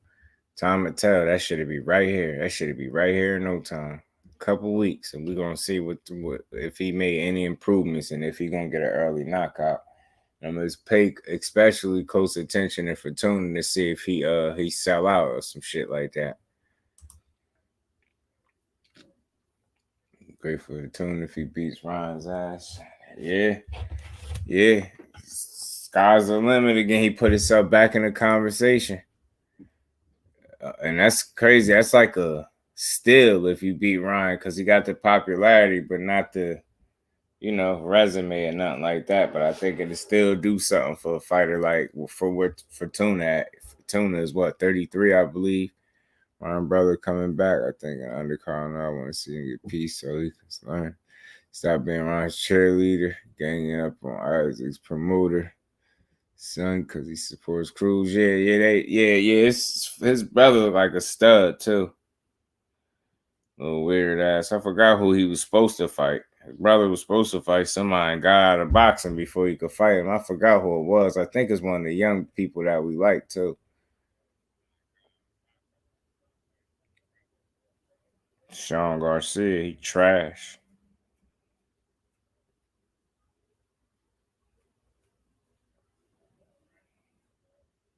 Speaker 1: time to tell. That should be right here. That should be right here in no time. A couple weeks, and we're gonna see what if he made any improvements and if he gonna get an early knockout. I'm gonna pay especially close attention to Fortuna to see if he sell out or some shit like that. Great for Fortuna if he beats Ryan's ass. Yeah. Sky's the limit again. He put himself back in the conversation. And that's crazy. That's like a steal if you beat Ryan because he got the popularity, but not the, resume or nothing like that. But I think it'll still do something for a fighter like for what Fortuna at. Fortuna is what, 33, I believe. Ryan brother coming back, I think, an undercard. I want to see him get peace so he can learn. Stop being Ryan's cheerleader, ganging up on Isaac's promoter. Son, because he supports Cruz. Yeah. His brother like a stud too. Little weird ass. I forgot who he was supposed to fight. His brother was supposed to fight somebody and got out of boxing before he could fight him. I forgot who it was. I think it's one of the young people that we like too. Sean Garcia, he trash.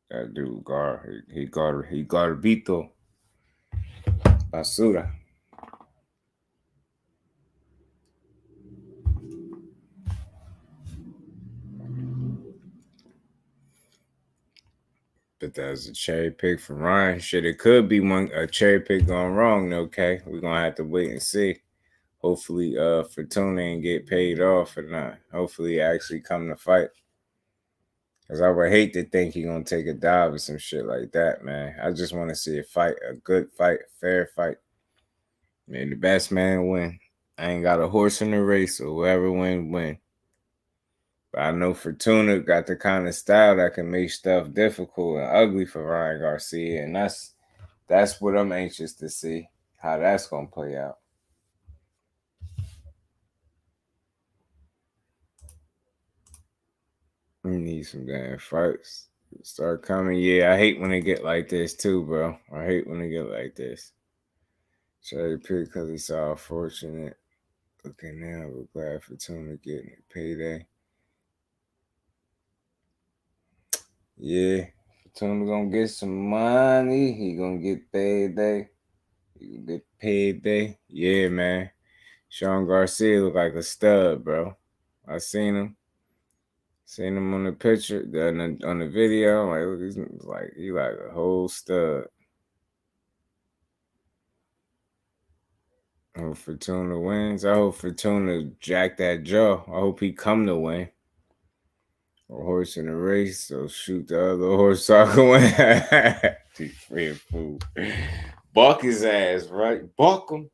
Speaker 1: That dude he Garbito Basura. But that's a cherry pick from Ryan. Shit, it could be a cherry pick gone wrong, okay? We're gonna have to wait and see. Hopefully, Fortuna ain't get paid off or not. Hopefully, he actually come to fight. Cause I would hate to think he gonna take a dive or some shit like that, man. I just want to see a fight, a good fight, a fair fight. Man, the best man win. I ain't got a horse in the race, so whoever win. But I know Fortuna got the kind of style that can make stuff difficult and ugly for Ryan Garcia, and that's what I'm anxious to see how that's gonna play out. We need some damn fights. Start coming. Yeah, I hate when they get like this too, bro. I hate when they get like this. Cherry pick because he's so fortunate. Okay, now we're glad Fortuna getting a payday. Yeah, Fortuna gonna get some money. He gonna get payday. He gonna get payday. Yeah, man. Sean Garcia look like a stud, bro. I seen him. Seen him on the picture, on the video. Like, look, he's like he like a whole stud. I hope Fortuna wins. I hope Fortuna jack that jaw. I hope he come to win. A horse in the race, so shoot the other horse so I can win. Dude, freaking fool. Buck his ass, right? Buck him.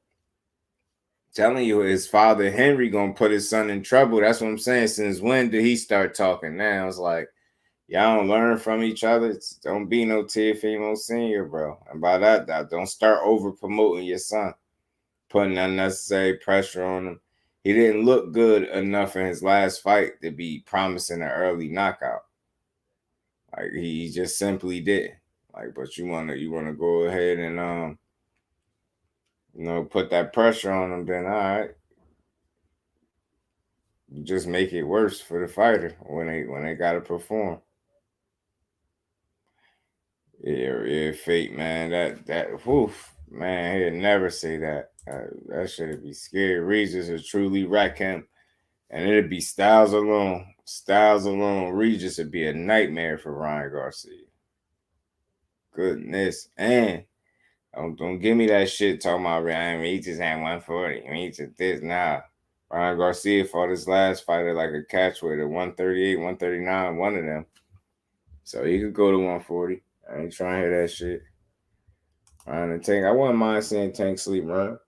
Speaker 1: Telling you, his father Henry gonna put his son in trouble. That's what I'm saying. Since when did he start talking now? It's like y'all don't learn from each other. Don't be no Teofimo Senior, bro. And by that, don't start over promoting your son, putting unnecessary pressure on him. He didn't look good enough in his last fight to be promising an early knockout. Like he just simply did. Like, but you wanna go ahead and put that pressure on him, then all right. You just make it worse for the fighter when they gotta perform. Yeah, fate, man. Woof, man. He'd never say that. That should be scary. Regis would truly wreck him, and it'd be Styles alone. Styles alone. Regis would be a nightmare for Ryan Garcia. Goodness, and don't give me that shit talking about Ryan Regis at 140. Regis this now. Ryan Garcia fought his last fighter like a catchweight at 138, 139, one of them. So he could go to 140. I ain't trying to hear that shit. Ryan and Tank. I wouldn't mind seeing Tank sleep, Ryan.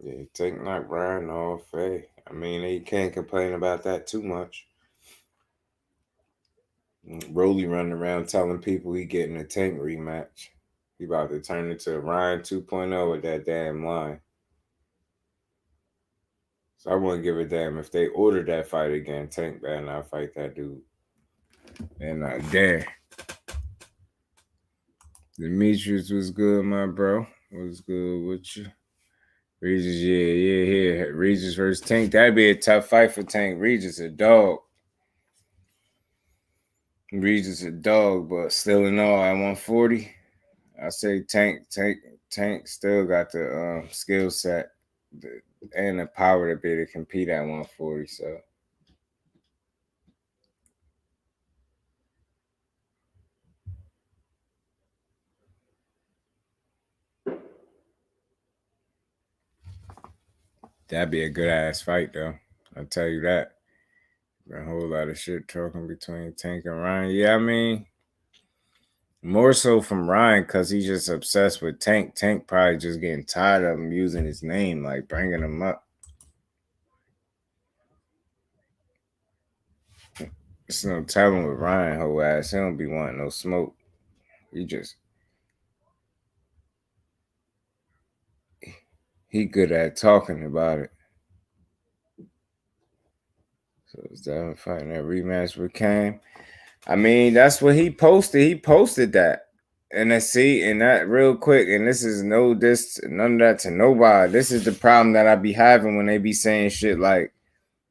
Speaker 1: Yeah, Tank knocked Ryan off. Hey, I mean, he can't complain about that too much. Rolly running around telling people he getting a Tank rematch. He about to turn into Ryan 2.0 with that damn line. So I wouldn't give a damn if they ordered that fight again. Tank better not fight that dude. And not dare. Demetrius was good, my bro. Was good with you. Regis, yeah. Regis versus Tank. That'd be a tough fight for Tank. Regis a dog. Regis a dog, but still in all at 140. I say Tank still got the skill set and the power to be able to compete at 140. So that'd be a good ass fight, though. I'll tell you that. A whole lot of shit talking between Tank and Ryan. Yeah, I mean, more so from Ryan because he's just obsessed with Tank. Tank probably just getting tired of him using his name, like bringing him up. There's no telling with Ryan, whole ass. He don't be wanting no smoke. He good at talking about it. So is that fighting that rematch with Cam? I mean, that's what he posted. He posted that. And that real quick, and this is none of that to nobody. This is the problem that I be having when they be saying shit like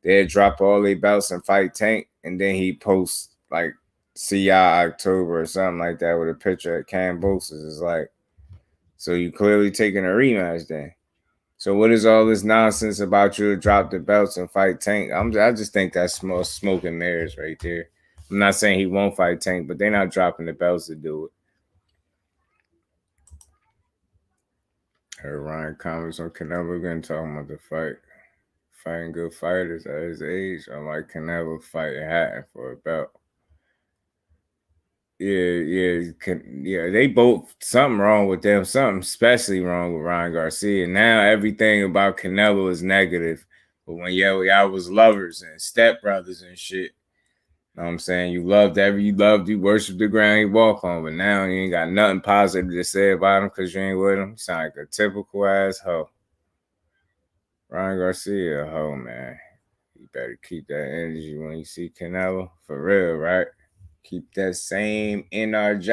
Speaker 1: they drop all their belts and fight Tank, and then he posts like see y'all October or something like that with a picture of Cam Bosis. It's like, so you clearly taking a rematch then. So what is all this nonsense about you to drop the belts and fight Tank? I just think that's smoke and mirrors right there. I'm not saying he won't fight Tank, but they're not dropping the belts to do it. Heard Ryan comments on Canelo again talking about the fight. Fighting good fighters at his age. I like Canelo fighting Hatton for a belt. Yeah. They both something wrong with them. Something especially wrong with Ryan Garcia. Now everything about Canelo is negative. But when y'all was lovers and stepbrothers and shit, know what I'm saying? You worshiped the ground he walk on, but now you ain't got nothing positive to say about him because you ain't with him. You sound like a typical ass hoe. Ryan Garcia, a hoe, man. You better keep that energy when you see Canelo. For real, right? Keep that same energy.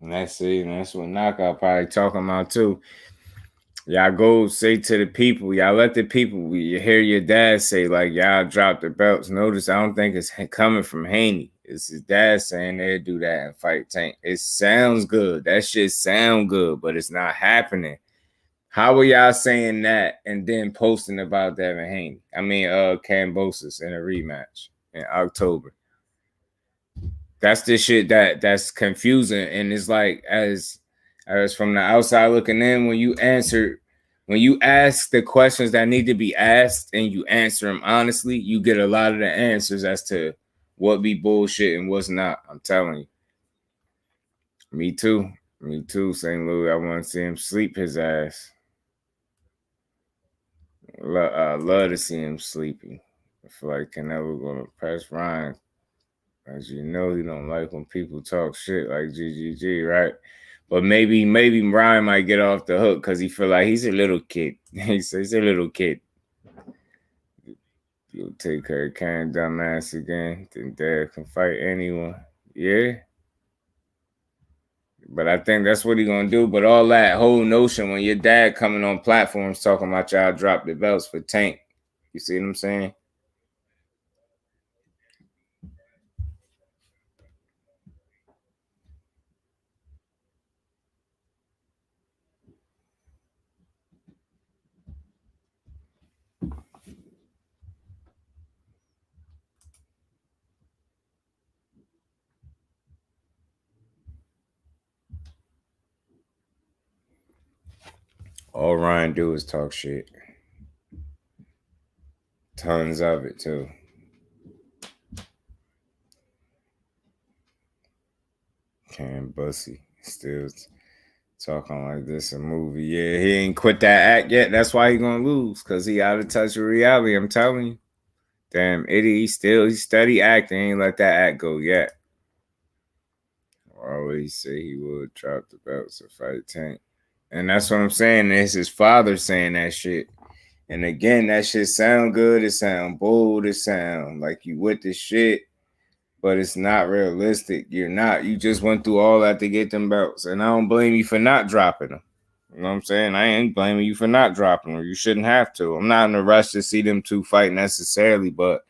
Speaker 1: And that's what Knockout probably talking about too. Y'all go say to the people, y'all let the people, you hear your dad say, like, y'all drop the belts. Notice, I don't think it's coming from Haney. It's his dad saying they'll do that and fight Tank. It sounds good. That shit sound good, but it's not happening. How are y'all saying that and then posting about Devin Haney? I mean, Cambosis in a rematch in October. That's the shit that's confusing. And it's like, as from the outside looking in, when you ask the questions that need to be asked and you answer them honestly, you get a lot of the answers as to what be bullshit and what's not. I'm telling you. Me too, St. Louis. I want to see him sleep his ass. Love to see him sleeping. I feel like Canelo gonna press Ryan. As you know, he don't like when people talk shit like GGG, right? But maybe Ryan might get off the hook because he feel like he's a little kid. He says he's a little kid. You'll take her Karen dumbass again, then Dad can fight anyone. Yeah. But I think that's what he gonna do. But all that whole notion when your dad coming on platforms talking about y'all drop the belts for Tank. You see what I'm saying? All Ryan do is talk shit. Tons of it too. Cam Bussy still talking like this a movie. Yeah, he ain't quit that act yet. That's why he gonna lose, because he out of touch with reality. I'm telling you. Damn idiot. He's steady acting. He ain't let that act go yet. I always say he would drop the belts to fight Tank. And that's what I'm saying. It's his father saying that shit. And again, that shit sound good. It sound bold. It sound like you with the shit. But it's not realistic. You're not. You just went through all that to get them belts. And I don't blame you for not dropping them. You know what I'm saying? I ain't blaming you for not dropping them. You shouldn't have to. I'm not in a rush to see them two fight necessarily. But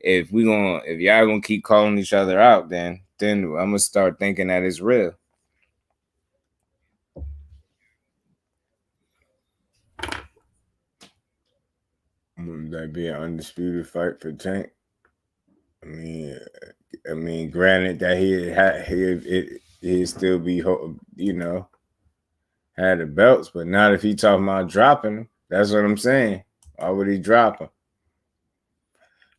Speaker 1: if y'all gonna keep calling each other out, then I'm gonna start thinking that it's real. Would that be an undisputed fight for Tank? I mean, granted that he'd still be, you know, had the belts, but not if he talking about dropping them. That's what I'm saying. Why would he drop them?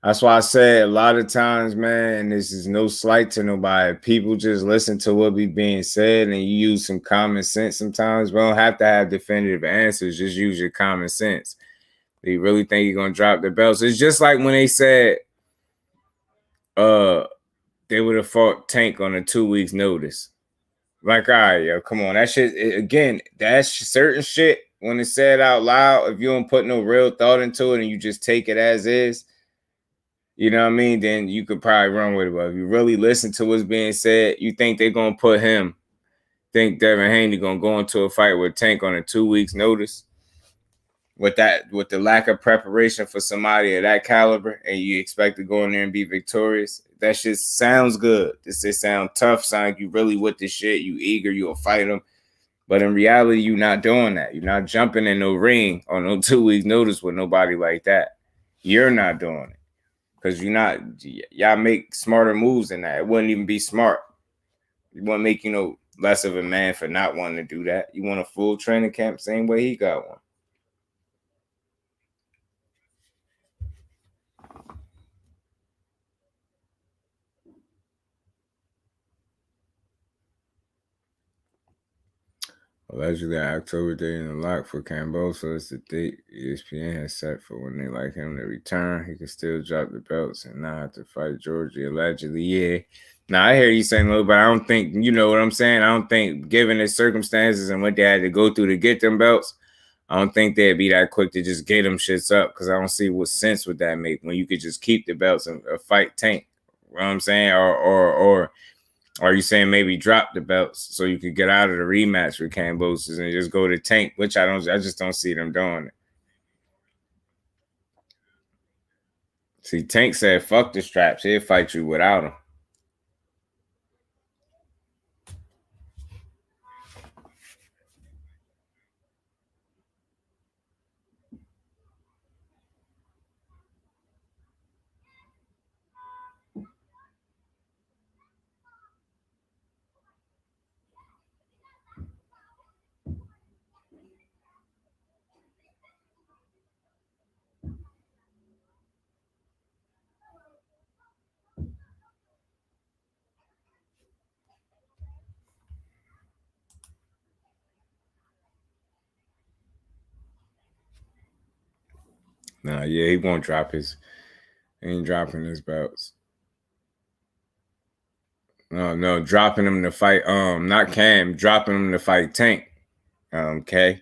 Speaker 1: That's why I said a lot of times, man, and this is no slight to nobody. People just listen to what be being said and you use some common sense sometimes. We don't have to have definitive answers. Just use your common sense. Do you really think you're going to drop the belts? It's just like when they said they would have fought Tank on a 2 weeks notice. Like, all right, yo, come on. That shit, again, that's certain shit when it's said out loud. If you don't put no real thought into it and you just take it as is, you know what I mean? Then you could probably run with it. But if you really listen to what's being said, you think they're going to put him, think Devin Haney going to go into a fight with Tank on a 2 weeks notice? With the lack of preparation for somebody of that caliber, and you expect to go in there and be victorious, that shit sounds good. This shit sound tough, sound like you really with this shit, you eager, you'll fight them. But in reality, you're not doing that. You're not jumping in no ring on no 2 weeks notice with nobody like that. You're not doing it. Because y'all make smarter moves than that. It wouldn't even be smart. You wouldn't make, less of a man for not wanting to do that. You want a full training camp, same way he got one. Allegedly, October date in the lock for Camboso is the date ESPN has set for when they like him to return. He can still drop the belts and not have to fight Georgie. Allegedly, yeah. Now, I hear you saying, but I don't think, you know what I'm saying? I don't think, given the circumstances and what they had to go through to get them belts, I don't think they'd be that quick to just get them shits up, because I don't see what sense would that make when you could just keep the belts and fight Tank. You know what I'm saying? Or are you saying maybe drop the belts so you could get out of the rematch with Cambosos and just go to Tank, which I just don't see them doing it. See, Tank said, fuck the straps. He'll fight you without them. Nah, yeah, he won't drop he ain't dropping his belts. No, dropping him to fight, not Cam, dropping him to fight Tank. Okay.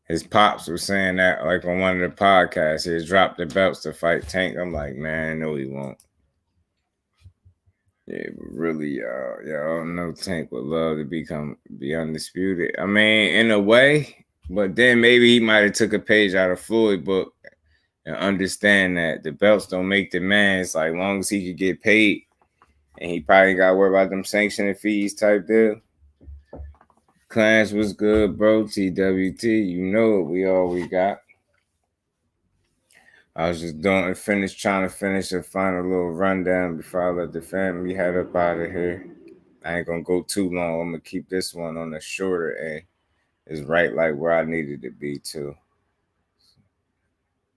Speaker 1: His pops was saying that like on one of the podcasts, he dropped the belts to fight Tank. I'm like, man, no, he won't. Yeah, but really, y'all don't know Tank would love to be undisputed. I mean, in a way, but then maybe he might have took a page out of Floyd's book and understand that the belts don't make the man. It's like, long as he could get paid, and he probably got to worry about them sanctioning fees type deal. Clans was good, bro. TWT, you know what we got. I was just trying to finish a final little rundown before I let the family head up out of here. I ain't gonna go too long. I'm gonna keep this one on the shorter end. It's right like where I needed to be too.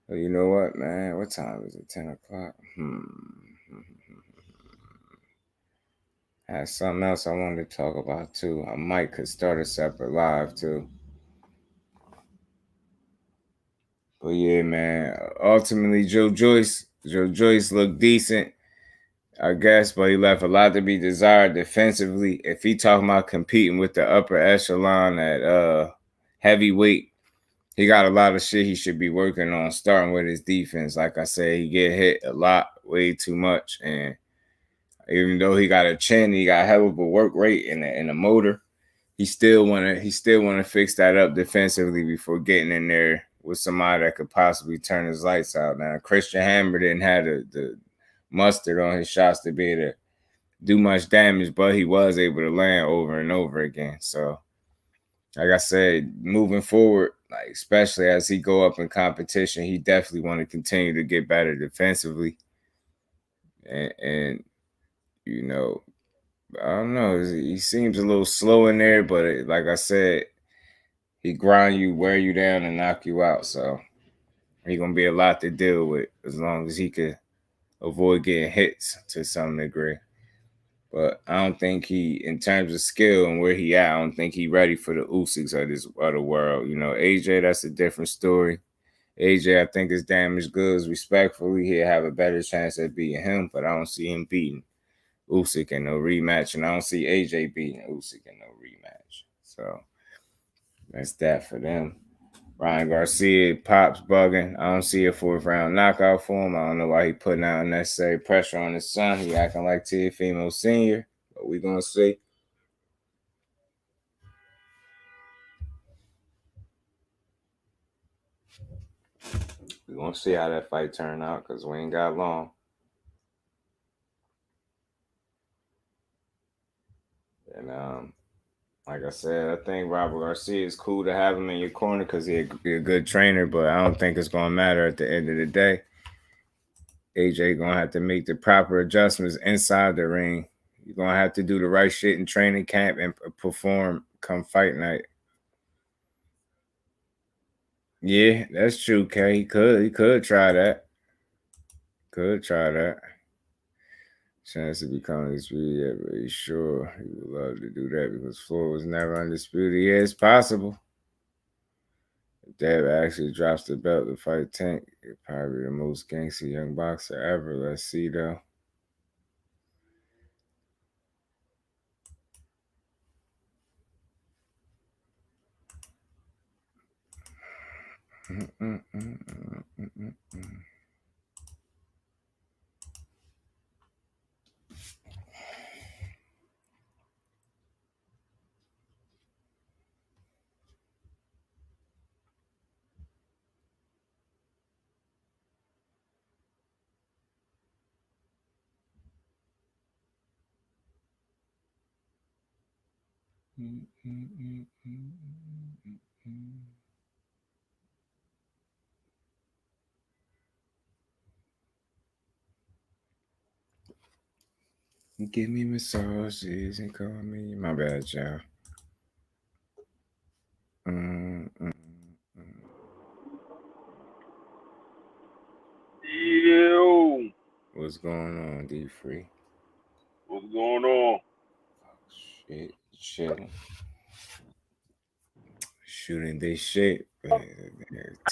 Speaker 1: Well, you know what, man? What time is it? 10 o'clock? I had something else I wanted to talk about, too. I might could start a separate live, too. But, yeah, man. Ultimately, Joyce looked decent, I guess, but he left a lot to be desired defensively. If he talking about competing with the upper echelon at heavyweight, he got a lot of shit he should be working on, starting with his defense. Like I said, he get hit a lot, way too much. And even though he got a chin, he got a hell of a work rate and a motor. He still wanna fix that up defensively before getting in there with somebody that could possibly turn his lights out. Now, Christian Hammer didn't have the mustard on his shots to be able to do much damage, but he was able to land over and over again. So, like I said, moving forward, like especially as he go up in competition, he definitely want to continue to get better defensively. And you know, I don't know, he seems a little slow in there, but like I said, he grind you, wear you down, and knock you out. So he gonna be a lot to deal with as long as he could avoid getting hits to some degree. But I don't think he, in terms of skill and where he at, I don't think he ready for the Usyks of the world. You know, AJ, that's a different story. AJ, I think his damaged goods. Respectfully, he'll have a better chance at beating him, but I don't see him beating Usyk in no rematch, and I don't see AJ beating Usyk in no rematch. So that's that for them. Ryan Garcia, Pop's bugging. I don't see a 4th round knockout for him. I don't know why he putting out unnecessary pressure on his son. He acting like Teofimo Sr., but we gonna see. We gonna see how that fight turn out because we ain't got long. And like I said, I think Robert Garcia is cool to have him in your corner because he'd be a good trainer, but I don't think it's gonna matter at the end of the day. AJ gonna have to make the proper adjustments inside the ring. You're gonna have to do the right shit in training camp and perform come fight night. Yeah, that's true, K. He could try that. Could try that. Chance to become undisputed, yeah, but he's sure he would love to do that because Floyd was never undisputed. Yeah, it's possible. If Deb actually drops the belt to fight Tank, it's probably the most gangster young boxer ever. Let's see though. Give me massages and call me. My bad, y'all.
Speaker 5: Yo.
Speaker 1: What's going on, D Free?
Speaker 5: What's going on?
Speaker 1: Shit, chilling. Shooting this shit.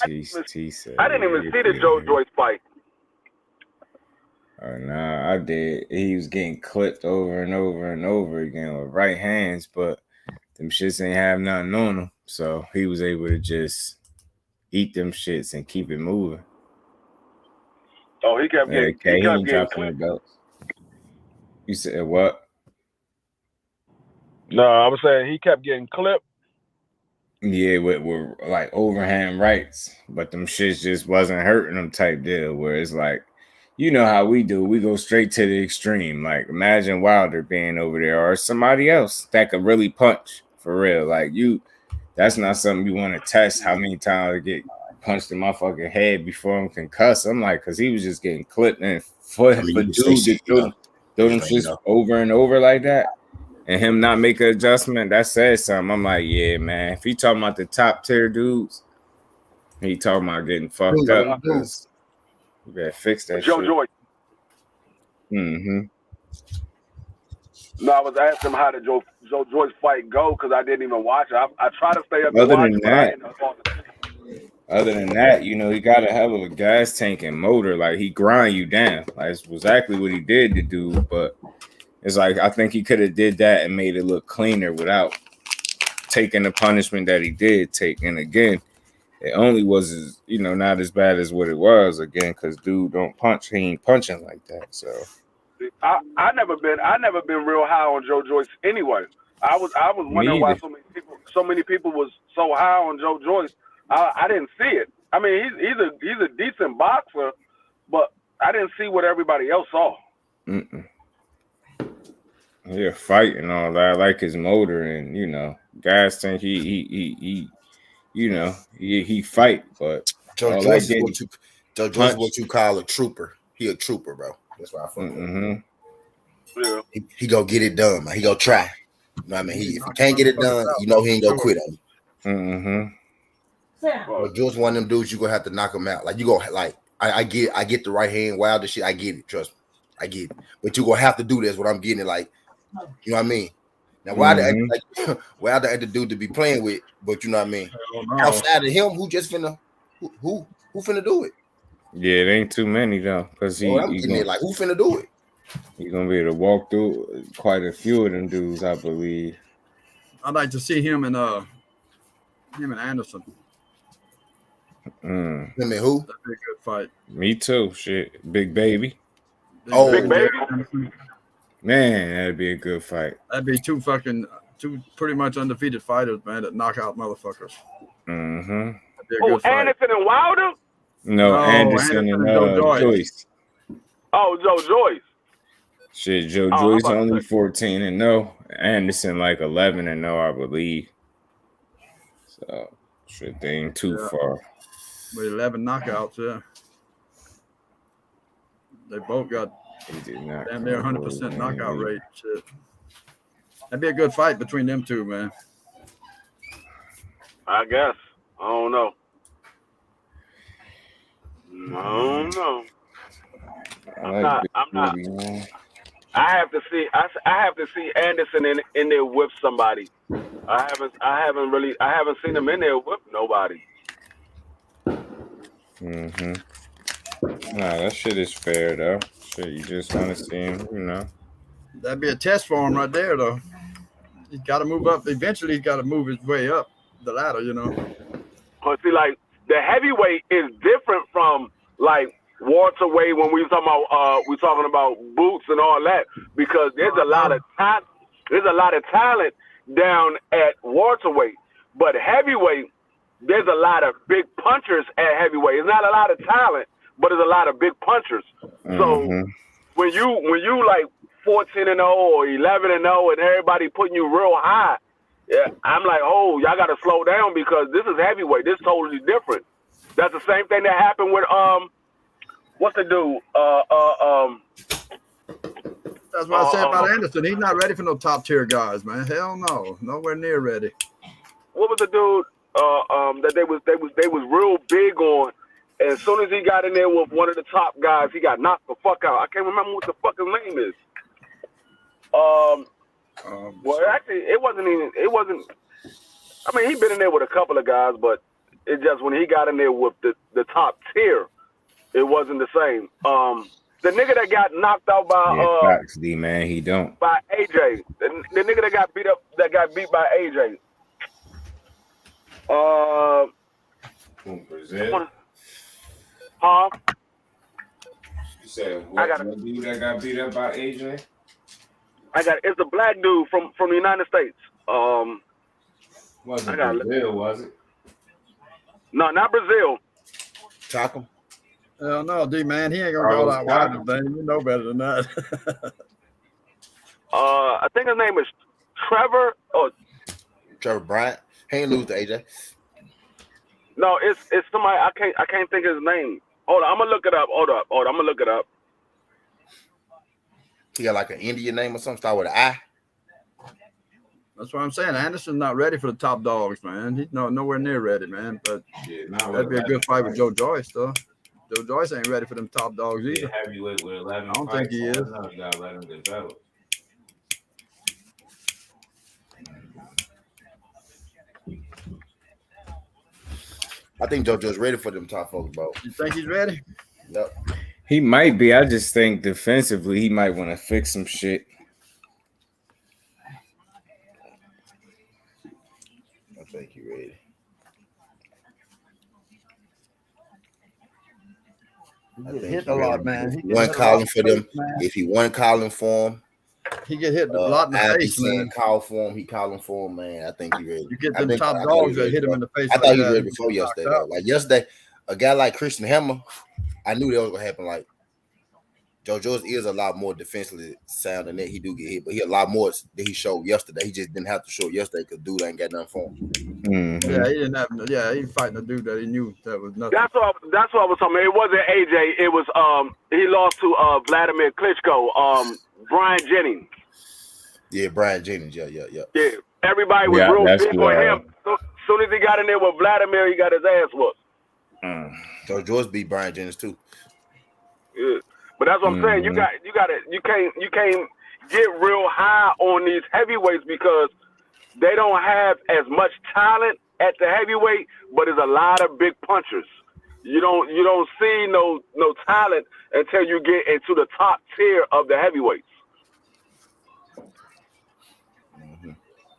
Speaker 1: T said.
Speaker 5: I didn't even see the Joe Joyce fight.
Speaker 1: Oh, nah, I did. He was getting clipped over and over and over again with right hands, but them shits ain't have nothing on him. So he was able to just eat them shits and keep it moving.
Speaker 5: Oh, he kept getting
Speaker 1: dropping the belts. You said what?
Speaker 5: No, I was saying he kept getting clipped.
Speaker 1: Yeah, with like overhand rights, but them shits just wasn't hurting him type deal. Where it's like, you know how we do, we go straight to the extreme. Like imagine Wilder being over there or somebody else that could really punch for real. Like that's not something you want to test how many times to get punched in my fucking head before I'm concussed. I'm like, because he was just getting clipped and for dudes to throw them shits over and over like that. And him not make an adjustment, that says something. I'm like, yeah, man. If he talking about the top tier dudes, He talking about getting fucked up because we gotta fix that
Speaker 5: Joe
Speaker 1: shit.
Speaker 5: Joyce.
Speaker 1: Mm-hmm.
Speaker 5: No, I was asking him how did Joe Joyce fight go because I didn't even watch it. I try to stay up and watch it, but I ended up falling asleep.
Speaker 1: Other than that, you know, he got a hell of a gas tank and motor. Like, he grind you down. Like, it's exactly what he did to do. But it's like, I think he could have did that and made it look cleaner without taking the punishment that he did take. And again, it only was, you know, not as bad as what it was again, because dude don't punch. He ain't punching like that. So
Speaker 5: I never been real high on Joe Joyce anyway. I was wondering why so many people was so high on Joe Joyce. I didn't see it. I mean, he's a decent boxer, but I didn't see what everybody else saw.
Speaker 1: Yeah, fight and all that. I like his motor and, you know, gas tank. He you know, he fight, but
Speaker 6: Joe Joyce is what you call a trooper. He a trooper, bro. That's why I fuck with him.
Speaker 5: Yeah.
Speaker 6: He go get it done, man. He go try. You know what I mean? If he can't get it done, you know he ain't gonna quit on you. But Joyce one of them dudes you gonna have to knock him out. Like you go like I get the right hand wild and shit. I get it, trust me. I get it. But you gonna have to do this what I'm getting it like, you know what I mean? Now why the dude to be playing with, but you know what I mean? Outside of him, who finna do it?
Speaker 1: Yeah, it ain't too many though, because he
Speaker 6: like who finna do it?
Speaker 1: He's gonna be able to walk through quite a few of them dudes, I believe.
Speaker 7: I'd like to see him and Anderson.
Speaker 6: Him and who?
Speaker 7: That'd be a good fight.
Speaker 1: Me too. Shit, Big Baby.
Speaker 5: Big Baby.
Speaker 1: Man, that'd be a good fight.
Speaker 7: That'd be two pretty much undefeated fighters, man, that knock out motherfuckers.
Speaker 5: Oh, Anderson and Wilder?
Speaker 1: No, Anderson and Joyce.
Speaker 5: Oh, Joe Joyce.
Speaker 1: Shit, Joe Joyce only 14-0. Anderson like 11-0, I believe. So shit, they ain't too far.
Speaker 7: With 11 knockouts, yeah. They both got damn near 100% knockout rate. Shit. That'd be a good fight between them two, man.
Speaker 5: I guess. I don't know. I'm not. I have to see Anderson in there with somebody. I haven't seen him in there with nobody.
Speaker 1: Nah, that shit is fair though. Shit, you just want to see him, you know.
Speaker 7: That'd be a test for him right there, though. He's got to move up. Eventually, he's got to move his way up the ladder, you know.
Speaker 5: But see, like the heavyweight is different from like welterweight when we talking about boots and all that, because there's a lot of talent down at welterweight, but heavyweight there's a lot of big punchers at heavyweight. It's not a lot of talent, but there's a lot of big punchers. So when you like 14-0 or 11-0 and everybody putting you real high, yeah, I'm like, oh, y'all got to slow down because this is heavyweight. This is totally different. That's the same thing that happened with what's the dude?
Speaker 7: That's what I said about Anderson. He's not ready for no top tier guys, man. Hell no, nowhere near ready.
Speaker 5: What was the dude that they was real big on? And as soon as he got in there with one of the top guys, he got knocked the fuck out. I can't remember what the fucking name is. Well, actually, it wasn't. I mean, he been in there with a couple of guys, but it just when he got in there with the top tier, it wasn't the same. The nigga that got knocked out by
Speaker 1: facts, D man, he don't
Speaker 5: by AJ. The nigga that got beat by AJ.
Speaker 1: Brazil.
Speaker 5: Huh?
Speaker 1: You said what dude that got beat up by AJ?
Speaker 5: It's a black dude from the United States.
Speaker 1: Wasn't Brazil, was it?
Speaker 5: No, not Brazil.
Speaker 6: Chop
Speaker 7: Hell no, D man, he ain't gonna go that wide today. You know better than that.
Speaker 5: I think his name is Trevor.
Speaker 6: Trevor Bryant. He ain't lose to AJ.
Speaker 5: No, it's somebody I can't think of his name. Hold on, I'm gonna look it up. Hold up, I'm gonna look it up.
Speaker 6: He got like an Indian name or something, start with an I.
Speaker 7: That's what I'm saying. Anderson's not ready for the top dogs, man. He's nowhere near ready, man. But that'd be a good fight with Joe Joyce, though. Joe Joyce ain't ready for them top dogs either.
Speaker 1: Heavyweight with 11
Speaker 7: I don't think he is.
Speaker 1: No, you gotta let him develop.
Speaker 6: I think JoJo's ready for them top folks, bro.
Speaker 7: You think he's ready?
Speaker 6: Yep.
Speaker 1: He might be. I just think defensively he might want to fix some shit.
Speaker 6: I think he's ready.
Speaker 7: He get hit a lot, man.
Speaker 6: If he wasn't calling for them, if he wasn't calling for him,
Speaker 7: he get hit a lot in the face, man.
Speaker 6: Call for him, he calling for him, man. I think he ready.
Speaker 7: You get them top dogs that hit him in the face.
Speaker 6: I thought he was ready before yesterday. Like yesterday, a guy like Christian Hammer, I knew that was gonna happen. Like JoJo's is a lot more defensively sound than that. He do get hit, but he a lot more than he showed yesterday. He just didn't have to show yesterday because dude ain't got nothing for him.
Speaker 1: Mm-hmm.
Speaker 7: Yeah, he didn't have. Yeah, he fighting a dude that he knew that was nothing.
Speaker 5: That's what I was talking about. It wasn't AJ. It was he lost to Vladimir Klitschko. Brian Jennings.
Speaker 6: Yeah, Brian Jennings. Yeah.
Speaker 5: Yeah, everybody was real big on him. So, soon as he got in there with Vladimir, he got his ass whooped.
Speaker 6: So George beat Brian Jennings too.
Speaker 5: Yeah. But that's what I'm saying. You can't get real high on these heavyweights because they don't have as much talent at the heavyweight, but there's a lot of big punchers. You don't see no talent until you get into the top tier of the heavyweights.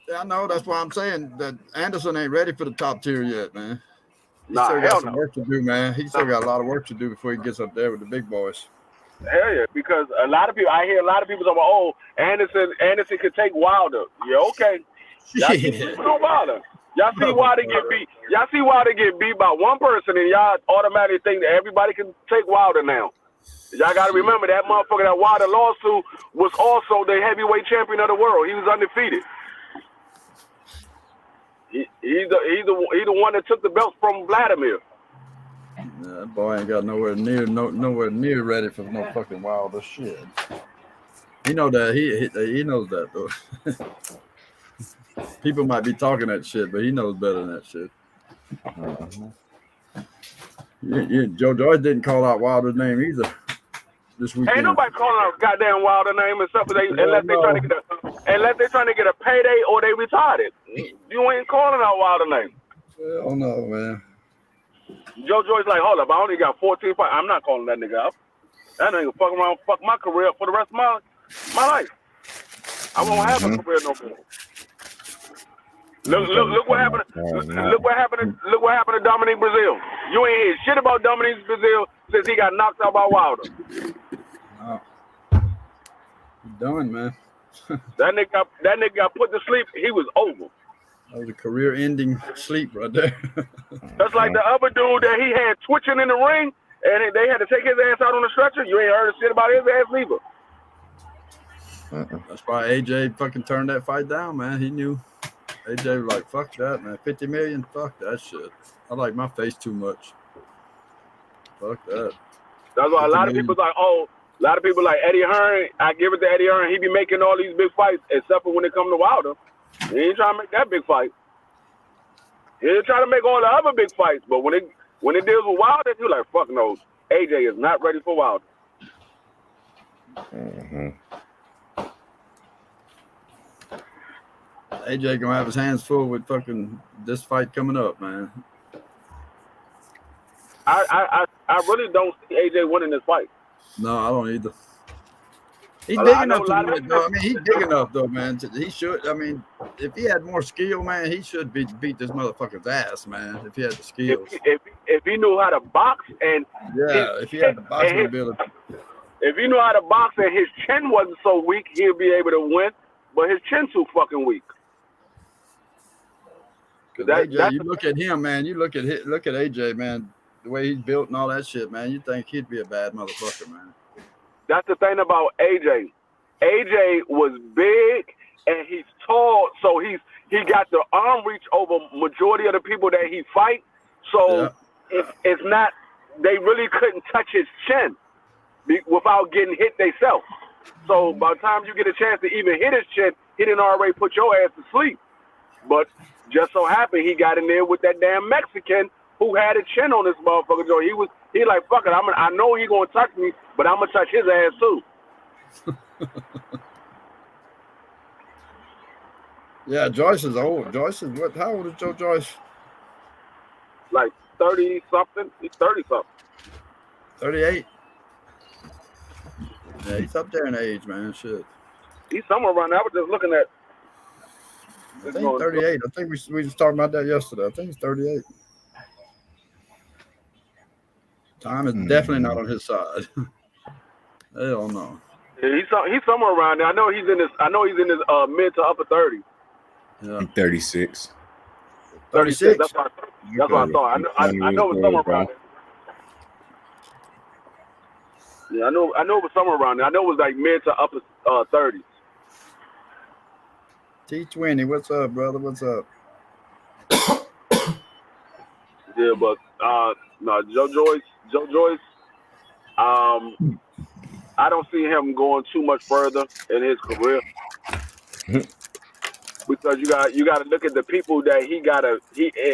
Speaker 7: Yeah, I know. That's why I'm saying that Anderson ain't ready for the top tier yet, man. He
Speaker 5: Nah,
Speaker 7: still got some
Speaker 5: no.
Speaker 7: work to do, man. He still got a lot of work to do before he gets up there with the big boys.
Speaker 5: Hell yeah, because I hear a lot of people talking about, oh, Anderson could take Wilder. Yeah, okay. Y'all keep sleeping on Wilder. Y'all see Wilder get beat. Y'all see Wilder get beat by one person, and y'all automatically think that everybody can take Wilder now. Y'all got to remember that motherfucker that Wilder lost to was also the heavyweight champion of the world. He was undefeated. He's the one that took the belt from Vladimir.
Speaker 7: That boy ain't got nowhere near ready for no fucking Wilder shit. He know that he knows that though. People might be talking that shit, but he knows better than that shit. Joe Joyce didn't call out Wilder's name either this weekend.
Speaker 5: Ain't nobody calling out goddamn Wilder name and stuff unless they trying to get a payday or they retarded. You ain't calling out Wilder name.
Speaker 7: Oh no, man.
Speaker 5: Joe Joyce like, hold up, I only got 14 fights. I'm not calling that nigga out. That nigga fuck around, fuck my career up for the rest of my life. I won't have a career no more. Look what happened. Look what happened to Dominique Brazil. You ain't hear shit about Dominique Brazil since he got knocked out by Wilder.
Speaker 7: Wow. He's done, man.
Speaker 5: That nigga got put to sleep. He was over.
Speaker 7: That was a career-ending sleep right there.
Speaker 5: That's like the other dude that he had twitching in the ring, and they had to take his ass out on the stretcher. You ain't heard shit about his ass neither.
Speaker 7: That's why AJ fucking turned that fight down, man. He knew. AJ was like, fuck that, man. 50 million? Fuck that shit. I like my face too much. Fuck that.
Speaker 5: That's why a lot of people like Eddie Hearn. I give it to Eddie Hearn. He be making all these big fights, except for when it comes to Wilder. He ain't trying to make that big fight. He ain't trying to make all the other big fights. But when it deals with Wilder, you're like, fuck no. AJ is not ready for Wilder.
Speaker 7: AJ gonna have his hands full with fucking this fight coming up, man.
Speaker 5: I really don't see AJ winning this fight.
Speaker 7: No, I don't either. He's big enough to win it, though. I mean, he's big enough, though, man. He should. I mean, if he had more skill, man, he should beat this motherfucker's ass, man. If he had the skills.
Speaker 5: If he knew how to box and
Speaker 7: if he had the boxing ability.
Speaker 5: If he knew how to box and his chin wasn't so weak, he'd be able to win. But his chin's too fucking weak.
Speaker 7: AJ, you look at him, man. You look at AJ, man. The way he's built and all that shit, man. You think he'd be a bad motherfucker, man.
Speaker 5: That's the thing about AJ. AJ was big and he's tall, so he got the arm reach over majority of the people that he fight. So it's not, they really couldn't touch his chin without getting hit themselves. So by the time you get a chance to even hit his chin, he didn't already put your ass to sleep. But just so happened he got in there with that damn Mexican who had a chin on this motherfucker. Joe, he like, fuck it. I know he gonna touch me, but I'm gonna touch his ass too.
Speaker 7: Yeah, Joyce is old. Joyce is what? How old is Joe Joyce?
Speaker 5: Like 30 something. He's 30 something.
Speaker 7: 38. Yeah, he's up there in age, man. Shit.
Speaker 5: He's somewhere around there. I was just looking at.
Speaker 7: I think 38. I think we was talking about that yesterday. I think he's 38. Time is definitely not on his side. Hell no.
Speaker 5: Yeah, he's somewhere around there. I know he's in his mid to upper 30s.
Speaker 7: Yeah.
Speaker 1: 36.
Speaker 7: 36.
Speaker 5: That's what I thought. I know it was somewhere around there. Yeah, I know it was somewhere around there. I know it was like mid to upper 30s.
Speaker 7: T20, what's up, brother? What's up?
Speaker 5: Yeah, but no, Joe Joyce, I don't see him going too much further in his career. Because you got to look at the people that he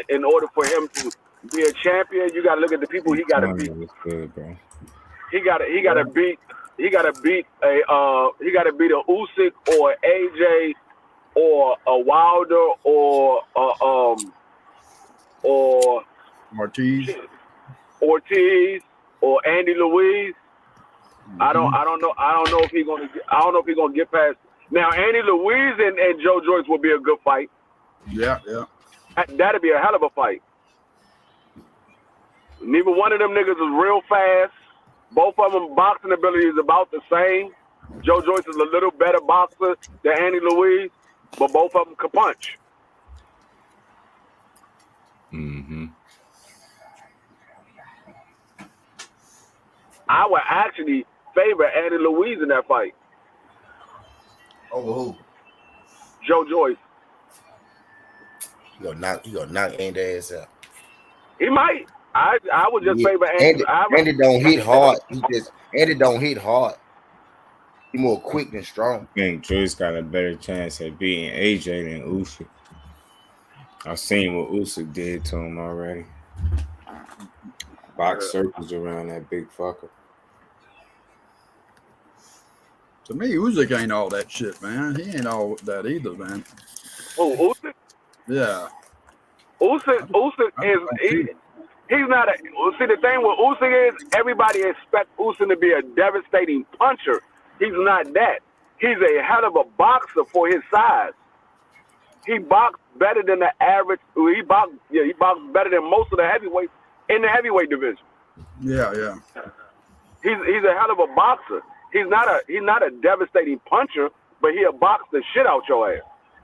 Speaker 5: in order for him to be a champion, you got to look at the people he got to beat. He got to beat a Usyk or AJ or a Wilder or
Speaker 7: Ortiz
Speaker 5: or Andy Louise. I don't know if he's gonna get past. Now Andy Louise and Joe Joyce will be a good fight.
Speaker 7: Yeah.
Speaker 5: That'd be a hell of a fight. Neither one of them niggas is real fast. Both of them boxing ability is about the same. Joe Joyce is a little better boxer than Andy Louise, but both of them can punch.
Speaker 1: Mm-hmm.
Speaker 5: I would actually favor Andy Louise in that fight.
Speaker 6: Over who?
Speaker 5: Joe Joyce.
Speaker 6: He gonna knock Andy ass out.
Speaker 5: He might. I would just favor Andy.
Speaker 6: Andy don't hit hard. Andy don't hit hard. He more quick than strong.
Speaker 1: I think Joyce got a better chance at beating AJ than Usyk. I've seen what Usyk did to him already. Box circles around that big fucker.
Speaker 7: To me, Usyk ain't all that shit, man. He ain't all that either, man.
Speaker 5: Oh, Usyk?
Speaker 7: Yeah.
Speaker 5: Usyk is he's not a. See, the thing with Usyk is everybody expects Usyk to be a devastating puncher. He's not that. He's a hell of a boxer for his size. He boxed better than the average. He boxed better than most of the heavyweights in the heavyweight division.
Speaker 7: Yeah.
Speaker 5: He's a hell of a boxer. He's not a devastating puncher, but he'll box the shit out your ass.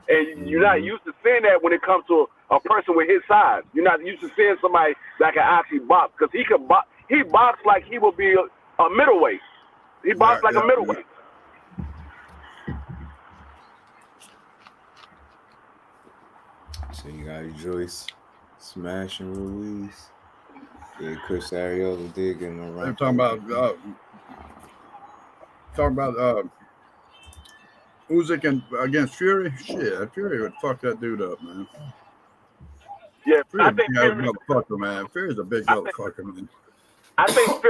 Speaker 5: And you're not used to seeing that when it comes to a person with his size. You're not used to seeing somebody that can actually box, because he can box. He boxed like he would be a middleweight. He boxed like a middleweight.
Speaker 1: So you got Joyce smashing Ruiz. Yeah, Chris Ariola did get him a run.
Speaker 7: They're talking about Usyk against Fury. Shit, Fury would fuck that dude up, man.
Speaker 5: Yeah,
Speaker 7: Fury's a big motherfucker, man. Fury's a big motherfucker, man.
Speaker 5: I think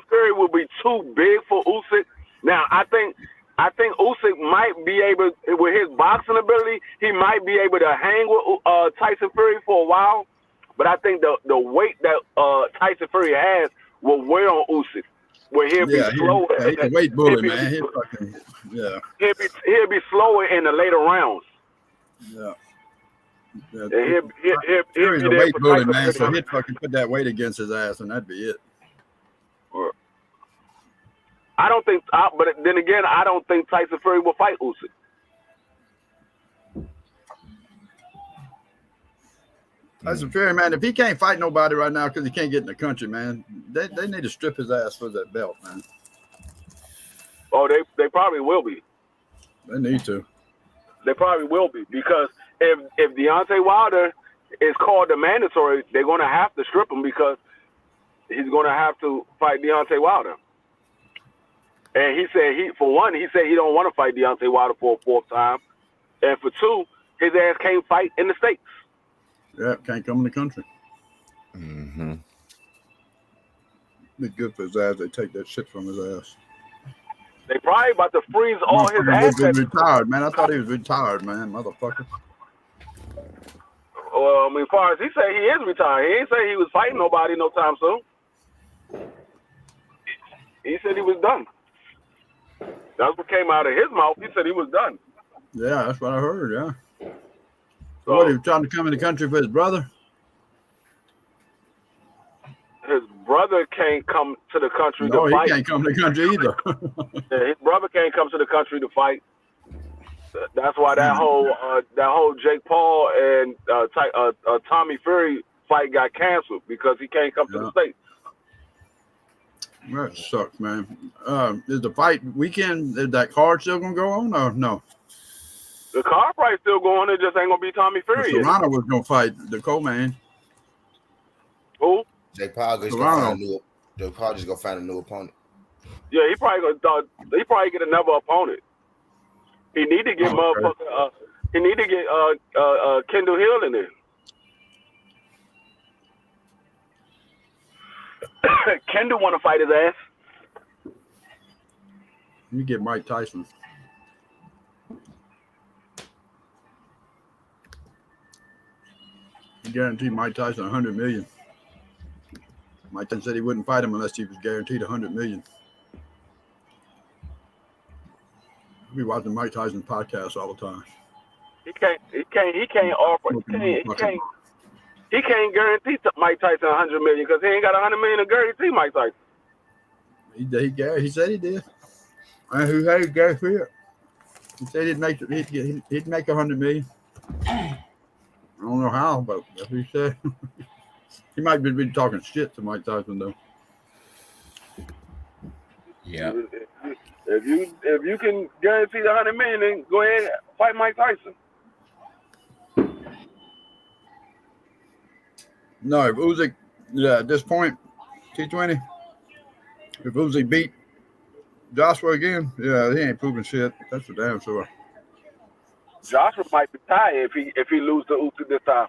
Speaker 5: Fury will be too big for Usyk. Now, I think Usyk might be able, with his boxing ability, he might be able to hang with Tyson Fury for a while. But I think the weight that Tyson Fury has will wear on Usyk, where he'll be slower.
Speaker 7: He's a weight bully, man.
Speaker 5: He'll be slower in the later rounds.
Speaker 7: Yeah.
Speaker 5: Fury's
Speaker 7: a weight bully, man. So he'd fucking put that weight against his ass, and that'd be it.
Speaker 5: I don't think, but then again, I don't think Tyson Fury will fight Usyk.
Speaker 7: Tyson Fury, man, if he can't fight nobody right now because he can't get in the country, man, they need to strip his ass for that belt, man.
Speaker 5: Oh, they probably will be.
Speaker 7: They need to.
Speaker 5: They probably will be, because if Deontay Wilder is called the mandatory, they're going to have to strip him, because he's going to have to fight Deontay Wilder. And he said he don't want to fight Deontay Wilder for a fourth time. And for two, his ass can't fight in the States.
Speaker 7: Yeah, can't come in the country.
Speaker 1: Mm-hmm.
Speaker 7: Be good for his ass. They take that shit from his ass.
Speaker 5: They probably about to freeze all his assets.
Speaker 7: Retired, man. I thought he was retired, man, motherfucker.
Speaker 5: Well, I mean, as far as he said, he is retired. He ain't say he was fighting nobody no time soon. He said he was done. That's what came out of his mouth. He said he was done.
Speaker 7: Yeah, that's what I heard. Yeah. So what, he was trying to come in the country for his brother?
Speaker 5: His brother can't come to the country
Speaker 7: to fight. No, he can't come to the country either.
Speaker 5: Yeah, his brother can't come to the country to fight. That's why that whole Jake Paul and Tommy Fury fight got canceled, because he can't come to the States.
Speaker 7: That sucks, man. Is the fight weekend, is that card still going to go on or no?
Speaker 5: The card probably still going. It just ain't going to be Tommy Fury.
Speaker 7: Serrano was going to fight the co-man.
Speaker 5: Who?
Speaker 6: Jake Paul just going to find a new opponent.
Speaker 5: Yeah, he probably get another opponent. He need to get Kendall Hill in there. Kendall want to fight his ass.
Speaker 7: You get Mike Tyson. You guarantee Mike Tyson $100 million. Mike Tyson said he wouldn't fight him unless he was guaranteed $100 million. I'll be watching Mike Tyson podcasts all the time.
Speaker 5: He can't guarantee Mike Tyson $100 million, because he ain't got $100 million to guarantee Mike Tyson.
Speaker 7: He said he did. And who had Garcia? He said he'd make $100 million. I don't know how, but that's what he said. He might be talking shit to Mike Tyson though.
Speaker 1: Yeah.
Speaker 5: If you can guarantee the $100 million, then go ahead and fight Mike Tyson.
Speaker 7: No, if Usyk, at this point, T20, if Usyk beat Joshua again, he ain't proving shit. That's for damn sure.
Speaker 5: Joshua might retire if he loses to Usyk this time.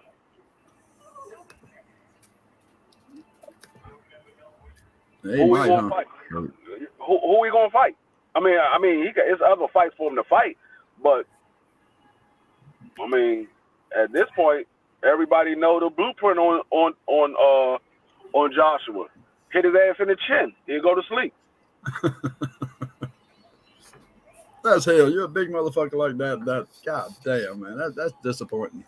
Speaker 7: Who we gonna
Speaker 5: fight? Who we gonna fight? I mean, it's other fights for him to fight, but I mean, at this point, everybody know the blueprint on Joshua. Hit his ass in the chin. He'll go to sleep.
Speaker 7: That's hell. You're a big motherfucker like that. God damn, man. That's disappointing.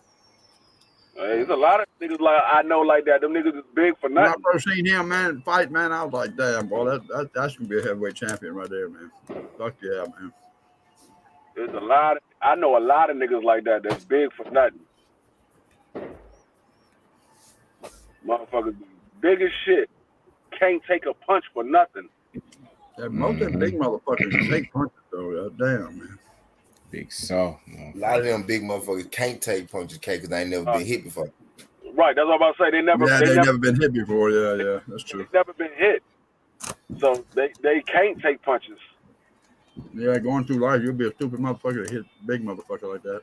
Speaker 5: There's a lot of niggas I know like that. Them niggas is big for nothing.
Speaker 7: When I first seen him, man, fight, man, I was like, damn, boy, that's gonna be a heavyweight champion right there, man. Fuck yeah, man.
Speaker 5: I know a lot of niggas like that that's big for nothing. Motherfuckers big as shit. Can't take a punch for nothing.
Speaker 7: Yeah, most of them big motherfuckers take punches though. Damn, man.
Speaker 1: Big soft.
Speaker 6: A lot of them big motherfuckers can't take punches, because they ain't never been hit before.
Speaker 5: Right, that's what I'm about to say. They never
Speaker 7: been hit before. Yeah, that's true.
Speaker 5: They've never been hit, so they can't take punches.
Speaker 7: Yeah, going through life, you'll be a stupid motherfucker to hit a big motherfucker like that.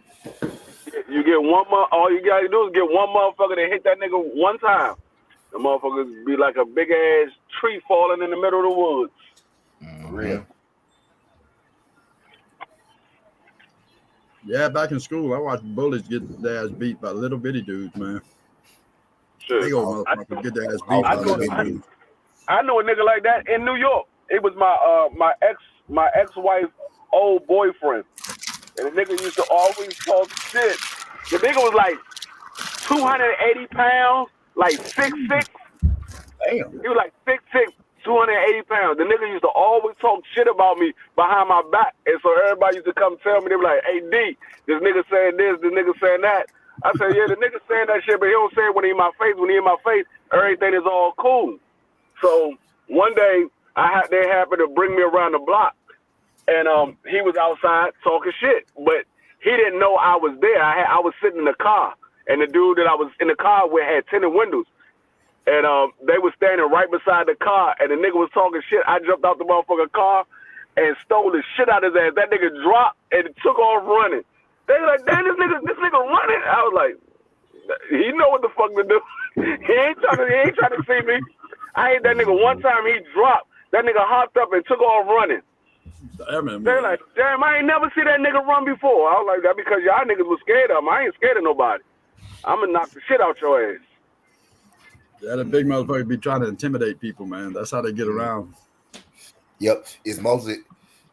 Speaker 5: You get all you gotta do is get one motherfucker to hit that nigga one time. The motherfuckers be like a big ass tree falling in the middle of the woods.
Speaker 6: Real.
Speaker 7: Yeah, back in school, I watched bullies get their ass beat by little bitty dudes, man.
Speaker 5: Sure.
Speaker 7: Big old motherfuckers get their ass beat by little bitty dudes.
Speaker 5: I know a nigga like that in New York. It was my ex-wife old boyfriend. And the nigga used to always talk shit. The nigga was like 280 pounds, like 6'6".
Speaker 7: Damn.
Speaker 5: He was like 6'6", 280 pounds. The nigga used to always talk shit about me behind my back. And so everybody used to come tell me, they were like, hey, D, this nigga saying this, this nigga saying that. I said, yeah, the nigga saying that shit, but he don't say it when he in my face. When he in my face, everything is all cool. So one day, they happened to bring me around the block. And he was outside talking shit. But he didn't know I was there. I was sitting in the car. And the dude that I was in the car with had tinted windows. And they were standing right beside the car, and the nigga was talking shit. I jumped out the motherfucking car, and stole the shit out of his ass. That nigga dropped and took off running. They were like, damn, this nigga running. I was like, he know what the fuck to do. He ain't trying to see me. I hit that nigga one time. He dropped. That nigga hopped up and took off running. They're like, damn, I ain't never see that nigga run before. I was like, that because y'all niggas was scared of him. I ain't scared of nobody. I'm gonna knock the shit out your ass.
Speaker 7: Yeah, the big motherfucker be trying to intimidate people, man. That's how they get around.
Speaker 6: Yep, it's mostly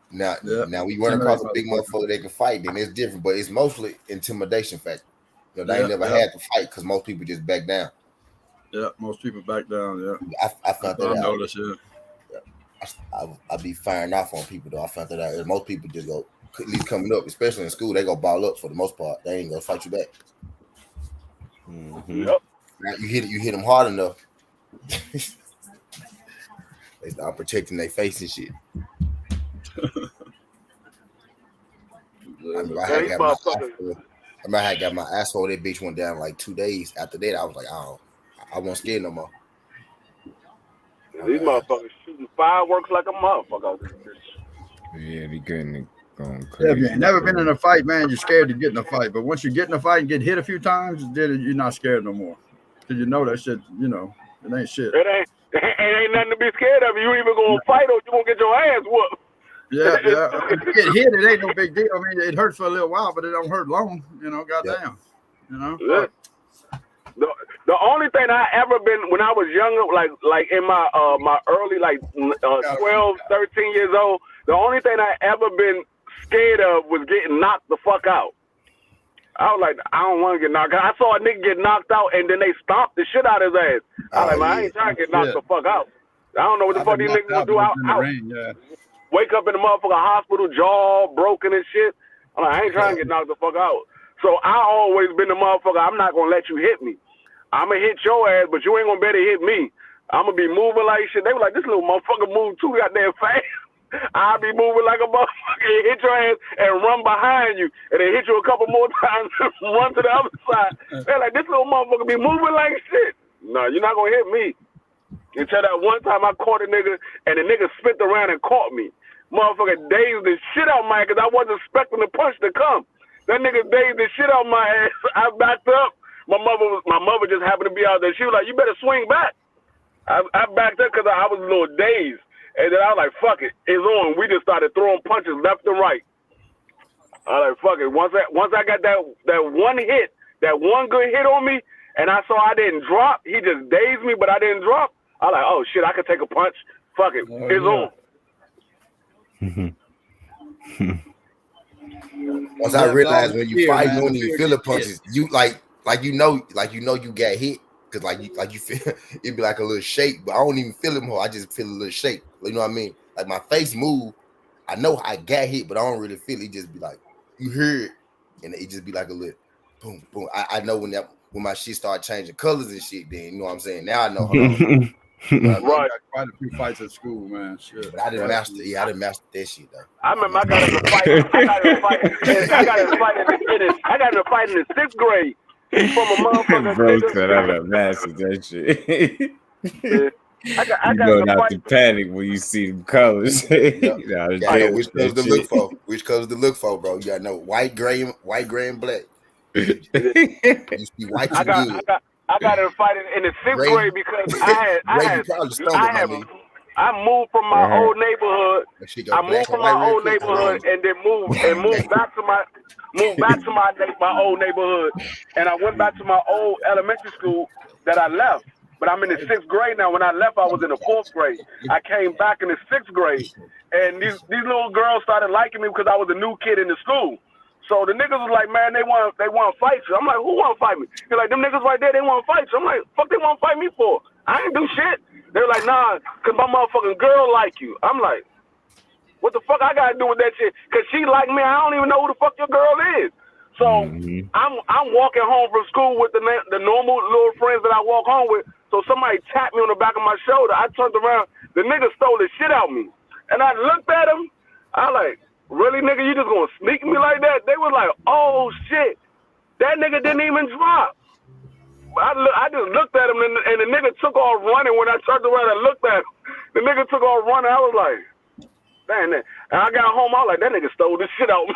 Speaker 6: now we run across a big motherfucker that can fight, then it's different, but it's mostly intimidation factor. You know, they ain't never had to fight because most people just back down.
Speaker 7: Yeah, most people back down. Yeah,
Speaker 6: I found that out.
Speaker 7: Noticed,
Speaker 6: I be firing off on people though. I found that out. Most people just go, at least coming up, especially in school, they go ball up for the most part. They ain't gonna fight you back.
Speaker 5: Yep.
Speaker 6: Now you hit them hard enough. They start protecting their face and shit. I had got my asshole. That bitch went down like 2 days. After that, I was like, I wasn't scared no more.
Speaker 5: These motherfuckers shooting fireworks like a motherfucker.
Speaker 1: Yeah, they going
Speaker 7: Yeah,
Speaker 1: crazy.
Speaker 7: if you ain't never been in a fight, man, you're scared to get in a fight. But once you get in a fight and get hit a few times, then you're not scared no more. Because you know that shit, you know, it ain't shit.
Speaker 5: It ain't nothing to be scared of. You either gonna fight or you gonna get your ass whooped.
Speaker 7: Yeah. If you get hit, it ain't no big deal. I mean, it hurts for a little while, but it don't hurt long. You know, goddamn. You know.
Speaker 5: Yeah. The only thing I ever been when I was younger, like in my my early 12, 13 years old, the only thing I ever been scared of was getting knocked the fuck out. I was like, I don't want to get knocked out. I saw a nigga get knocked out and then they stomped the shit out of his ass. I was like, man, I ain't trying to get knocked the fuck out. I don't know what the fuck these niggas gonna do out. Wake up in the motherfucking hospital, jaw broken and shit. I'm like, I ain't trying to get knocked the fuck out. So I always been the motherfucker, I'm not gonna let you hit me. I'm gonna hit your ass, but you ain't gonna better hit me. I'm gonna be moving like shit. They were like, this little motherfucker moved too goddamn fast. I'll be moving like a motherfucker, hit your ass and run behind you, and then hit you a couple more times and run to the other side. They're like, this little motherfucker be moving like shit. No, you're not gonna hit me. Until that one time I caught a nigga, and the nigga spit around and caught me. Motherfucker dazed the shit out my ass because I wasn't expecting the punch to come. That nigga dazed the shit out my ass. I backed up. My mother just happened to be out there. She was like, you better swing back. I backed up because I was a little dazed. And then I was like, fuck it, it's on. We just started throwing punches left and right. I was like, fuck it. Once I got that one hit, that one good hit on me, and I saw I didn't drop, he just dazed me, but I didn't drop. I was like, oh shit, I could take a punch. Fuck it, it's on.
Speaker 6: Once I realized when you fight, you don't even feel the punches. You like you know you got hit. Cause like you feel it'd be like a little shake, but I don't even feel it more. I just feel a little shake. You know what I mean? Like my face move. I know I got hit, but I don't really feel it. It just be like you hear it, and it just be like a little boom, boom. I know when my shit start changing colors and shit. Then you know what I'm saying. Now I know.
Speaker 7: You know, right. Quite a few fights at school, man. Shit.
Speaker 6: But I didn't master. Yeah, I didn't master that shit though.
Speaker 5: I remember I got in a fight. I got in a fight in the 6th grade. From a motherfucker.
Speaker 1: Bro said I got mastered that shit.
Speaker 5: I
Speaker 1: you
Speaker 5: got
Speaker 1: know not to panic when you see them colors.
Speaker 6: I know which colors to look for. Which colors to look for, bro. You gotta know white, gray, and black. You see white, you good.
Speaker 5: I got in a fight in the 6th grade because I moved from my old neighborhood. I moved from my old neighborhood and then moved back to my old neighborhood. And I went back to my old elementary school that I left. But I'm in the 6th grade now. When I left, I was in the 4th grade. I came back in the 6th grade, and these little girls started liking me because I was a new kid in the school. So the niggas was like, man, they want to fight you. I'm like, who want to fight me? They're like, them niggas right there, they want to fight you. I'm like, fuck, they want to fight me for? I ain't do shit. They're like, nah, because my motherfucking girl like you. I'm like, what the fuck I got to do with that shit? Because she like me. I don't even know who the fuck your girl is. So I'm walking home from school with the normal little friends that I walk home with. So somebody tapped me on the back of my shoulder. I turned around. The nigga stole the shit out of me. And I looked at him. I like, really, nigga, you just gonna sneak me like that? They was like, oh, shit. That nigga didn't even drop. I just looked at him, and the nigga took off running. When I turned around and looked at him, the nigga took off running. I was like, Damn that. And I got home, I was like, that nigga stole the shit out of me.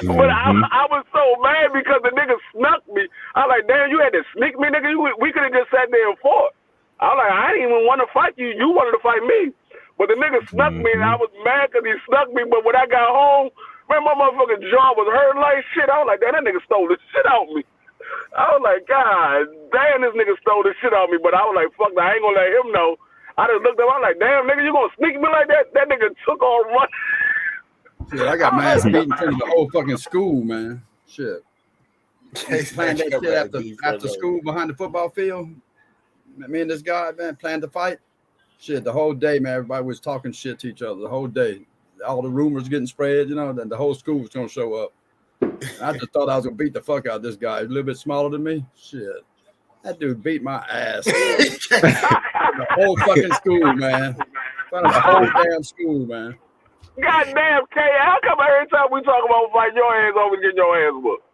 Speaker 5: But I was so mad because the nigga snuck me. I was like, damn, you had to sneak me, nigga. We could have just sat there and fought. I was like, I didn't even want to fight you. You wanted to fight me. But the nigga snuck me, and I was mad because he snuck me. But when I got home, man, my motherfucking jaw was hurting like shit. I was like, damn, that nigga stole the shit out of me. I was like, God damn, this nigga stole the shit out of me. But I was like, fuck, I ain't going to let him know. I just looked at him. I was like, damn, nigga, you going to sneak me like that? That nigga took on running.
Speaker 7: Shit, I got my ass beat in front of the whole fucking school, man. Shit. Playing that shit after school behind the football field. Me and this guy, man, planned to fight. Shit, the whole day, man, everybody was talking shit to each other the whole day. All the rumors getting spread, you know, then the whole school was going to show up. I just thought I was going to beat the fuck out of this guy. He's a little bit smaller than me. Shit. That dude beat my ass. The whole fucking school, man. In front of the whole damn school, man.
Speaker 5: Goddamn, K, how come every time we talk about fight, your ass always get your ass whooped?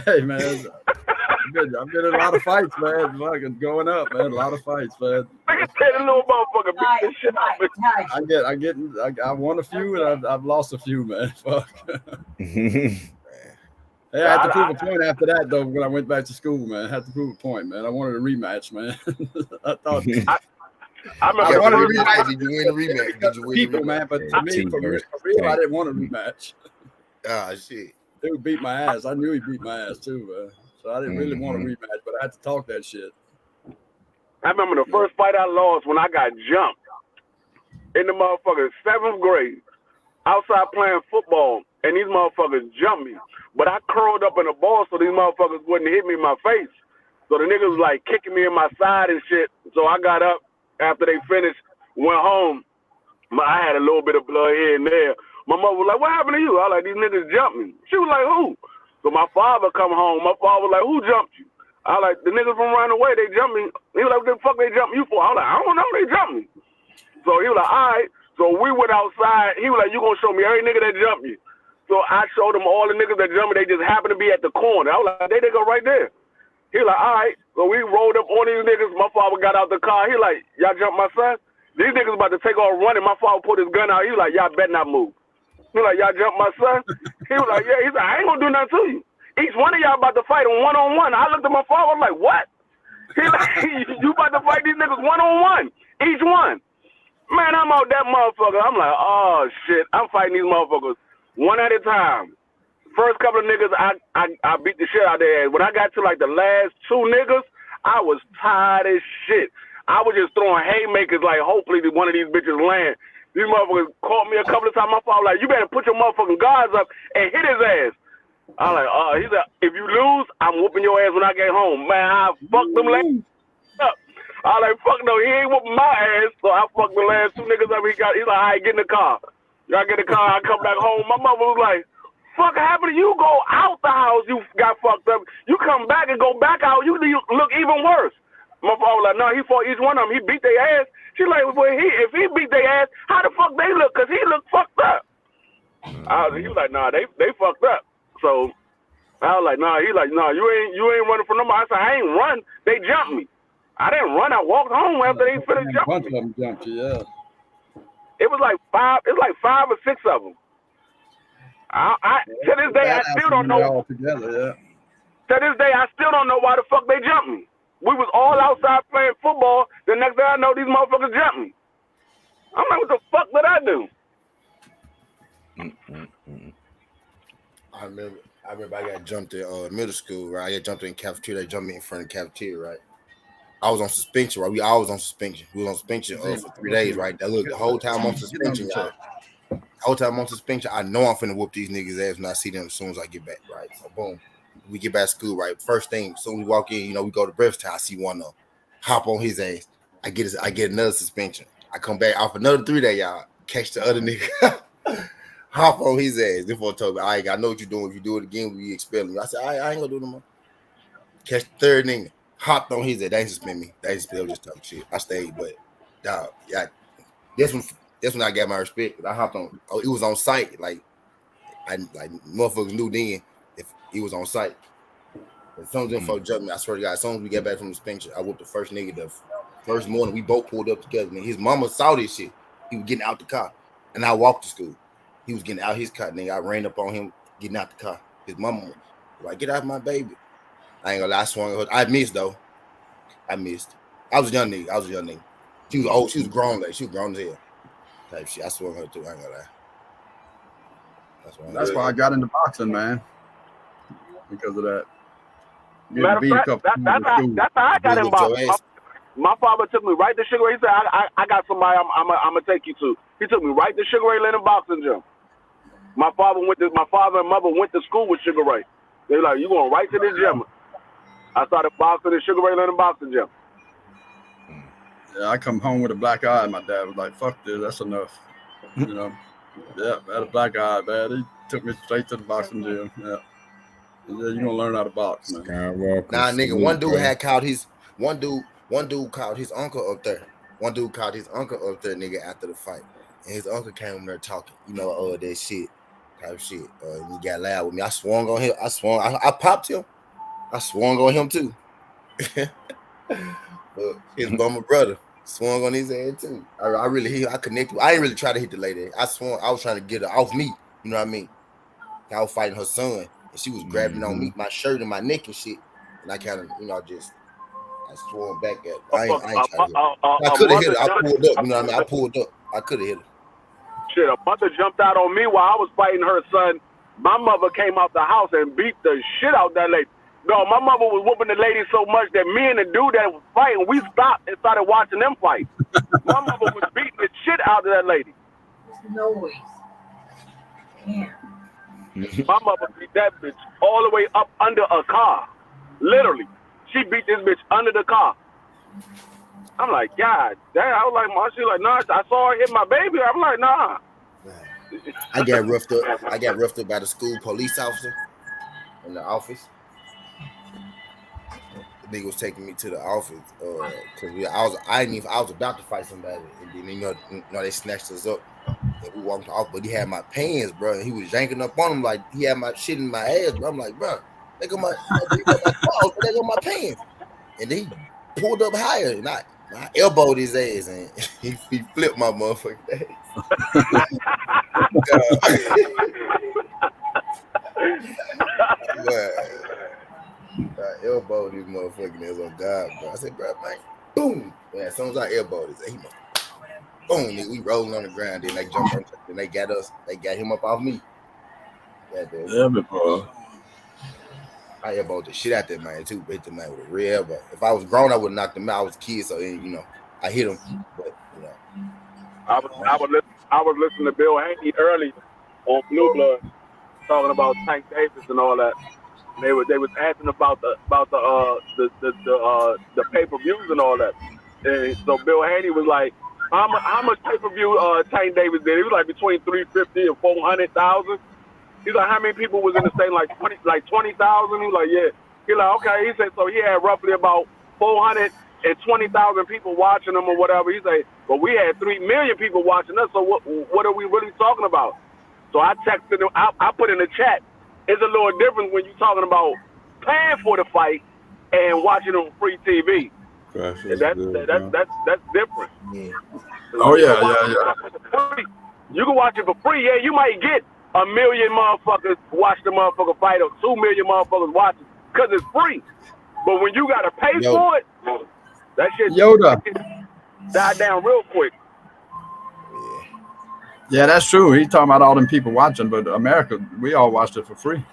Speaker 7: Hey, man. I've been in a lot of fights, man. Fucking going up, man. A lot of fights, man.
Speaker 5: Nigga said a little motherfucker beat this shit out of me.
Speaker 7: I won a few and I've lost a few, man. Fuck. Hey, I had to prove a point after that, though, when I went back to school, man. I had to prove a point, man. I wanted a rematch, man. I wanted a rematch.
Speaker 6: Did you win the rematch? Did you win
Speaker 7: people,
Speaker 6: the rematch?
Speaker 7: man, but to me, for real, I didn't want a rematch.
Speaker 6: Ah, shit.
Speaker 7: They would beat my ass. I knew he beat my ass, too, man. So I didn't really want a rematch, but I had to talk that shit.
Speaker 5: I remember the first fight I lost when I got jumped in the motherfucking 7th grade outside playing football, and these motherfuckers jumped me. But I curled up in a ball so these motherfuckers wouldn't hit me in my face. So the niggas was like kicking me in my side and shit. So I got up after they finished, went home. I had a little bit of blood here and there. My mother was like, what happened to you? I was like, these niggas jumped me. She was like, who? So my father come home. My father was like, who jumped you? I was like, the niggas from running away, they jumped me. He was like, what the fuck they jumped you for? I was like, I don't know, they jumped me. So he was like, all right. So we went outside. He was like, you gonna show me every nigga that jumped you. So I showed him all the niggas that jumped me. They just happened to be at the corner. I was like, they go right there. He was like, all right. So we rolled up on these niggas. My father got out the car. He like, y'all jumped my son? These niggas about to take off running. My father put his gun out. He was like, y'all better not move. He was like, y'all jumped my son? He was like, yeah. He said, I ain't gonna do nothing to you. Each one of y'all about to fight on one-on-one. I looked at my father. I was like, what? He like, you about to fight these niggas one-on-one. Each one. Man, I'm out that motherfucker. I'm like, oh, shit. I'm fighting these motherfuckers one at a time. First couple of niggas, I beat the shit out of their ass. When I got to, like, the last 2 niggas, I was tired as shit. I was just throwing haymakers like, hopefully one of these bitches land. These motherfuckers caught me a couple of times. My father was like, you better put your motherfucking guards up and hit his ass. I was like, he said, if you lose, I'm whooping your ass when I get home. Man, I fucked them last up. I was like, fuck no, he ain't whooping my ass. So I fucked the last 2 niggas up. He's like, all right, get in the car. Y'all get in the car, I come back home. My mother was like, fuck happened to you? Go out the house, you got fucked up. You come back and go back out, you look even worse. My father was like, no, he fought each one of them. He beat their ass. She's like, well, if he beat their ass, how the fuck they look? Because he looked fucked up. He was like, nah, they fucked up. So I was like, nah, he like, nah, you ain't running from nobody. I said, I ain't run. They jumped me. I didn't run. I walked home after they finished jumping. A bunch of them jumped you, yeah. It was like 5 or 6 of them. To this day, I still don't know. All together, yeah. To this day, I still don't know why the fuck they jumped me. We was all outside playing football. The next day I know these motherfuckers jumped me. I'm like, what the fuck did I do?
Speaker 6: I remember I got jumped in middle school, right? I got jumped in cafeteria. They jumped me in front of the cafeteria, right? I was on suspension, right? We always on suspension. We was on suspension for 3 days, right? Now look, the whole time I'm on suspension, y'all. The whole time I'm on suspension, I know I'm finna whoop these niggas' ass when I see them as soon as I get back, right? So boom. We get back to school, right? First thing, as soon as we walk in, we go to breakfast time. I see one of them hop on his ass. I get another suspension. I come back off another 3 day, y'all. Catch the other nigga. Hop on his ass. This one told me, I know what you're doing. If you do it again, we expel me. I said, I ain't gonna do it no more. Catch the third nigga. Hopped on his ass. They ain't suspend me. They just talking shit. I stayed, but dog, yeah. That's when I got my respect. I hopped on. It was on site. Like motherfuckers knew then if he was on site. As soon as them folks jumped me, I swear to God, as soon as we get back from the suspension, I whooped the first nigga the first morning. We both pulled up together. Man, his mama saw this shit. He was getting out the car, and I walked to school. He was getting out his car, nigga. I ran up on him, getting out the car. His mama was like, "Get out my baby." I ain't gonna lie, I swung her. I missed though. I missed. I was a young nigga. She was old. She was grown. Like she was grown as hell. Type shit. I swung her too. I ain't gonna lie.
Speaker 7: That's why I got into boxing, man. Because of that.
Speaker 5: Matter of fact, that's how I got in boxing. My father took me right to Sugar Ray. He said, I got somebody I'm gonna take you to. He took me right to Sugar Ray Leonard boxing gym. My father and mother went to school with Sugar Ray. They were like, you going right to this gym. I started boxing at Sugar Ray Leonard boxing gym.
Speaker 7: Yeah, I come home with a black eye. My dad was like, "Fuck this, that's enough." You know. Yeah, I had a black eye, man. He took me straight to the boxing gym. Yeah, you're gonna learn how to box, man.
Speaker 6: Nah, nigga, one dude called his uncle up there. One dude called his uncle up there, nigga, after the fight. And his uncle came in there talking, that shit, type shit. He got loud with me. I swung on him. I popped him. I swung on him too. But his bummer brother swung on his head too. I connected. I ain't really try to hit the lady. I swung. I was trying to get her off me. You know what I mean? I was fighting her son, and she was grabbing on me, my shirt and my neck and shit. And I kind of, I swung back at her. I ain't trying to hit her. I could have hit her. I pulled up. You know what I mean? I pulled up. I could have hit her.
Speaker 5: Shit, a mother jumped out on me while I was fighting her son. My mother came out the house and beat the shit out that lady. No, my mother was whooping the lady so much that me and the dude that was fighting, we stopped and started watching them fight. My mother was beating the shit out of that lady.
Speaker 8: Noise. Yeah.
Speaker 5: My mother beat that bitch all the way up under a car. Literally. She beat this bitch under the car. I'm like, God damn. I was like, Mom, she's like, nah, I saw her hit my baby. I'm like, nah.
Speaker 6: I got roughed up. I got roughed up by the school police officer in the office. The nigga was taking me to the office because I was about to fight somebody, and then they snatched us up and we walked off. But he had my pants, bro, and he was yanking up on him like he had my shit in my ass, bro. I'm like, bro, they got my clothes, they got my pants, and then he pulled up higher, and I elbowed his ass, and he flipped my motherfucking ass. I elbowed his motherfucking ass on God, bro. I said, bro, man, boom. Yeah, as soon as I elbowed his ass, boom, we rolling on the ground. Then they jumped on, then they got him up off me.
Speaker 7: Yeah, bro.
Speaker 6: I elbowed the shit out that man too, but hit the man with a real elbow. If I was grown, I would have knocked him out. I was a kid, so I hit him, but
Speaker 5: I was listening to Bill Haney early on Blue Blood talking about Tank Davis and all that. And they was asking about the pay-per-views and all that. And so Bill Haney was like, how much pay-per-view Tank Davis did? It was like between 350 and 400,000. He's like, how many people was in the state? Like 20,000. He's like, yeah. He's like, okay. He said, so he had roughly about 420,000 people watching him or whatever. He said, but we had 3 million people watching us. So what are we really talking about? So I texted him. I put in the chat. It's a little different when you're talking about paying for the fight and watching on free TV. That's different.
Speaker 6: Yeah.
Speaker 7: Oh yeah.
Speaker 5: You can watch it for free. Yeah, you might get 1 million motherfuckers watch the motherfucker fight or 2 million motherfuckers watch it because it's free. But when you gotta pay for it, that shit die down real quick.
Speaker 7: Yeah, that's true. He's talking about all them people watching, but America, we all watched it for free.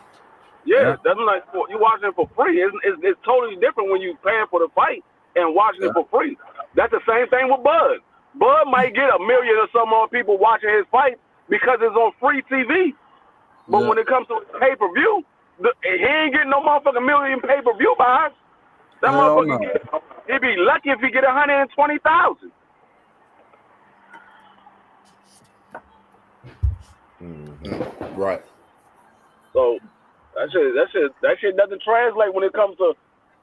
Speaker 5: Yeah. That's like you watching it for free. It's totally different when you paying for the fight and watching it for free. That's the same thing with Bud. Bud might get 1 million or some more people watching his fight because it's on free TV. But when it comes to pay-per-view, he ain't getting no motherfucking million pay-per-view buys. That motherfucker, he'd be lucky if he get 120,000.
Speaker 6: Mm-hmm. Right.
Speaker 5: So that shit doesn't translate when it comes to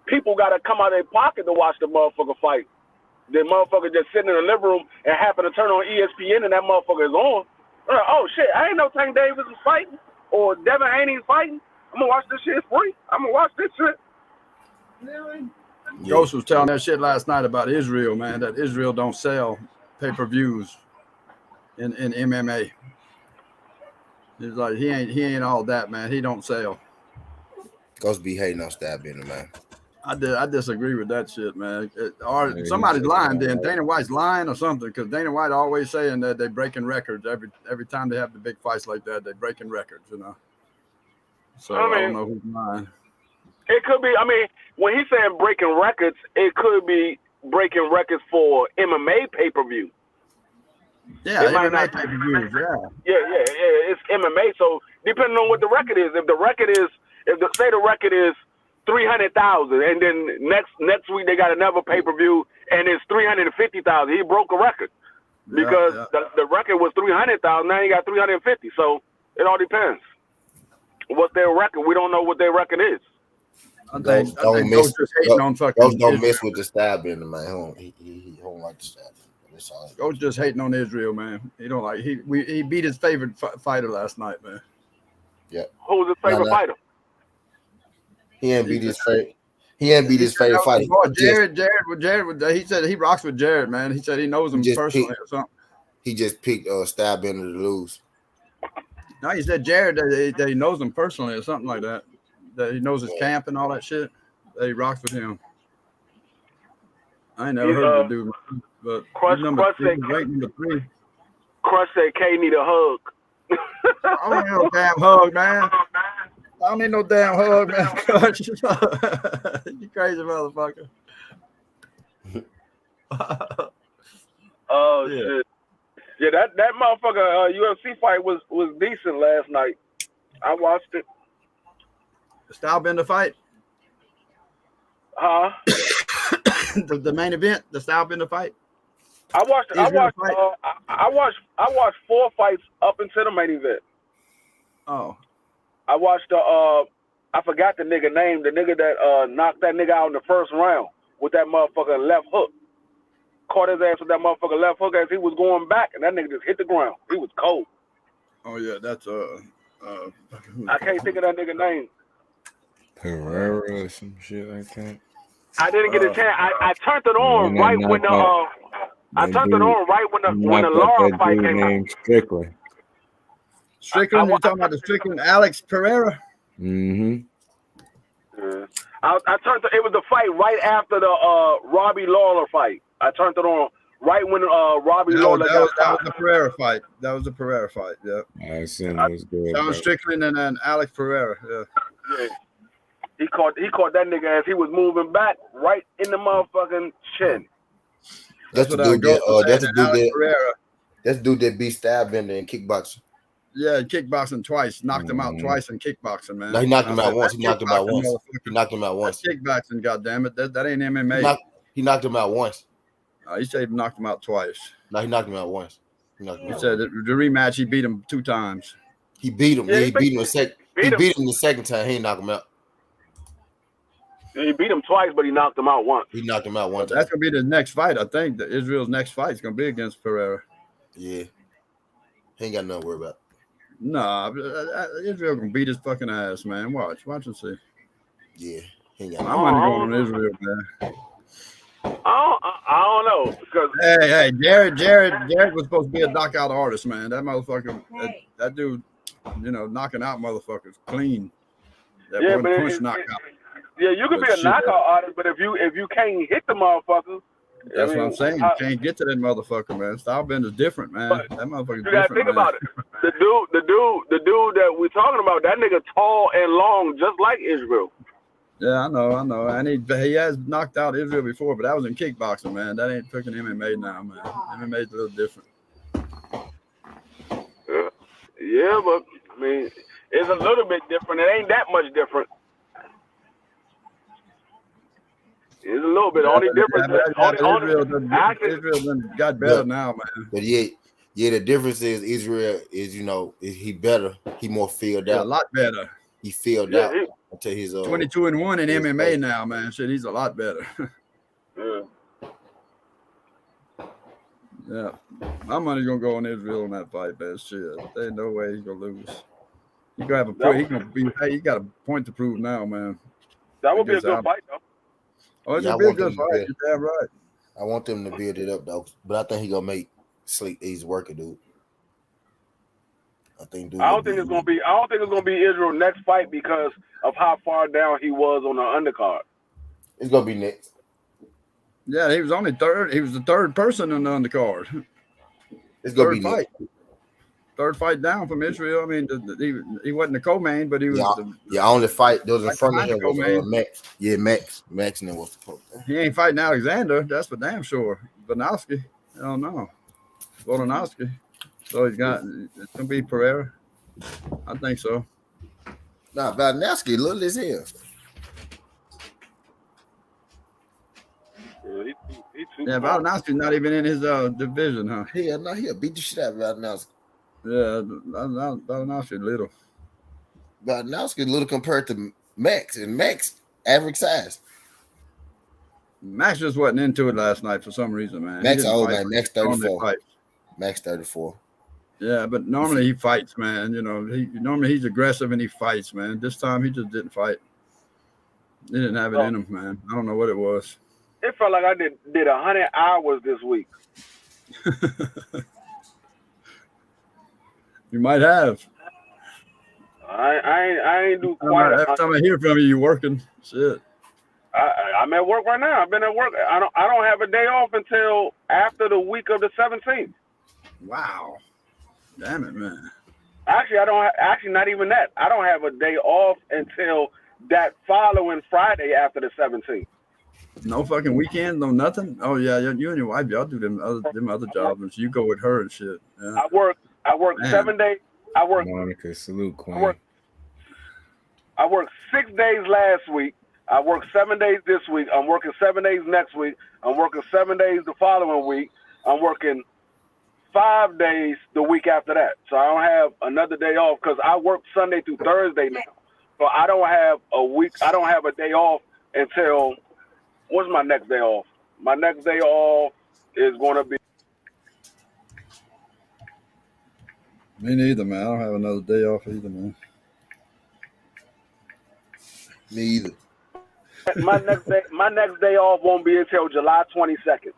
Speaker 5: people gotta come out of their pocket to watch the motherfucker fight. The motherfucker just sitting in the living room and happen to turn on ESPN and that motherfucker is on. Oh shit, I ain't know Tank Davis was fighting or Devin Haney's fighting. I'm gonna watch this shit free. I'm gonna watch this shit.
Speaker 8: Really?
Speaker 7: Ghost was telling that shit last night about Israel, man, that Israel don't sell pay-per-views in MMA. He's like he ain't all that, man. He don't sell.
Speaker 6: Ghost be hating on Stylebender, man.
Speaker 7: I disagree with that shit, man. Or somebody's lying. Then Dana White's lying or something, because Dana White always saying that they're breaking records every time they have the big fights like that. They're breaking records, you know. So I don't know who's lying.
Speaker 5: It could be. I mean, when he's saying breaking records, it could be breaking records for MMA pay-per-view.
Speaker 7: Yeah, MMA pay-per-views.
Speaker 5: Yeah. It's MMA. So depending on what the record is, if the record is, say the record is 300,000, and then next week they got another pay-per-view and it's 350,000. He broke a record because the record was 300,000. Now he got 350. So it all depends. What's their record? We don't know what their record is.
Speaker 6: Those don't mess with the Stylebender, man. He don't like the Stylebender.
Speaker 7: Go's just hating on Israel, man. He don't like he beat his favorite fighter last night, man.
Speaker 6: Yeah.
Speaker 5: Who was his favorite fighter?
Speaker 6: He ain't beat his favorite. He ain't beat his favorite fighter.
Speaker 7: Jared. He said he rocks with Jared, man. He said he knows him personally or something.
Speaker 6: He just picked Stylebender to lose.
Speaker 7: No, he said Jared that he knows him personally or something like that. That he knows his camp and all that shit. That he rocks with him. I ain't never heard of the dude, but
Speaker 5: Crush
Speaker 7: number 3.
Speaker 5: Crush said K need a hug.
Speaker 7: I don't need no damn hug, man. I don't need no damn hug, man. You crazy motherfucker.
Speaker 5: Oh shit. Yeah, that motherfucker UFC fight was decent last night. I watched it.
Speaker 7: The Stylebender fight?
Speaker 5: Huh?
Speaker 7: the main event, the Stylebender fight?
Speaker 5: I watched 4 fights up until the main event.
Speaker 7: Oh.
Speaker 5: I watched I forgot the nigga name, the nigga that knocked that nigga out in the first round with that motherfucker left hook. Caught his ass with that motherfucker left hook as he was going back, and that nigga just hit the ground. He was cold.
Speaker 7: Oh yeah, that's
Speaker 5: I can't think of that nigga name.
Speaker 1: Pereira or some shit like that.
Speaker 5: I didn't get a chance. I turned it on right when the Laura fight came out.
Speaker 7: Strickland, you talking about the Strickland Alex Pereira?
Speaker 1: Mm-hmm.
Speaker 5: Yeah. I turned it was the fight right after the Robbie Lawler fight. I turned it on right when Robbie Lawler got
Speaker 7: that was the Pereira fight. That was the Pereira fight, yeah.
Speaker 1: I assume it was good.
Speaker 7: That was Strickland and then Alex Pereira, yeah.
Speaker 5: He caught that nigga as he was moving back right in the motherfucking chin.
Speaker 6: That's the dude that beat Stylebender in kickboxing.
Speaker 7: Yeah, kickboxing twice. Knocked him out twice in kickboxing, man.
Speaker 6: No, he knocked him out once. He knocked him out once.
Speaker 7: Kickboxing, goddammit. That ain't MMA.
Speaker 6: He knocked him out once.
Speaker 7: He said he knocked him out twice.
Speaker 6: No, he knocked him out once.
Speaker 7: He said the rematch, he beat him 2 times.
Speaker 6: He beat him. Yeah, he beat him the second time. He didn't knock him out.
Speaker 5: He beat him twice, but he knocked him out once.
Speaker 6: He knocked him out once.
Speaker 7: That's gonna be the next fight. I think that Israel's next fight is gonna be against Pereira.
Speaker 6: Yeah, he ain't got nothing to worry about.
Speaker 7: Nah, Israel gonna beat his fucking ass, man. Watch and see.
Speaker 6: Yeah, he ain't got.
Speaker 7: I'm gonna go on Israel, man.
Speaker 5: I don't know because
Speaker 7: hey, Jared was supposed to be a knockout artist, man. That motherfucker, that dude, knocking out motherfuckers clean. That one punch knockout.
Speaker 5: Yeah, you could be a knockout artist, but if you can't hit the motherfucker,
Speaker 7: that's what I'm saying. You can't get to that motherfucker, man. Stylebender's different, man. That motherfucker's different.
Speaker 5: You gotta think about it. The dude that we're talking about, that nigga tall and long, just like Israel.
Speaker 7: Yeah, I know. And he has knocked out Israel before, but that was in kickboxing, man. That ain't fucking MMA now, man. MMA's a little different.
Speaker 5: Yeah, but I mean, it's a little bit different. It ain't that much different. It's a little bit. Only difference.
Speaker 7: Israel done got better now, man.
Speaker 6: But yeah, the difference is Israel is he better. He more filled out.
Speaker 7: A lot better.
Speaker 6: He filled out until he's
Speaker 7: 22-1 in MMA now, man. Shit, he's a lot better. Yeah, my money's gonna go on Israel in that fight, man. Shit, there ain't no way he's gonna lose. He got a point to prove now, man.
Speaker 5: That would be a good fight, though.
Speaker 7: Oh, it's gonna be a good fight. You're damn right.
Speaker 6: I want them to build it up, though. But I think he gonna make Sleep. He's working, dude. I think
Speaker 5: don't think it's gonna be Israel's next fight because of how far down he was on the undercard.
Speaker 6: It's gonna be next.
Speaker 7: Yeah, he was only third. He was the third person on the undercard.
Speaker 6: It's gonna be
Speaker 7: fight.
Speaker 6: next.
Speaker 7: Third fight down from Israel. I mean, he wasn't the co-main, but he was.
Speaker 6: Only fight that was in front of him was Max. Yeah, Max. Max and was the co-main.
Speaker 7: He ain't fighting Alexander. That's for damn sure. Volkanovski. I don't know. Volkanovski. So it's gonna be Pereira. I think so.
Speaker 6: Nah, Volkanovski little as hell.
Speaker 7: Yeah, Volkanovski's not even in his division, huh?
Speaker 6: Yeah, no, he'll beat the shit out of Volkanovski.
Speaker 7: Yeah, Volkanovski little.
Speaker 6: Volkanovski little compared to Max, and Max average size.
Speaker 7: Max just wasn't into it last night for some reason, man.
Speaker 6: Max old man. Max 34.
Speaker 7: Max
Speaker 6: 34.
Speaker 7: Yeah, but normally he fights, man. You know, normally he's aggressive and he fights, man. This time he just didn't fight. He didn't have it in him, man. I don't know what it was.
Speaker 5: It felt like I did 100 hours this week.
Speaker 7: You might have.
Speaker 5: I ain't do quite.
Speaker 7: Every time I hear from you, you're working. Shit.
Speaker 5: I'm at work right now. I've been at work. I don't have a day off until after the week of the 17th.
Speaker 7: Wow. Damn it, man.
Speaker 5: Actually, not even that. I don't have a day off until that following Friday after the 17th.
Speaker 7: No fucking weekend, no nothing. Oh yeah, you and your wife, y'all do them other jobs, and so you go with her and shit. Yeah.
Speaker 5: I work 7 days. I work.
Speaker 1: Monica, salute, Queen.
Speaker 5: I worked 6 days last week. I worked 7 days this week. I'm working 7 days next week. I'm working 7 days the following week. I'm working 5 days the week after that. So I don't have another day off because I work Sunday through Thursday now. So I don't have a week. I don't have a day off until. What's my next day off? My next day off is going to be.
Speaker 7: Me neither, man. I don't have another day off either, man.
Speaker 6: Me either.
Speaker 5: My next day off won't be until July 22nd.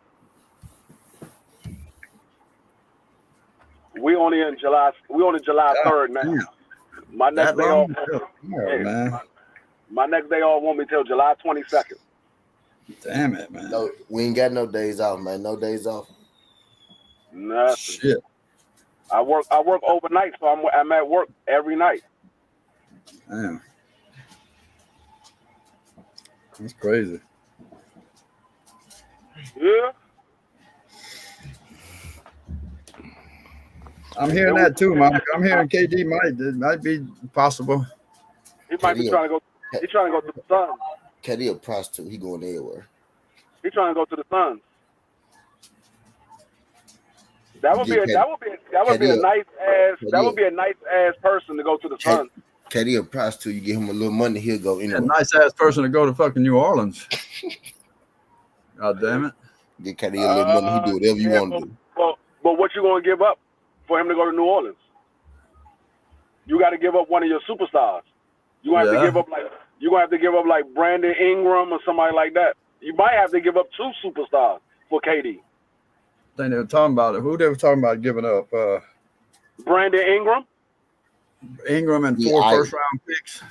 Speaker 5: We only July 3rd now. My next day off. My next day off won't be till July 22nd.
Speaker 7: Damn it, man.
Speaker 6: No, we ain't got no days off, man. No days off.
Speaker 5: Nothing.
Speaker 7: Shit.
Speaker 5: I work overnight, so I'm at work every night.
Speaker 7: Damn. That's crazy.
Speaker 5: Yeah.
Speaker 7: I'm hearing that too, Monica. I'm hearing KD might be possible.
Speaker 5: He might be trying to go. He's trying to go to the Suns.
Speaker 6: KD a prostitute. He going everywhere.
Speaker 5: He's trying to go to the Suns. That would be a nice ass person to go to the Suns.
Speaker 6: KD a prostitute. You give him a little money, he'll go anywhere.
Speaker 7: A nice ass person to go to fucking New Orleans. God damn it.
Speaker 6: Get KD a little money, he do whatever you want to do.
Speaker 5: But what you gonna give up for him to go to New Orleans? You got to give up one of your superstars. You gonna have to give up like Brandon Ingram or somebody like that. You might have to give up 2 superstars for KD.
Speaker 7: I think they were talking about it. Who they were talking about giving up?
Speaker 5: Brandon Ingram.
Speaker 7: Ingram and 4 first-round picks.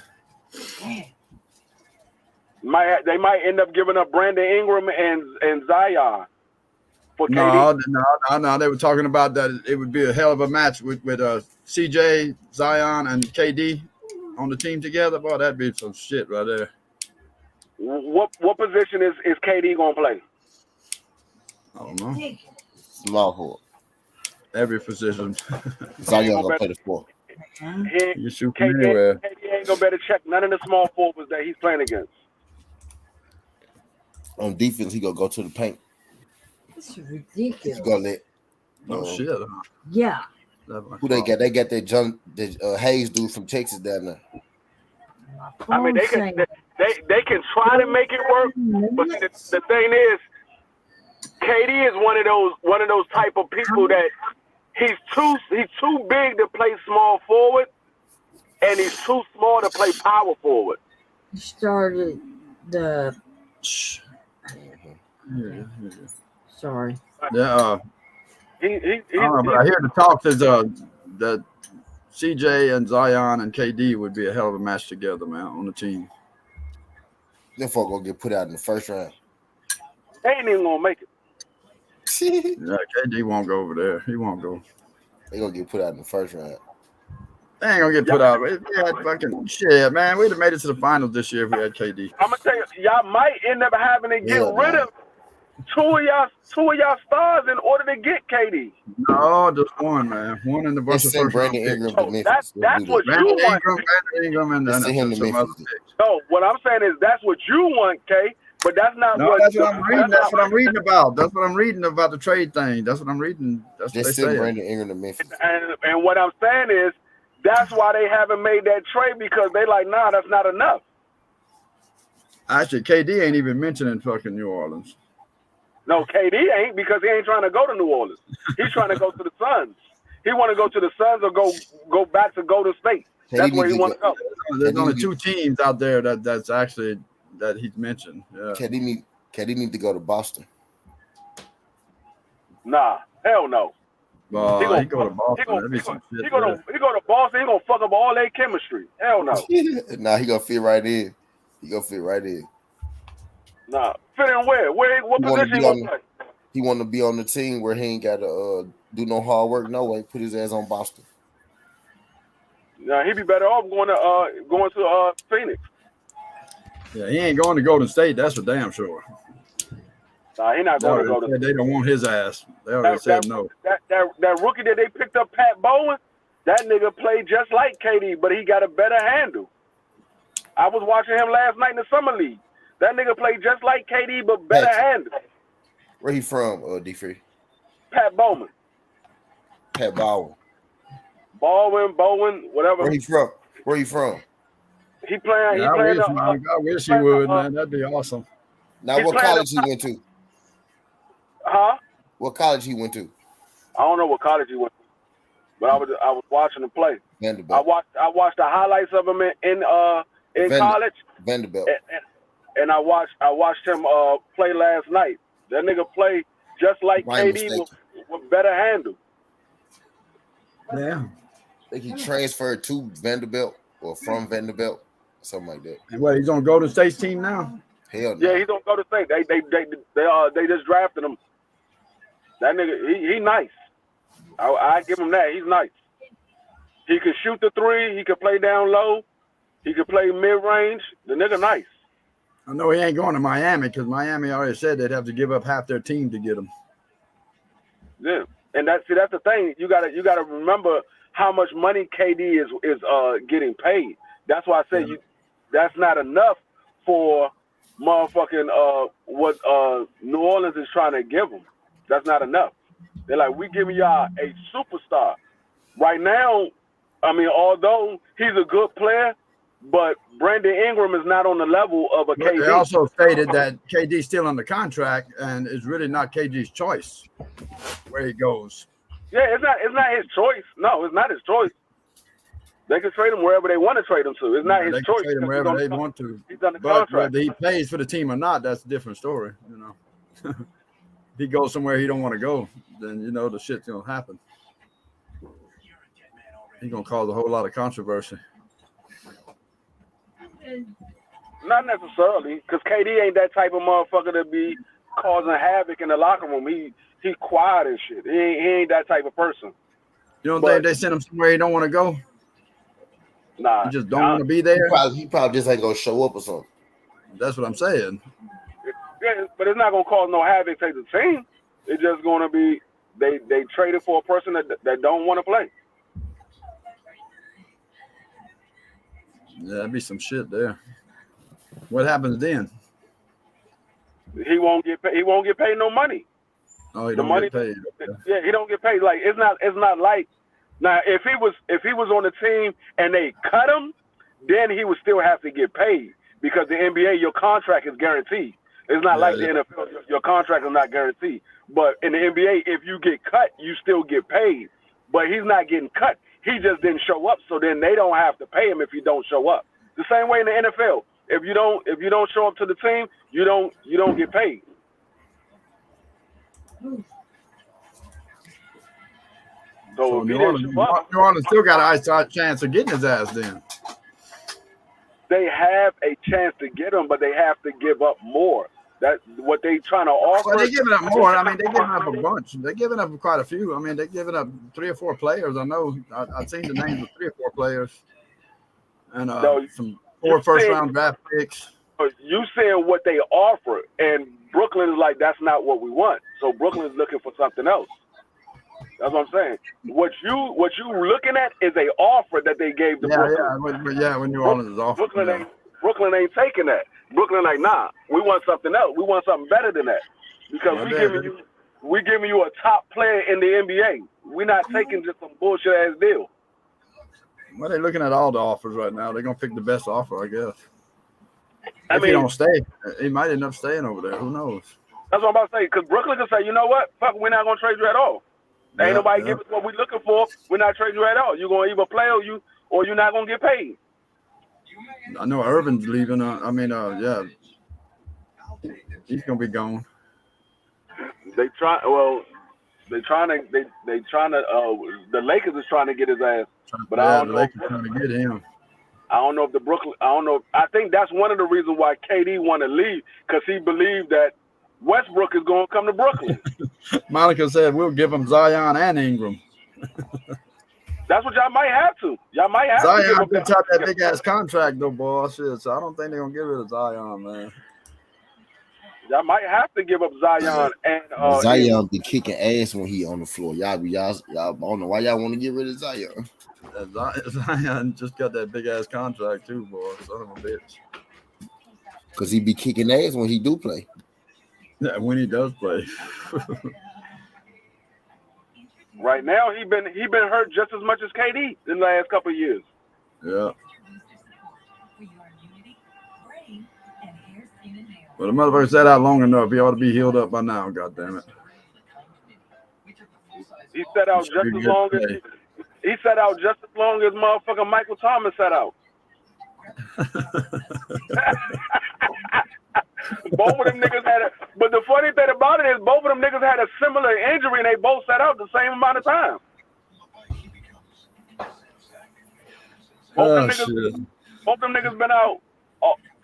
Speaker 5: They might end up giving up Brandon Ingram and Zion for KD.
Speaker 7: No. They were talking about that it would be a hell of a match with CJ, Zion, and KD on the team together. Boy, that'd be some shit right there.
Speaker 5: What position is KD gonna play?
Speaker 7: I don't know.
Speaker 6: Small forward.
Speaker 7: Every position.
Speaker 6: Zion gonna play the 4.
Speaker 7: You shoot from anywhere.
Speaker 5: KD ain't gonna better check none of the small forwards that he's playing against.
Speaker 6: On defense, he gonna go to the paint.
Speaker 8: This is ridiculous.
Speaker 6: He's gonna let.
Speaker 7: Shit.
Speaker 8: Yeah.
Speaker 6: Who they got? They got that Hayes dude from Texas down there.
Speaker 5: I mean, they can try to make it work, but the thing is, KD is one of those type of people that he's too big to play small forward, and he's too small to play power forward.
Speaker 8: He started the. Sorry.
Speaker 7: Yeah. I don't know, but I hear the talk is that CJ and Zion and KD would be a hell of a match together, man, on the team.
Speaker 6: Them folk gonna get put out in the first round.
Speaker 5: They ain't even gonna make it.
Speaker 7: Yeah, KD won't go over there. He won't go.
Speaker 6: They gonna get put out in the first round.
Speaker 7: They ain't gonna get put out. If we had fucking shit, man. We'd have made it to the finals this year if we had KD.
Speaker 5: I'm gonna tell you, y'all might end up having to get rid of two of y'all stars in order to get KD.
Speaker 7: No, just one, man. One in the bunch of first
Speaker 6: Brandon
Speaker 7: round
Speaker 6: Ingram
Speaker 7: picks.
Speaker 6: to Memphis.
Speaker 5: That's what you want.
Speaker 7: Brandon Ingram and
Speaker 6: Let's send him to
Speaker 7: some
Speaker 6: Memphis.
Speaker 7: other picks.
Speaker 5: No, what I'm saying is that's what you want, K. But that's not
Speaker 7: No,
Speaker 5: what.
Speaker 7: that's what I'm reading. That's what I'm reading about. That's what I'm reading about the trade thing. That's what I'm reading. That's what
Speaker 6: Just
Speaker 7: they
Speaker 6: send
Speaker 7: say.
Speaker 6: Brandon Ingram to Memphis.
Speaker 5: And what I'm saying is that's why they haven't made that trade, because they like, nah, that's not enough.
Speaker 7: Actually, KD ain't even mentioning fucking New Orleans.
Speaker 5: No, KD ain't, because he ain't trying to go to New Orleans. He's trying to go to the Suns. He want to go to the Suns or go back to Golden State. That's where he want to go.
Speaker 7: There's only two teams out there that's actually that he's mentioned. Yeah.
Speaker 6: KD need to go to Boston.
Speaker 5: Nah, hell no.
Speaker 7: He go to Boston. That'd be some shit.
Speaker 5: He go to Boston. He gonna fuck up all their chemistry. Hell no.
Speaker 6: Nah, he gonna fit right in. He gonna fit right in.
Speaker 5: Nah, fit in where? What position he gonna play?
Speaker 6: He want to be on the team where he ain't got to do no hard work. No way. Put his ass on Boston.
Speaker 5: Nah, he'd be better off going to Phoenix.
Speaker 7: Yeah, he ain't going to Golden State. That's for damn sure.
Speaker 5: Nah, he not going to Golden State.
Speaker 7: They don't want his ass. They already said no.
Speaker 5: That rookie that they picked up, Pat Bowen, that nigga played just like KD, but he got a better handle. I was watching him last night in the summer league. That nigga played just like KD, but better handle.
Speaker 6: Where he from, D-Free?
Speaker 5: Pat Bowman.
Speaker 6: Pat Bowen.
Speaker 5: Bowen, whatever.
Speaker 6: Where he from? Where he from?
Speaker 5: He playing.
Speaker 7: Yeah, I wish he would, man. That'd be awesome.
Speaker 6: Now, what college he went to?
Speaker 5: Huh?
Speaker 6: What college he went to?
Speaker 5: I don't know what college he went to, but I was watching him play.
Speaker 6: Vanderbilt.
Speaker 5: I watched the highlights of him in college.
Speaker 6: Vanderbilt.
Speaker 5: And I watched him play last night. That nigga played just like KD with better handle.
Speaker 7: Yeah.
Speaker 6: I think he transferred to Vanderbilt or from Vanderbilt, something like that.
Speaker 7: And what, he's on Golden State's team now?
Speaker 6: Hell no.
Speaker 5: Yeah, he's on Golden State. They just drafted him. That nigga, he nice. I give him that. He's nice. He can shoot the three. He can play down low. He can play mid range. The nigga nice.
Speaker 7: I know he ain't going to Miami because Miami already said they'd have to give up half their team to get him.
Speaker 5: Yeah, and that's the thing. You gotta remember how much money KD is getting paid. That's why I say that's not enough for motherfucking what New Orleans is trying to give him. That's not enough. They're like, we giving y'all a superstar right now. I mean, although he's a good player, but Brandon Ingram is not on the level of a KD.
Speaker 7: They also stated that KD's still under contract and it's really not KD's choice where he goes.
Speaker 5: Yeah, it's not his choice. No, it's not his choice. They can trade him wherever they want to trade him to. It's not his
Speaker 7: they
Speaker 5: choice.
Speaker 7: Can trade him wherever they want to.
Speaker 5: He's under
Speaker 7: but
Speaker 5: contract.
Speaker 7: whether he plays for the team or not, that's a different story. You know, if he goes somewhere he don't want to go, then you know the shit's gonna happen. He's gonna cause a whole lot of controversy.
Speaker 5: Not necessarily, because KD ain't that type of motherfucker to be causing havoc in the locker room. He quiet and shit. He ain't that type of person.
Speaker 7: You don't think they sent him somewhere he don't want to go?
Speaker 5: Nah.
Speaker 7: He just don't want to be there?
Speaker 6: He probably just ain't going to show up or something.
Speaker 7: That's what I'm saying.
Speaker 5: Yeah, but it's not going to cause no havoc to the team. It's just going to be they traded for a person that don't want to play.
Speaker 7: Yeah, that'd be some shit there. What happens then?
Speaker 5: He won't get paid. He won't get paid no money.
Speaker 7: Oh, he don't get paid. Okay.
Speaker 5: Yeah, he don't get paid. Like it's not like now if he was on the team and they cut him, then he would still have to get paid because the NBA your contract is guaranteed. It's not like the NFL your contract is not guaranteed. But in the NBA, if you get cut, you still get paid. But he's not getting cut. He just didn't show up, so then they don't have to pay him if he don't show up. The same way in the NFL. If you don't show up to the team, you don't get paid.
Speaker 7: So New Orleans still got an ice chance of getting his ass then.
Speaker 5: They have a chance to get him, but they have to give up more. That's what they trying to offer.
Speaker 7: Well, they're giving up more. I mean, they're giving up a bunch. They're giving up quite a few. I mean, they're giving up 3 or 4 players. I know. I've seen the names of 3 or 4 players, and some 4 first-round draft picks.
Speaker 5: You saying what they offer, and Brooklyn is like, that's not what we want. So Brooklyn is looking for something else. That's what I'm saying. What you looking at is a offer that they gave to Brooklyn.
Speaker 7: When New Orleans is offering.
Speaker 5: Brooklyn ain't taking that. Brooklyn like, nah, we want something else. We want something better than that. Because we giving you a top player in the NBA. We're not taking just some bullshit ass deal.
Speaker 7: Well, they're looking at all the offers right now. They're gonna pick the best offer, I guess.
Speaker 5: If
Speaker 7: he don't stay, he might end up staying over there. Who knows?
Speaker 5: That's what I'm about to say. Because Brooklyn can say, you know what? Fuck, we're not gonna trade you at all. Ain't nobody give us what we're looking for. We're not trading you at all. You're gonna either play or you're not gonna get paid.
Speaker 7: I know Irvin's leaving. He's gonna be gone.
Speaker 5: The Lakers is trying to get his ass, but I don't know. The
Speaker 7: Lakers trying to get him.
Speaker 5: I don't know if the Brooklyn. I don't know. I think that's one of the reasons why KD want to leave, because he believed that Westbrook is going to come to Brooklyn.
Speaker 7: Monica said we'll give him Zion and Ingram.
Speaker 5: That's what y'all might have to. Y'all might have
Speaker 7: Zion
Speaker 5: to. Zion
Speaker 7: picked up that big ass contract though, boy. Shit, so I don't think they're gonna get rid of Zion, man.
Speaker 5: Y'all might have to give up Zion and
Speaker 6: Zion be kicking ass when he on the floor. Y'all I don't know why y'all want to get rid of Zion.
Speaker 7: Zion just got that big ass contract too, boy. Son of a bitch.
Speaker 6: Cause he be kicking ass when he do play.
Speaker 7: Yeah, when he does play.
Speaker 5: Right now, he been hurt just as much as KD in the last couple of years.
Speaker 7: Yeah. Well, the motherfucker sat out long enough. He ought to be healed up by now. God damn it.
Speaker 5: He sat out just as long as motherfucking Michael Thomas sat out. Both of them niggas but the funny thing about it is both of them niggas had a similar injury and they both sat out the same amount of time. Both of them niggas been out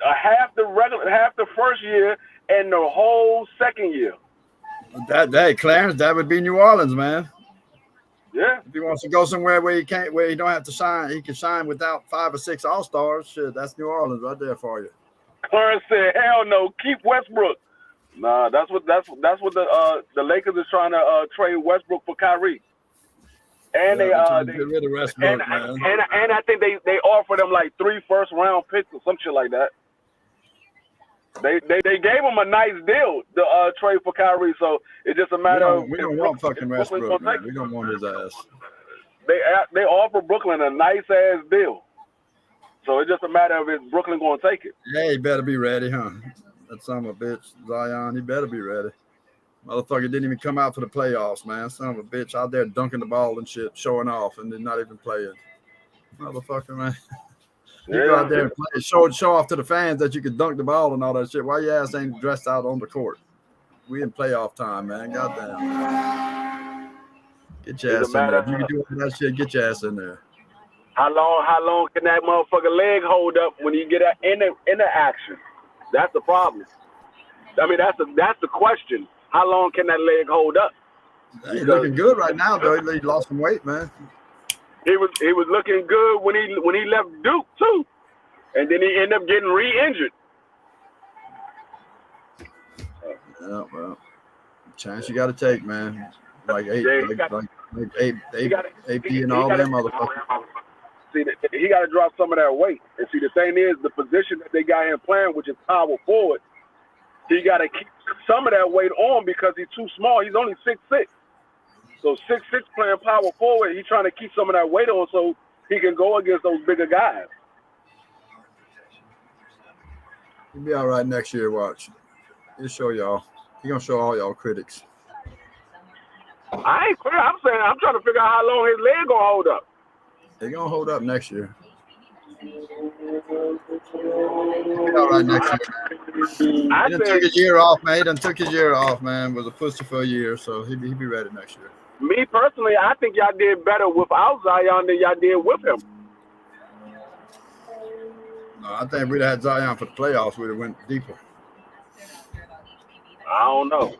Speaker 5: half the first year and the whole second year.
Speaker 7: Clarence, that would be New Orleans, man.
Speaker 5: Yeah.
Speaker 7: If he wants to go somewhere where he don't have to shine, he can shine without 5 or 6 All-Stars. Shit, that's New Orleans right there for you.
Speaker 5: Clarence said, "Hell no, keep Westbrook." Nah, that's what the Lakers is trying to trade Westbrook for Kyrie. And they
Speaker 7: get rid of Westbrook, man.
Speaker 5: And I think they offered him like 3 first-round picks or some shit like that. They gave him a nice deal to trade for Kyrie, so it's just a matter of
Speaker 7: we don't want fucking Westbrook, man. We don't want his ass.
Speaker 5: They offer Brooklyn a nice ass deal. So it's just a matter of is Brooklyn going to take it.
Speaker 7: Yeah, he better be ready, huh? That son of a bitch, Zion, he better be ready. Motherfucker didn't even come out for the playoffs, man. Son of a bitch out there dunking the ball and shit, showing off, and then not even playing. Motherfucker, man. You go out there and play, show off to the fans that you could dunk the ball and all that shit. Why your ass ain't dressed out on the court? We in playoff time, man. Goddamn. Get your ass in there. If you can do all that shit, get your ass in there.
Speaker 5: How long can that motherfucker leg hold up when you get in the action? That's the problem. I mean, that's the question. How long can that leg hold up?
Speaker 7: He's looking good right now, though. He lost some weight, man.
Speaker 5: He was looking good when he left Duke too, and then he ended up getting re-injured.
Speaker 7: Yeah, well, chance you got to take, man. Like AP and all them motherfuckers.
Speaker 5: See, he got to drop some of that weight. And see, the thing is, the position that they got him playing, which is power forward, he got to keep some of that weight on because he's too small. He's only 6'6". So 6'6" playing power forward, he's trying to keep some of that weight on so he can go against those bigger guys.
Speaker 7: He'll be all right next year, watch. He'll show y'all. He's going to show all y'all critics.
Speaker 5: I ain't clear. I'm saying I'm trying to figure out how long his leg going to hold up.
Speaker 7: They're going to hold up next year. All right, next year. He done took his year off, man. Was a pussy for a year, so he'll be ready next year.
Speaker 5: Me personally, I think y'all did better without Zion than y'all did with him.
Speaker 7: No, I think if we'd had Zion for the playoffs, we'd have went deeper.
Speaker 5: I don't know.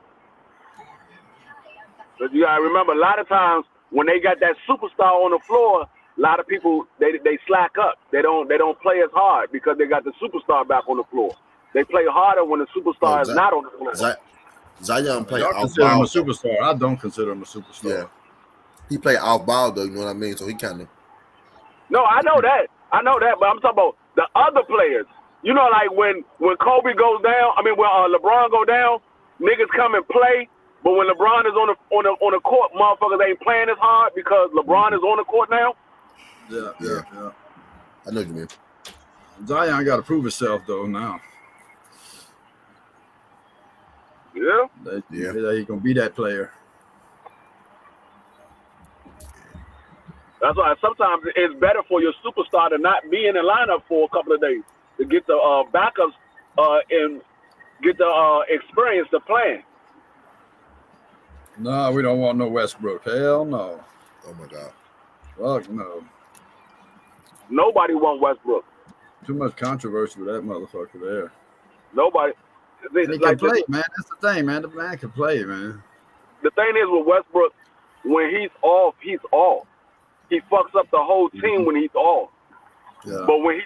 Speaker 5: But you gotta remember, a lot of times when they got that superstar on the floor, a lot of people they slack up. They don't play as hard because they got the superstar back on the floor. They play harder when the superstar is not on the floor.
Speaker 6: Zion play
Speaker 7: Y'all
Speaker 6: off
Speaker 7: consider him
Speaker 6: ball.
Speaker 7: a superstar. I don't consider him a superstar.
Speaker 6: Yeah, he play off ball though. You know what I mean? So he kind of.
Speaker 5: No, I know that. But I'm talking about the other players. You know, like when Kobe goes down. I mean, when LeBron go down, niggas come and play. But when LeBron is on the court, motherfuckers ain't playing as hard because LeBron is on the court now.
Speaker 7: Yeah.
Speaker 6: I know what you mean.
Speaker 7: Zion got to prove himself though now.
Speaker 5: Yeah.
Speaker 7: He's gonna be that player.
Speaker 5: That's why sometimes it's better for your superstar to not be in the lineup for a couple of days to get the backups and get the experience to play.
Speaker 7: No, we don't want no Westbrook. Hell no.
Speaker 6: Oh my God.
Speaker 7: Fuck no.
Speaker 5: Nobody want Westbrook.
Speaker 7: Too much controversy with that motherfucker there.
Speaker 5: Nobody.
Speaker 7: He can play, man. That's the thing, man. The man can play, man.
Speaker 5: The thing is with Westbrook, when he's off, he's off. He fucks up the whole team when he's off.
Speaker 6: Yeah.
Speaker 5: But when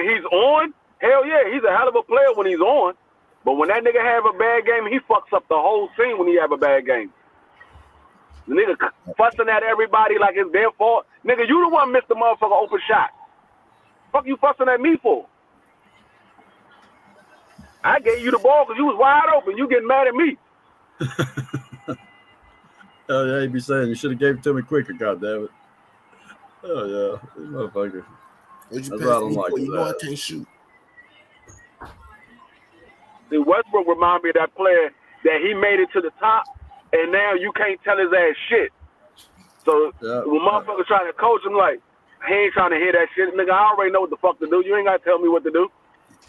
Speaker 5: he's on, hell yeah, he's a hell of a player when he's on. But when that nigga have a bad game, he fucks up the whole team when he have a bad game. The nigga fussing at everybody like it's their fault. Nigga, you the one missed the motherfucker open shot. Fuck you fussing at me for? I gave you the ball because you was wide open. You getting mad at me.
Speaker 7: Oh yeah, he'd be saying you should have gave it to me quicker, goddammit. Oh yeah, this motherfucker.
Speaker 6: That's
Speaker 7: why I don't like
Speaker 6: you know I
Speaker 7: that.
Speaker 6: can't shoot.
Speaker 5: See, Westbrook remind me of that player that he made it to the top, and now you can't tell his ass shit. So when motherfuckers trying to coach him, like, he ain't trying to hear that shit. Nigga, I already know what the fuck to do. You ain't got to tell me what to do.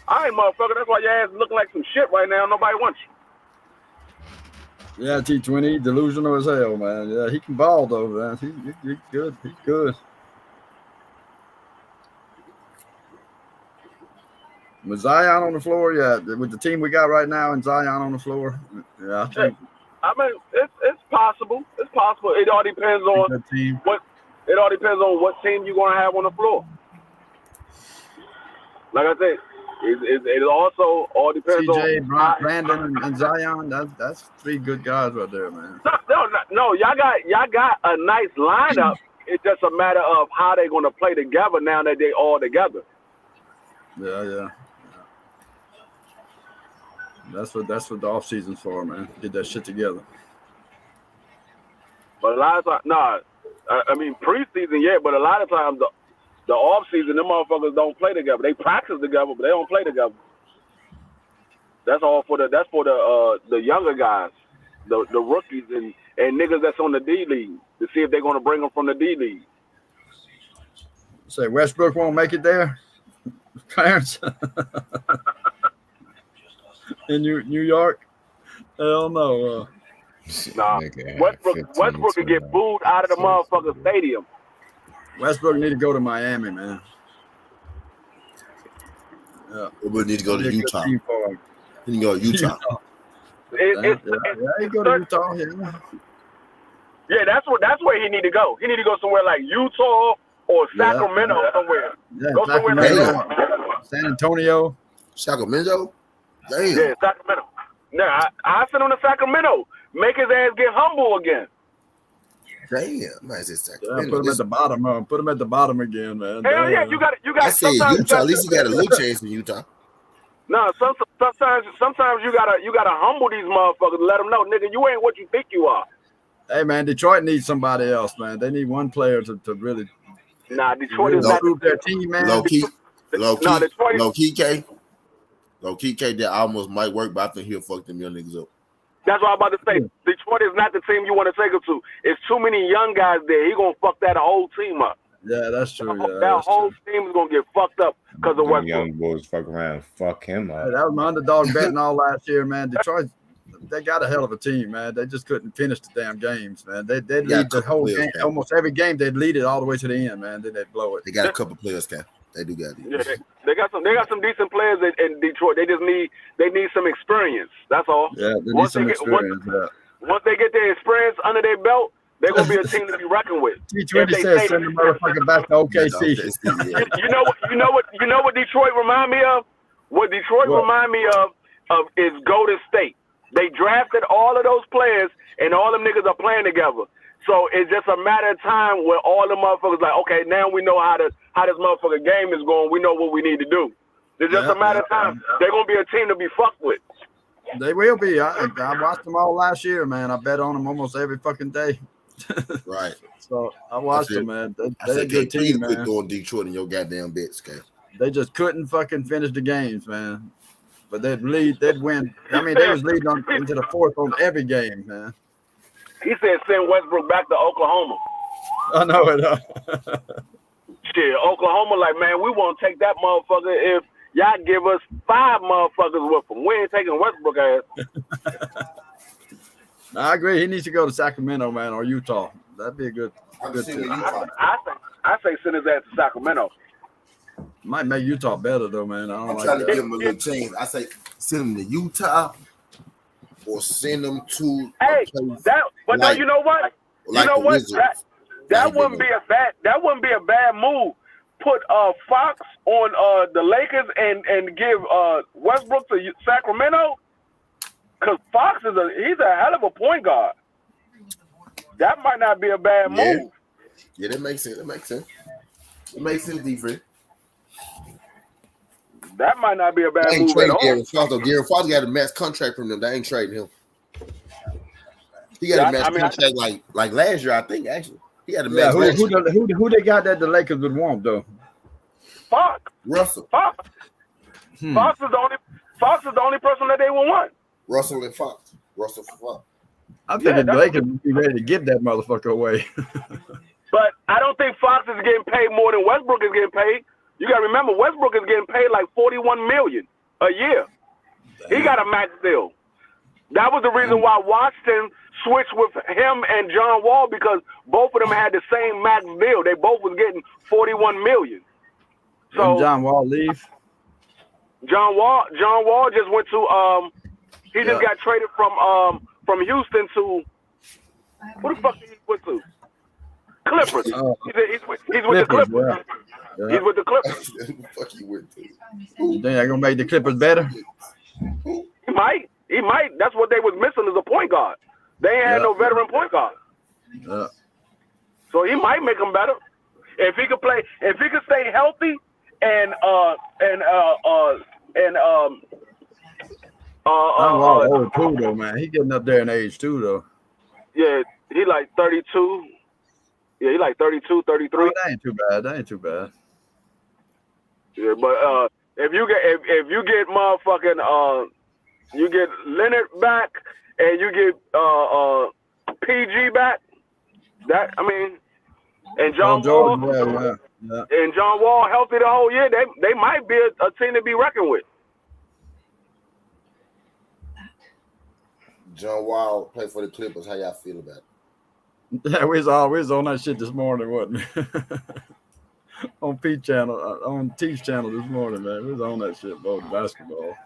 Speaker 5: All right, motherfucker, that's why your ass looking like some shit right now. Nobody wants you.
Speaker 7: Yeah, T20, delusional as hell, man. Yeah, he can ball though, man. He's good. He's good. With Zion on the floor, yeah. With the team we got right now and Zion on the floor, yeah, I think.
Speaker 5: I mean, it's possible. It's possible. It all depends on what. It all depends on what team you're gonna have on the floor. Like I said, it also all depends
Speaker 7: CJ,
Speaker 5: on
Speaker 7: Brandon, and Zion. That's three good guys right there, man.
Speaker 5: No. Y'all got a nice lineup. It's just a matter of how they're gonna play together now that they all together.
Speaker 7: Yeah. That's what the off season's for, man. Get that shit together.
Speaker 5: But a lot of times, I mean preseason, yeah. But a lot of times the off season, them motherfuckers don't play together. They practice together, but they don't play together. That's all for the younger guys, the rookies and niggas that's on the D League to see if they're gonna bring them from the D League.
Speaker 7: Say Westbrook won't make it there, Clarence. In New York? Hell no.
Speaker 5: Nah, Westbrook could get booed out of the motherfucking stadium.
Speaker 7: Westbrook need to go to Miami, man. Yeah.
Speaker 6: We need to go to Utah. He can go to Utah.
Speaker 7: He go to Utah.
Speaker 5: Yeah, that's where he need to go. He need to go somewhere like Utah or Sacramento somewhere.
Speaker 7: Yeah,
Speaker 5: go somewhere like
Speaker 7: San Antonio.
Speaker 6: Sacramento? Damn.
Speaker 5: Yeah, Sacramento. Nah, I send him to Sacramento. Make his ass get humble again.
Speaker 6: Damn.
Speaker 7: Put him at the bottom. Put him at the bottom again, man.
Speaker 5: Hell yeah, you got.
Speaker 6: I said Utah. At least you got a little chance in Utah.
Speaker 5: No, sometimes you gotta humble these motherfuckers and let them know, nigga, you ain't what you think you are.
Speaker 7: Hey man, Detroit needs somebody else, man. They need one player to really.
Speaker 5: Nah, Detroit is not
Speaker 7: their team, man.
Speaker 6: Low key, that almost might work, but I think he'll fuck them young niggas up.
Speaker 5: That's what I'm about to say. Detroit is not the team you want to take him to. It's too many young guys there. He gonna fuck that whole team up.
Speaker 7: Yeah, that's true.
Speaker 5: That whole team is gonna get fucked up because of Westbrook.
Speaker 1: Young boys fuck around, fuck him up.
Speaker 7: Hey, that was my underdog betting all last year, man. Detroit, they got a hell of a team, man. They just couldn't finish the damn games, man. They lead the whole game, almost every game. They'd lead it all the way to the end, man. Then they'd blow it.
Speaker 6: They got a couple players, Cam. They do got it.
Speaker 5: Yeah, they got some decent players in Detroit. They need some experience. That's all.
Speaker 7: Yeah, they need some experience.
Speaker 5: Once they get their experience under their belt, they're gonna be a team to be reckoned with.
Speaker 7: T20 says send the motherfucker back to OKC.
Speaker 5: You know what Detroit remind me of? What Detroit remind me of is Golden State. They drafted all of those players, and all them niggas are playing together. So it's just a matter of time where all the motherfuckers like, okay, now we know how this motherfucker game is going. We know what we need to do. It's just a matter of time. They're gonna be a team to be fucked with.
Speaker 7: They will be. I watched them all last year, man. I bet on them almost every fucking day.
Speaker 6: Right.
Speaker 7: So I watched them, man. They're a good team, man.
Speaker 6: Quit doing Detroit in your goddamn bets, Cam.
Speaker 7: They just couldn't fucking finish the games, man. But they'd win. I mean, they was leading into the fourth on every game, man.
Speaker 5: He said send Westbrook back to Oklahoma.
Speaker 7: I know it.
Speaker 5: Shit, Oklahoma, like, man, we won't take that motherfucker if y'all give us 5 motherfuckers with him. We ain't taking Westbrook ass.
Speaker 7: I agree. He needs to go to Sacramento, man, or Utah. That'd be a good team.
Speaker 5: I say send his ass to Sacramento.
Speaker 7: Might make Utah better though, man.
Speaker 6: I'm trying to give him a little change. I say send him to Utah or send him to.
Speaker 5: No, you know what? That wouldn't be a bad move. Put Fox on the Lakers and give Westbrook to Sacramento, because Fox he's a hell of a point guard. That might not be a bad move.
Speaker 6: Yeah, that makes sense. It makes sense, different.
Speaker 5: That might not be a bad move at all.
Speaker 6: Garrett Fox got a max contract from them. They ain't trading him. He got a max contract like last year, I think. Actually, he had a max.
Speaker 7: Who they got that the Lakers would want though?
Speaker 5: Fox.
Speaker 6: Russell.
Speaker 5: Fox. Fox is the only person that they will want.
Speaker 6: Russell and Fox. Russell for Fox.
Speaker 7: I think the Lakers would be ready to give that motherfucker away.
Speaker 5: But I don't think Fox is getting paid more than Westbrook is getting paid. You got to remember, Westbrook is getting paid like $41 million a year. Damn. He got a max deal. That was the reason why Washington switched with him and John Wall, because both of them had the same max deal. They both was getting $41 million. So
Speaker 7: John Wall leave.
Speaker 5: John Wall just went to he just got traded from Houston to what the fuck did he went to? Clippers. He's with the Clippers. Yeah. He's with the Clippers.
Speaker 6: Fuck you went to.
Speaker 7: You think they're gonna make the Clippers better?
Speaker 5: He might. That's what they was missing, is a point guard. They ain't had no veteran point guard.
Speaker 7: Yeah.
Speaker 5: So he might make them better if he could play. If he could stay healthy and
Speaker 7: old too though, man. He getting up there in age too though.
Speaker 5: Yeah, he like 32. Yeah, he like 32, 33.
Speaker 7: Oh, that ain't too bad.
Speaker 5: Yeah, but if you get motherfucking you get Leonard back and you get PG back, that and John Wall, and John Wall healthy the whole year, they might be a team to be reckoned with.
Speaker 6: John Wall played for the Clippers. How y'all feel about it?
Speaker 7: Yeah, we was on that shit this morning, wasn't we? On Pete channel, on T's channel this morning, man. We was on that shit about basketball.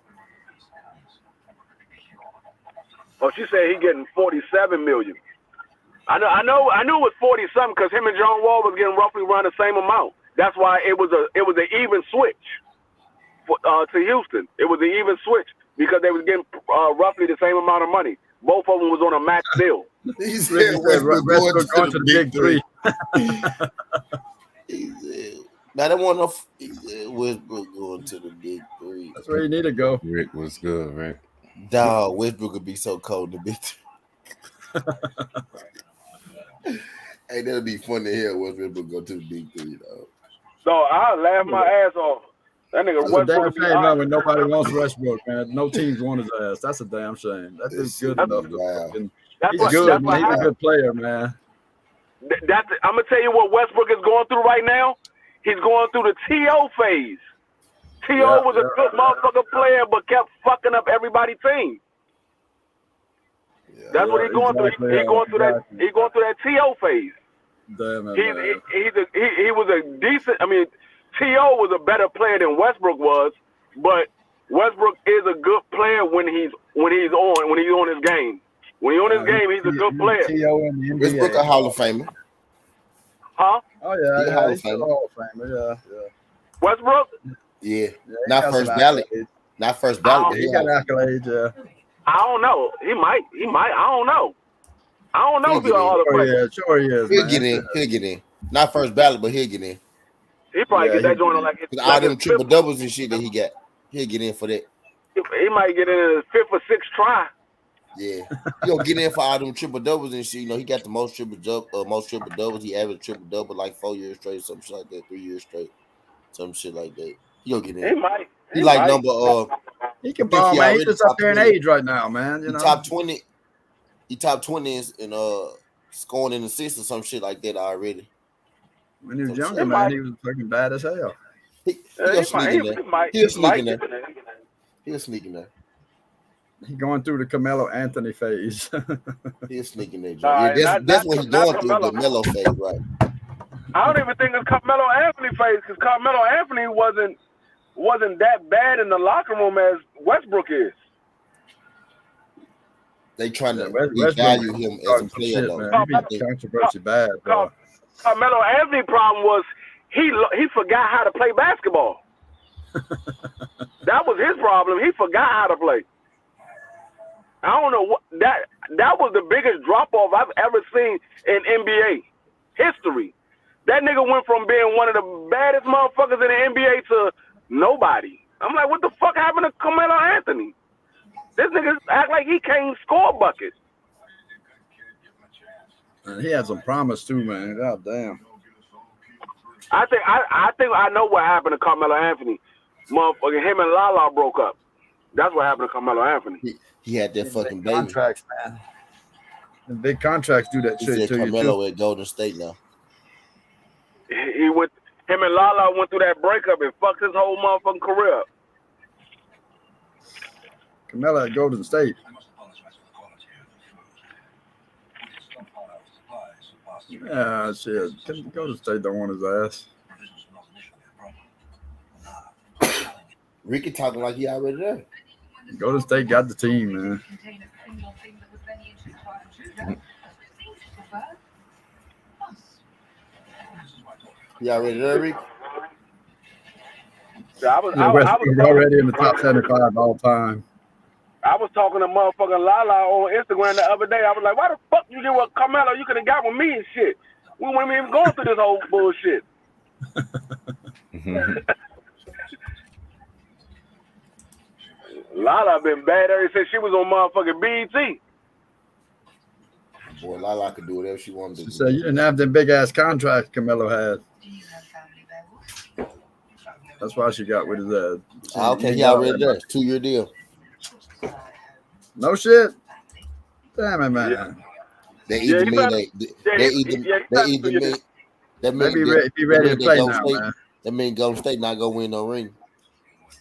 Speaker 5: Oh, she said he getting $47 million. I knew it was 40 something because him and John Wall was getting roughly around the same amount. That's why it was an even switch to Houston. It was an even switch because they was getting roughly the same amount of money. Both of them was on a max deal.
Speaker 6: He said Westbrook going to the big three. Now they want Westbrook going to the big three.
Speaker 7: That's where you need to go.
Speaker 1: Rick was good, Rick.
Speaker 6: Dog, Westbrook would be so cold in the big three. Hey, that'll be fun to hear Westbrook go to the big three, dog.
Speaker 5: So I'll laugh my ass off. That nigga
Speaker 7: Westbrook. That's a damn shame, man, when nobody wants Westbrook, man. No teams want his ass. That's a damn shame. That dude's good enough.
Speaker 6: Wow.
Speaker 7: He's good, man. He's a good player, man.
Speaker 5: I'm gonna tell you what Westbrook is going through right now. He's going through the T.O. phase. T.O. was a good motherfucker player, but kept fucking up everybody's team. That's what he's going through. He's going through that. He's going through that TO phase.
Speaker 7: Damn it,
Speaker 5: he was a decent. I mean, TO was a better player than Westbrook was, but Westbrook is a good player when he's on his game. When he's on his game, he's a good player.
Speaker 7: TO in the NBA.
Speaker 6: Westbrook a Hall of Famer.
Speaker 5: Huh?
Speaker 7: Oh yeah,
Speaker 6: He's a Hall of Famer.
Speaker 7: Hall of Famer. Yeah.
Speaker 5: Westbrook?
Speaker 6: Yeah. Not first ballot. Not first ballot. But
Speaker 7: he got accolades. Yeah.
Speaker 5: I don't know. He might. I don't know. I don't know if he's a Hall of Famer.
Speaker 7: Sure he is.
Speaker 6: He'll get in. He'll get in. Not first ballot, but he'll get in.
Speaker 5: He probably get that joint on like his
Speaker 6: all them triple doubles and shit that he got. He'll get in for that.
Speaker 5: He might get in his 5th or 6th try.
Speaker 6: Yeah, he'll get in for all them triple doubles and shit. You know, he got the most triple doubles. He averaged triple double like 4 years straight, some shit like that, 3 years straight, some shit like that. He'll get in.
Speaker 5: He might.
Speaker 6: He like number
Speaker 7: He can ball, man. He's just up there in age right now, man. You know,
Speaker 6: top 20. He top 20 in scoring and assists or some shit like that already.
Speaker 7: When he was younger, man, he was fucking bad as hell.
Speaker 6: He'll sneak in there. He'll sneak in there.
Speaker 7: He's going through the Carmelo Anthony phase.
Speaker 6: He'll sneak in there. Yeah, that's what he's going through, the Melo phase, right?
Speaker 5: I don't even think it's Carmelo Anthony phase because Carmelo Anthony wasn't that bad in the locker room as Westbrook is.
Speaker 6: They trying to devalue him as a player, though.
Speaker 7: Controversy bad, bro.
Speaker 5: Carmelo Anthony's problem was he forgot how to play basketball. That was his problem. He forgot how to play. I don't know what that was the biggest drop off I've ever seen in NBA history. That nigga went from being one of the baddest motherfuckers in the NBA to nobody. I'm like, what the fuck happened to Carmelo Anthony? This nigga act like he can't score buckets.
Speaker 7: And he had some promise too, man. God damn.
Speaker 5: I think I know what happened to Carmelo Anthony. Motherfucker, him and Lala broke up. That's what happened to Carmelo Anthony.
Speaker 6: He had that fucking baby.
Speaker 7: Contracts, man. And big contracts do that shit to
Speaker 6: Carmelo
Speaker 7: you.
Speaker 6: at Golden State now.
Speaker 5: Him and Lala went through that breakup and fucked his whole motherfucking career up.
Speaker 7: Carmelo at Golden State. Yeah, shit. Golden State don't want his ass.
Speaker 6: Ricky talking like he already there.
Speaker 7: Golden State got the team, man.
Speaker 6: You already there, Ricky?
Speaker 5: I was
Speaker 7: already in the top 75 all time.
Speaker 5: I was talking to motherfucking Lala on Instagram the other day. I was like, why the fuck you get what Carmelo you could have got with me and shit? We weren't even going through this whole bullshit. Lala been bad ever since she was on motherfucking BET.
Speaker 6: Boy, Lala could do whatever she wanted to do.
Speaker 7: So you didn't have them big ass contracts Carmelo had. That's why she got with his ass.
Speaker 6: Okay, he already there. 2-year deal.
Speaker 7: No shit. Damn it, man.
Speaker 6: Yeah. They either mean that mean
Speaker 7: be ready to play now, man.
Speaker 6: That mean Golden State not gonna win no ring.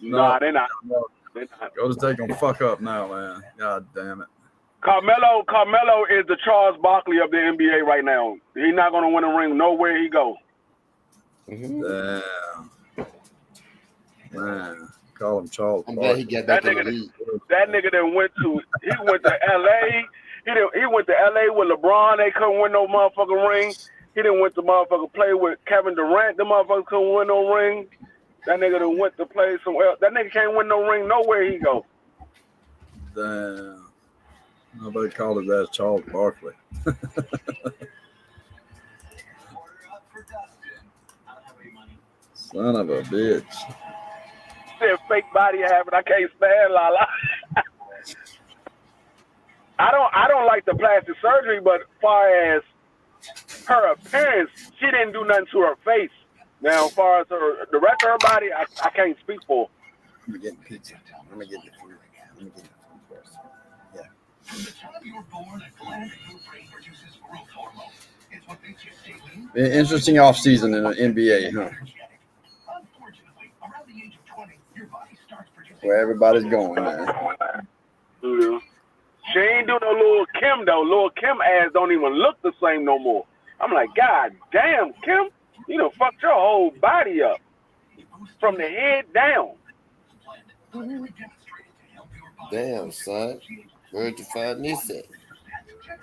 Speaker 5: Nah, they're not.
Speaker 7: Golden State gonna fuck up now, man. God damn it.
Speaker 5: Carmelo is the Charles Barkley of the NBA right now. He's not gonna win a ring nowhere he go.
Speaker 7: Damn. Man, call him Charles.
Speaker 6: I'm glad he got back in the league.
Speaker 5: That nigga that went to LA. He went to LA with LeBron. They couldn't win no motherfucking ring. He didn't went to motherfucker play with Kevin Durant. The motherfucker couldn't win no ring. That nigga that went to play somewhere else. That nigga can't win no ring nowhere he go.
Speaker 7: Damn. Nobody called his ass Charles Barkley. Son of a bitch.
Speaker 5: That fake body habit, I can't stand Lala. I don't like the plastic surgery, but as far as her appearance, she didn't do nothing to her face. Now, as far as the rest of her body, I can't speak for.
Speaker 6: Let me get the pizza. Let me get the food. Let me get the food first. Yeah.
Speaker 7: Interesting offseason in the NBA, huh? Where everybody's going, man.
Speaker 5: Yeah. She ain't do no Lil Kim though. Lil Kim ass don't even look the same no more. I'm like, God damn, Kim, you done fucked your whole body up from the head down.
Speaker 9: Damn, son. Where'd you find this at?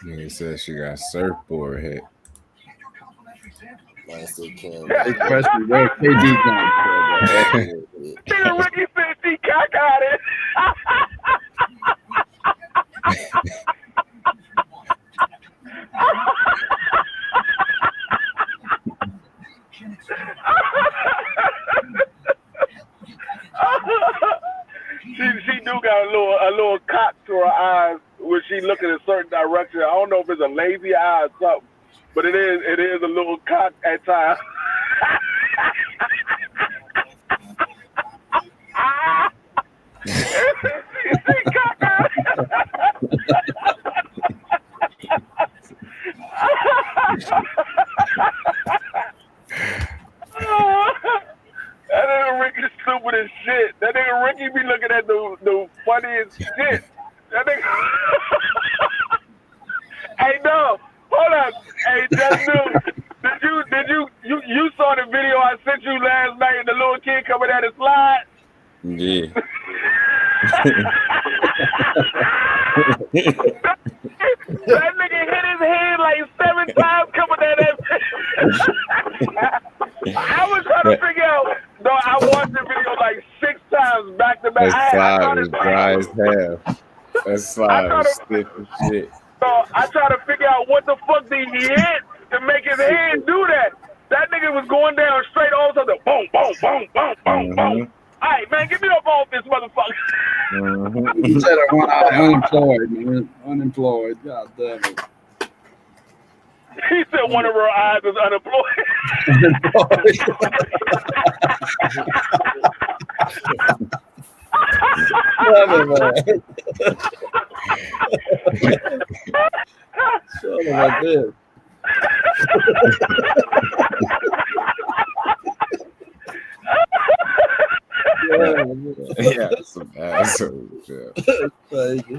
Speaker 1: Nigga said she got surfboard head.
Speaker 9: I said, Kim.
Speaker 7: Especially where KD comes
Speaker 5: Nigga Ricky said she cock-eyed. She do got a little cock to her eyes when she looking in a certain direction. I don't know if it's a lazy eye or something, but it is a little cock at times. That nigga Ricky stupid as shit. That nigga Ricky be looking at the funniest shit. That nigga. Hey, no, hold on. Hey, just did you saw the video I sent you last night and the little kid coming at his slide?
Speaker 1: Yeah.
Speaker 5: That nigga hit his head like 7 times coming at that. I was trying to figure out. No, I watched the video like 6 times back to back.
Speaker 1: That slide was dry as hell. That slide was stiff as shit.
Speaker 5: So I tried to figure out what the fuck did he hit to make his head do that. That nigga was going down straight all of a sudden. Boom, boom, boom, boom, boom, boom. All right, man, get me up off this motherfucker.
Speaker 7: He said I want unemployed, man. Unemployed. God damn it.
Speaker 5: He said one of her eyes is unemployed.
Speaker 7: Son of a bitch.
Speaker 1: Yeah, some assholes. Yeah.
Speaker 7: Thank you.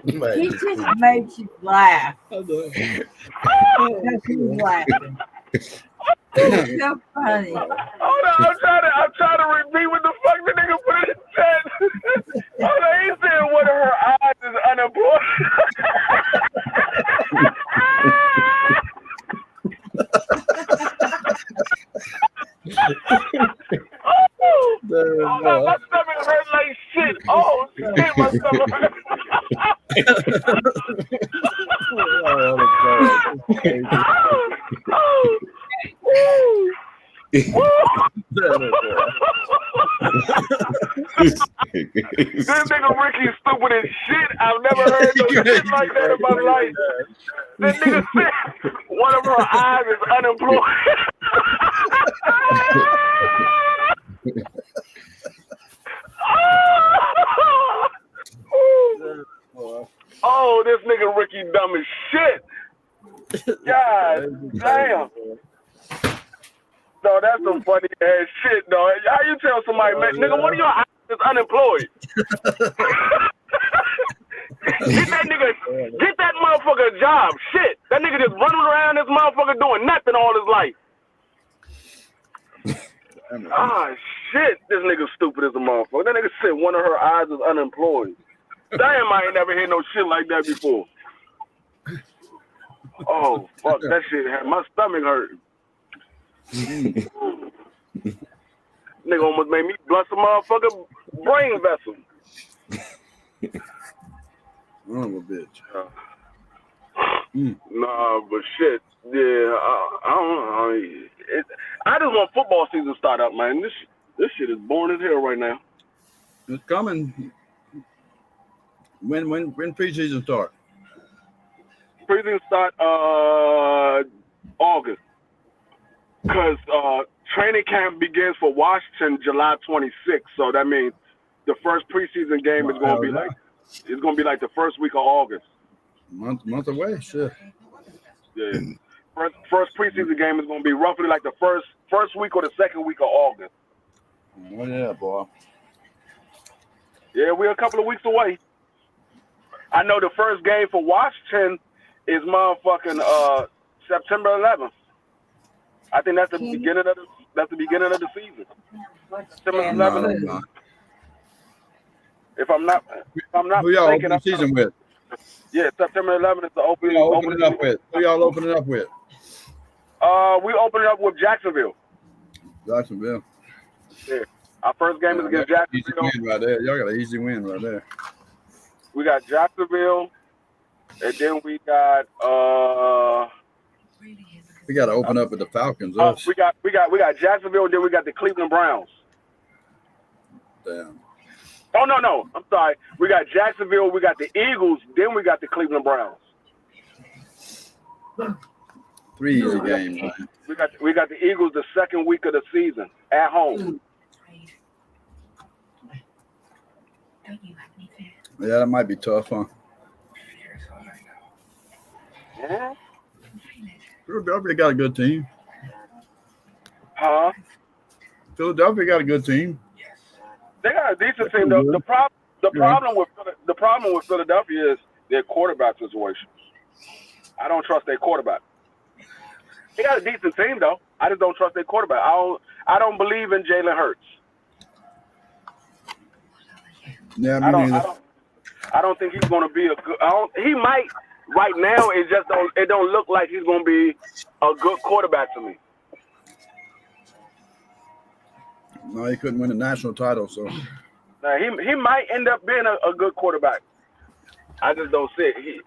Speaker 8: He just makes you laugh. Because he's laughing. It's so funny.
Speaker 5: Hold on, I'm trying to repeat what the fuck the nigga put in the chat. Hold on, he said one of her eyes is unemployed. Oh, my stomach hurt like shit. Oh shit, my stomach hurt. This nigga Ricky stupid as shit. I've never heard no shit like that in my life. This nigga said one of her eyes is unemployed. Oh, this nigga Ricky dumb as shit. God damn. No, that's some funny ass shit, dog. How you tell somebody, man, nigga, one of your eyes is unemployed? Get that motherfucker a job. Shit. That nigga just running around this motherfucker doing nothing all his life. Ah, shit. This nigga stupid as a motherfucker. That nigga said one of her eyes is unemployed. Damn, I ain't never heard no shit like that before. Oh, fuck. That shit had my stomach hurt. Nigga almost made me bust a motherfucker brain vessel.
Speaker 7: Son of a bitch.
Speaker 5: Nah, but shit. Yeah, I don't know. I just want football season to start up, man. This shit is boring as hell right now.
Speaker 7: It's coming. When preseason start?
Speaker 5: Preseason start August. Because training camp begins for Washington July 26th. So that means the first preseason game is going to be like the first week of August.
Speaker 7: Month away, shit.
Speaker 5: Yeah. First preseason game is going to be roughly like the first week or the second week of August.
Speaker 7: Oh yeah, boy.
Speaker 5: Yeah, we're a couple of weeks away. I know the first game for Washington is motherfucking September 11th. I think that's the beginning of the season. September 11th. If I'm not
Speaker 7: Who y'all
Speaker 5: mistaken,
Speaker 7: open the season with?
Speaker 5: Yeah, September 11th is the opening.
Speaker 7: Who y'all opening up with? Who y'all opening up with?
Speaker 5: We open it up with Jacksonville.
Speaker 7: Jacksonville.
Speaker 5: Yeah. Our first game is against Jacksonville.
Speaker 7: Easy win right there. Y'all got an easy win right there.
Speaker 5: We got Jacksonville, and then we got
Speaker 7: we got to open up with the Falcons.
Speaker 5: We got Jacksonville, and then we got the Cleveland Browns.
Speaker 7: Damn.
Speaker 5: Oh no, I'm sorry. We got Jacksonville, we got the Eagles, then we got the Cleveland Browns.
Speaker 7: 3 easy games, man.
Speaker 5: We got the Eagles the second week of the season at home.
Speaker 7: Yeah, that might be tough, huh?
Speaker 5: Yeah.
Speaker 7: Philadelphia got a good team.
Speaker 5: Huh?
Speaker 7: Philadelphia got a good team.
Speaker 5: They got a decent team. The problem with Philadelphia is their quarterback situation. I don't trust their quarterback. They got a decent team though. I just don't trust their quarterback. I don't believe in Jalen Hurts.
Speaker 7: Yeah,
Speaker 5: I don't think he's going to be a good. He might right now. It don't look like he's going to be a good quarterback to me.
Speaker 7: No, he couldn't win a national title, so.
Speaker 5: Now, he might end up being a good quarterback. I just don't see it.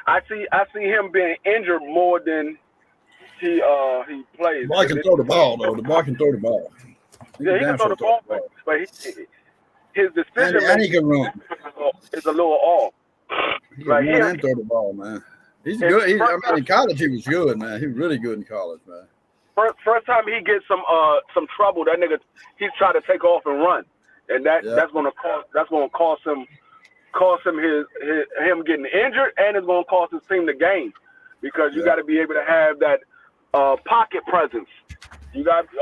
Speaker 5: I see him being injured more than he plays.
Speaker 7: The boy can throw the ball, though. The boy can throw the ball.
Speaker 5: He can throw the ball, but his decision
Speaker 7: and he can run.
Speaker 5: Is a little off.
Speaker 7: He can run and throw the ball, man. He's good. In college he was good, man. He was really good in college, man.
Speaker 5: First time he gets some trouble, that nigga he's trying to take off and run, and that's gonna cost him him getting injured, and it's gonna cost his team the game because you got to be able to have that pocket presence.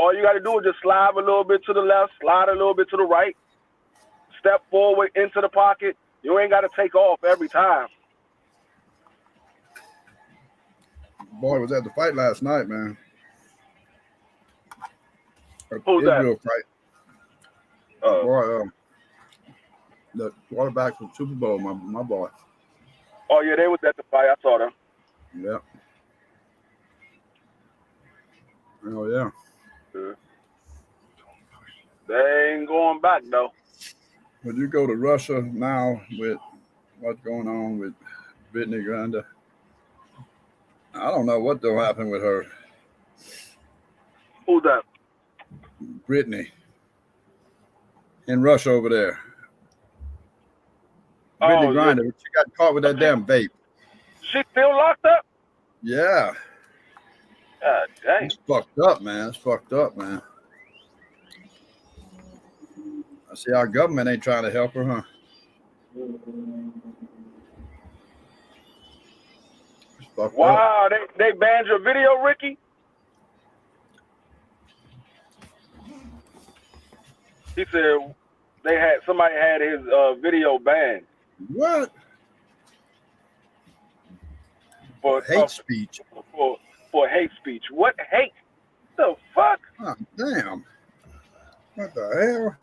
Speaker 5: All you got to do is just slide a little bit to the left, slide a little bit to the right, step forward into the pocket. You ain't got to take off every time.
Speaker 7: Boy was at the fight last night, man.
Speaker 5: Who's that?
Speaker 7: Israel fight. Boy, the quarterback from Super Bowl, my boy.
Speaker 5: Oh yeah, they was at the fight. I saw them.
Speaker 7: Yeah. Oh yeah.
Speaker 5: They ain't going back though.
Speaker 7: Would you go to Russia now with what's going on with Brittany Griner? I don't know what will happen with her.
Speaker 5: Who's that?
Speaker 7: Brittany. In Russia over there. Brittany Griner. Yeah. She got caught with that damn vape.
Speaker 5: She still locked up?
Speaker 7: Yeah.
Speaker 5: God dang.
Speaker 7: It's fucked up, man. It's fucked up, man. I see our government ain't trying to help her, huh?
Speaker 5: Wow, they banned your video, Ricky? He said somebody had his video banned.
Speaker 7: What?
Speaker 5: For
Speaker 7: hate speech.
Speaker 5: For hate speech. What hate? The fuck?
Speaker 7: Oh, damn. What the hell?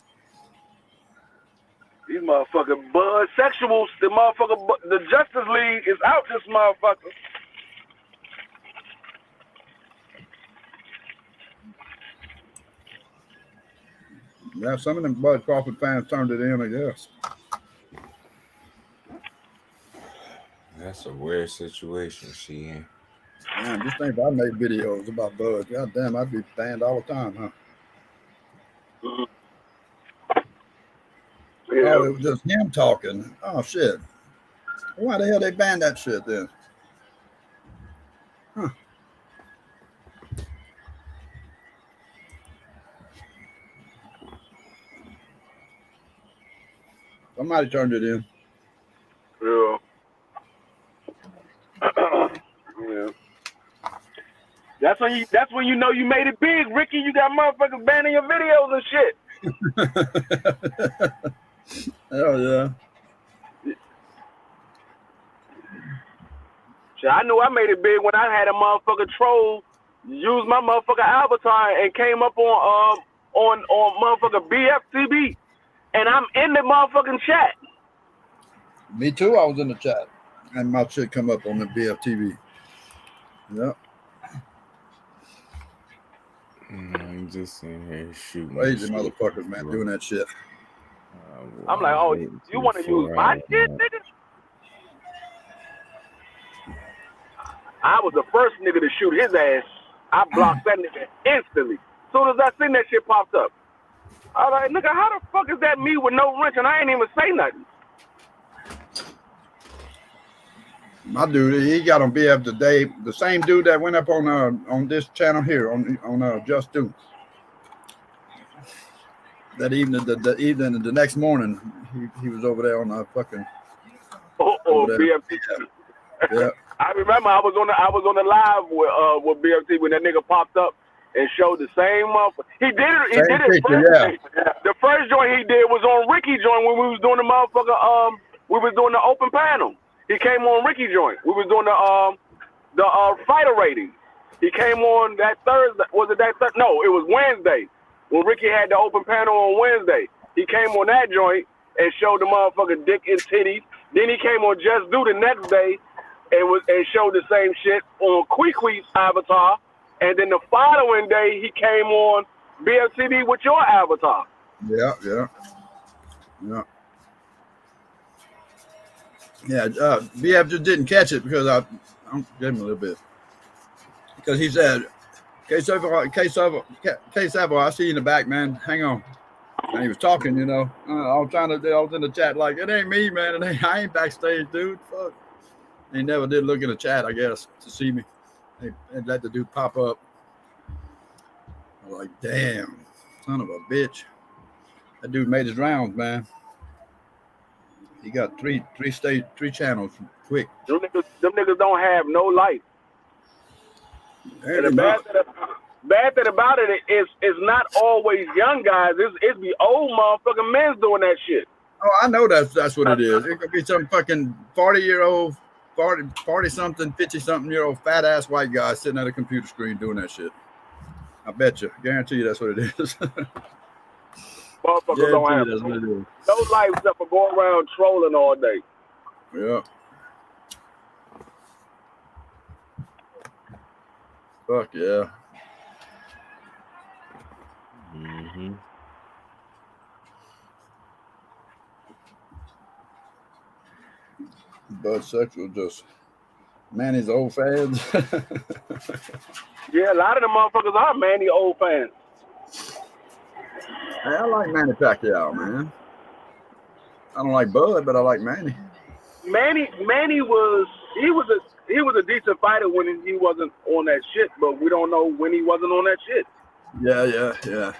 Speaker 5: These motherfucking bud sexuals, the Justice League is out this motherfucker.
Speaker 7: Yeah, some of them Bud Crawford fans turned it in, I guess.
Speaker 1: That's a weird situation she in.
Speaker 7: Man, just think if I made videos about Bud. God damn, I'd be banned all the time, huh?
Speaker 5: Yeah.
Speaker 7: Oh, it was just him talking. Oh, shit. Why the hell they banned that shit then? Huh. Somebody turned it in.
Speaker 5: Yeah. Yeah. That's when you know you made it big, Ricky. You got motherfuckers banning your videos and shit.
Speaker 7: Oh yeah.
Speaker 5: Shit, I knew I made it big when I had a motherfucker troll use my motherfucker avatar and came up on motherfucker BFTB, and I'm in the motherfucking chat.
Speaker 7: Me too. I was in the chat, and my shit come up on the BFTV. Yep.
Speaker 1: I'm just in here shooting.
Speaker 7: Crazy motherfuckers, man, doing that shit.
Speaker 5: I'm like, oh, you want to use my shit, nigga? I was the first nigga to shoot his ass. I blocked that nigga instantly. As soon as I seen that shit popped up, I was like, nigga, how the fuck is that me with no wrench and I ain't even say nothing?
Speaker 7: My dude, he got on BF today. The same dude that went up on this channel here on Just Do. That evening, the next morning, he was over there on the fucking.
Speaker 5: BFT.
Speaker 7: Yeah.
Speaker 5: I remember I was on the live with BFT when that nigga popped up and showed the same motherfucker. He did it first. Yeah. The first joint he did was on Ricky joint when we was doing the motherfucker. We was doing the open panel. He came on Ricky joint. We was doing the fighter rating. He came on that Thursday. Was it that Thursday? No, it was Wednesday when Ricky had the open panel on Wednesday. He came on that joint and showed the motherfucker dick and titties. Then he came on Just Do the next day and showed the same shit on Queequee's avatar. And then the following day he came on BFTV with your avatar.
Speaker 7: Yeah. BF just didn't catch it because I gave him a little bit. Because he said, case over, I see you in the back, man. Hang on. And he was talking, you know. I was in the chat like, it ain't me, man. I ain't backstage, dude. Fuck. He never did look in the chat, I guess, to see me. They let the dude pop up. I was like, damn, son of a bitch. That dude made his rounds, man. He got three channels quick.
Speaker 5: Them niggas don't have no life. And the bad thing about it is it's not always young guys. It's the old motherfucking men doing that shit.
Speaker 7: Oh, I know that's what it is. It could be some fucking 40-year-old, 40-something, 50-something-year-old fat-ass white guy sitting at a computer screen doing that shit. I bet you. Guarantee you that's what it is.
Speaker 5: Motherfuckers don't have no life except for going around trolling all day.
Speaker 7: Yeah. Fuck yeah.
Speaker 1: Mm-hmm.
Speaker 7: Bud Sexual just Manny's old fans.
Speaker 5: Yeah, a lot of them motherfuckers are Manny old fans.
Speaker 7: Hey, I like Manny Pacquiao, man. I don't like Bud, but I like Manny.
Speaker 5: Manny was a decent fighter when he wasn't on that shit, but we don't know when he wasn't on that shit.
Speaker 7: Yeah.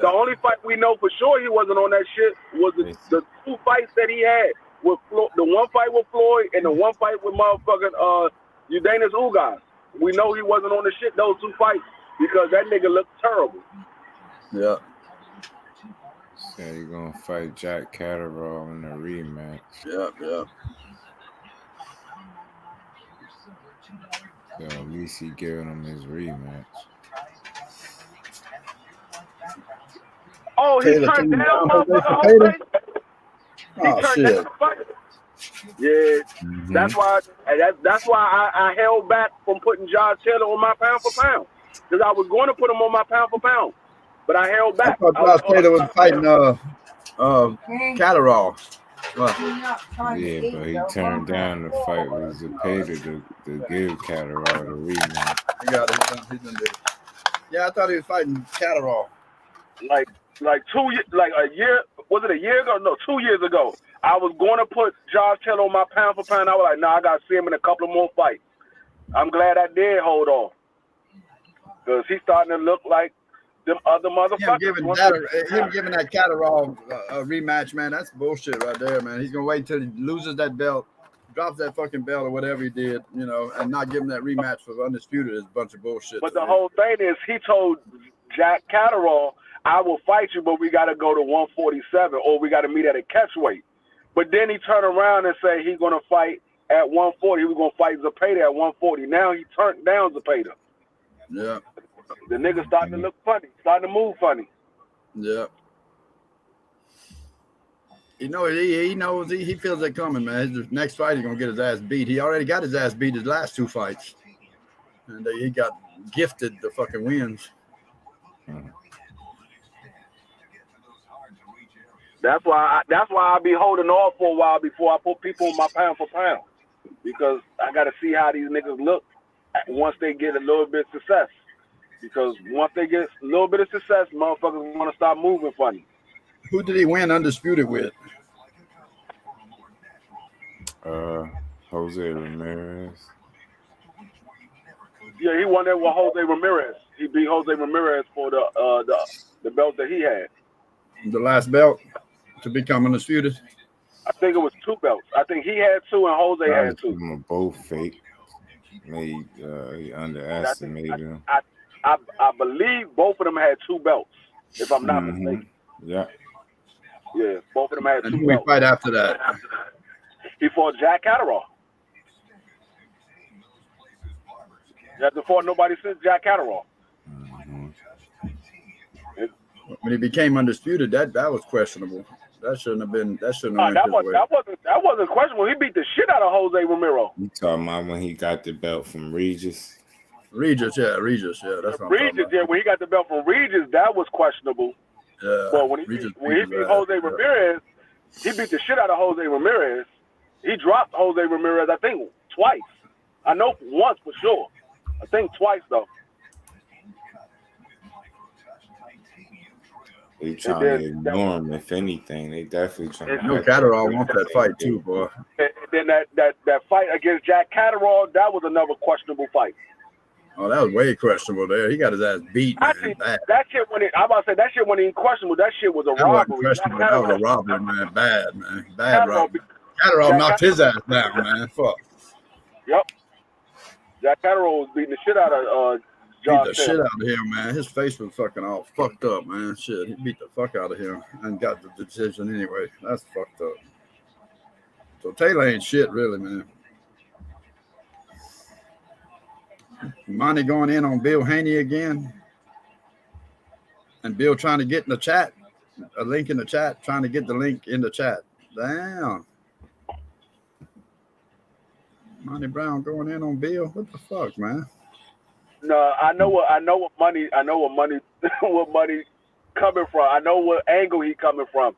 Speaker 5: The only fight we know for sure he wasn't on that shit was the two fights that he had with the one fight with Floyd and the one fight with motherfucking Udanis Ugas. We know he wasn't on the shit those two fights because that nigga looked terrible.
Speaker 7: Yeah.
Speaker 1: Said he's gonna fight Jack Catterall in a rematch.
Speaker 7: Yeah.
Speaker 1: So at least he giving him his rematch.
Speaker 5: Oh, he turned down motherfucker.
Speaker 7: Oh shit.
Speaker 5: Yeah, that's why I held back from putting Josh Taylor on my pound for pound because I was going to put him on my pound for pound, but I held back.
Speaker 7: I thought Josh Taylor was fighting Catterall.
Speaker 1: Yeah, but he turned down the fight with Zepeda to give Catterall the rematch.
Speaker 7: He got it. He done did it. Yeah, I thought he was fighting Catterall.
Speaker 5: Like a year, was it a year ago? No, 2 years ago. I was going to put Josh Taylor on my pound for pound. I was like, nah, I got to see him in a couple of more fights. I'm glad I did hold on. Because he's starting to look like them other motherfuckers.
Speaker 7: Him giving that Catterall a rematch, man, that's bullshit right there, man. He's going to wait until he loses that belt, drops that fucking belt or whatever he did, you know, and not give him that rematch for undisputed is a bunch of bullshit.
Speaker 5: But the whole thing is, he told Jack Catterall, "I will fight you, but we got to go to 147, or we got to meet at a catchweight." But then he turned around and said he's going to fight at 140. He was going to fight Zepeda at 140. Now he turned down Zepeda.
Speaker 7: Yeah.
Speaker 5: The nigga starting to look funny, starting to move funny.
Speaker 7: Yeah. He knows he feels it coming, man. His next fight he's gonna get his ass beat. He already got his ass beat his last 2 fights, and he got gifted the fucking wins.
Speaker 5: That's why I be holding off for a while before I put people in my pound for pound, because I got to see how these niggas look once they get a little bit of success. Because once they get a little bit of success, motherfuckers want to start moving funny.
Speaker 7: Who did he win undisputed with?
Speaker 1: Jose Ramirez.
Speaker 5: Yeah, he won that with Jose Ramirez. He beat Jose Ramirez for the belt that he had.
Speaker 7: The last belt to become undisputed.
Speaker 5: I think it was 2 belts. I think he had 2 and Jose had 2.
Speaker 1: Them were both fake. He underestimated him.
Speaker 5: I believe both of them had 2 belts, if I'm not mistaken.
Speaker 1: Yeah.
Speaker 5: Yeah, both of them had 2 belts.
Speaker 7: And who we fight after that?
Speaker 5: He fought Jack Catterall. He hasn't fought nobody since Jack Catterall.
Speaker 7: When he became undisputed, that was questionable. That shouldn't have been. That shouldn't have
Speaker 5: that wasn't questionable. He beat the shit out of Jose Romero.
Speaker 1: You talking about when he got the belt from Regis?
Speaker 7: Regis, yeah, that's what I'm
Speaker 5: Regis, yeah, when he got the belt from Regis, that was questionable.
Speaker 7: Yeah,
Speaker 5: but when he beat Jose Ramirez, he beat the shit out of Jose Ramirez. He dropped Jose Ramirez, I think, twice. I know once for sure. I think twice though.
Speaker 1: They trying to ignore him, if anything. They definitely trying to.
Speaker 7: No, Catterall wants that fight too, boy.
Speaker 5: And then that fight against Jack Catterall, that was another questionable fight.
Speaker 7: Oh, that was way questionable there. He got his ass beat.
Speaker 5: Actually, that shit I'm about to say that shit wasn't even questionable. That shit was a robbery.
Speaker 7: That was a robbery, man. Bad, man. Bad robbery. Catterall knocked his ass down, man. Fuck.
Speaker 5: Yep. Jack Catterall was beating the shit out of John.
Speaker 7: Beat the shit out of him, man. His face was fucking all fucked up, man. Shit, he beat the fuck out of him and got the decision anyway. That's fucked up. So Taylor ain't shit, really, man. Monty going in on Bill Haney again. And Bill trying to get in the chat. A link in the chat. Trying to get the link in the chat. Damn. Monty Brown going in on Bill. What the fuck, man?
Speaker 5: No, I know what money what money coming from. I know what angle he coming from.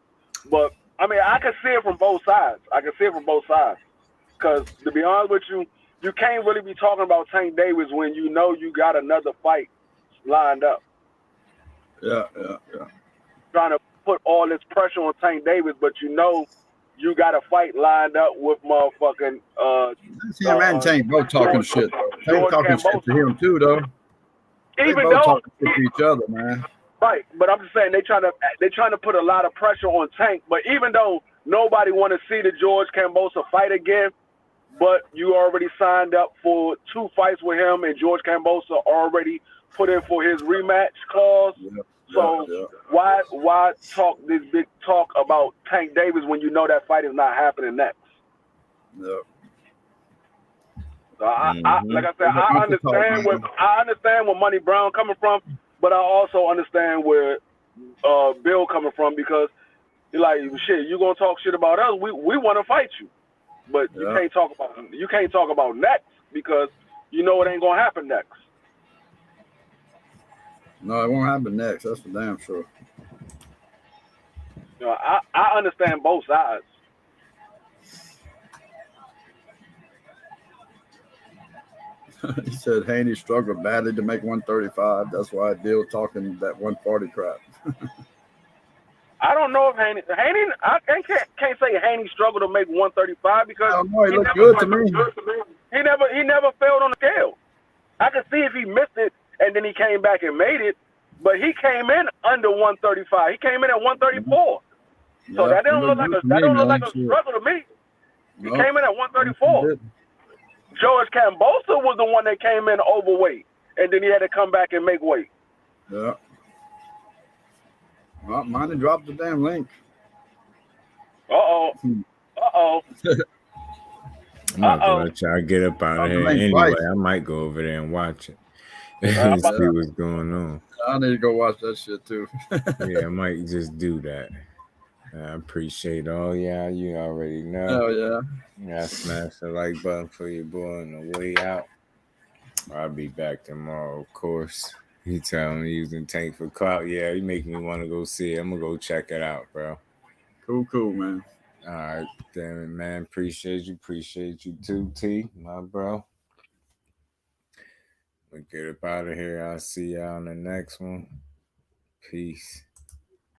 Speaker 5: But I mean, I can see it from both sides. Because to be honest with you, you can't really be talking about Tank Davis when you know you got another fight lined up.
Speaker 7: Yeah.
Speaker 5: Trying to put all this pressure on Tank Davis, but you know you got a fight lined up with motherfucking
Speaker 7: him and Tank both talking shit. Tank talking shit to him too, though.
Speaker 5: Even though
Speaker 7: talking shit to each other, man.
Speaker 5: Right, but I'm just saying they trying to put a lot of pressure on Tank. But even though nobody want to see the George Kambosos fight again, but you already signed up for 2 fights with him, and George Kambosos already put in for his rematch clause. So why talk this big talk about Tank Davis when you know that fight is not happening next?
Speaker 7: Yeah.
Speaker 5: So like I said, I understand where Money Brown coming from, but I also understand where Bill coming from, because you're like, shit, you gonna talk shit about us? We want to fight you, but you can't talk about next, because you know it ain't gonna happen next.
Speaker 7: No, it won't happen next. That's for damn sure.
Speaker 5: You know, I understand both sides.
Speaker 7: He said Haney struggled badly to make 135. That's why Bill talking that 140 crap.
Speaker 5: I don't know if Haney. I can't say Haney struggled to make 135, because
Speaker 7: he looked good to me.
Speaker 5: He never failed on the scale. I could see if he missed it and then he came back and made it, but he came in under 135. He came in at 134. So that don't look like a struggle to me. He came in at 134. Joyce Cambosa was the one that came in overweight, and then he had to come back and make weight.
Speaker 7: Yeah. Well, mine dropped the damn link.
Speaker 5: Uh-oh. Uh-oh.
Speaker 1: I'm not gonna try to get up out of here anyway. I might go over there and watch it. See what's going on.
Speaker 7: I need to go watch that shit too.
Speaker 1: Yeah, I might just do that. I appreciate all y'all. You already know.
Speaker 7: Oh yeah.
Speaker 1: Yeah, smash the like button for your boy on the way out. I'll be back tomorrow, of course. He telling me using Tank for clout. Yeah, he make me want to go see it. I'm gonna go check it out, bro.
Speaker 7: Cool, man.
Speaker 1: All right, damn it, man. Appreciate you too, T, my bro. We get up out of here. I'll see y'all on the next one. Peace.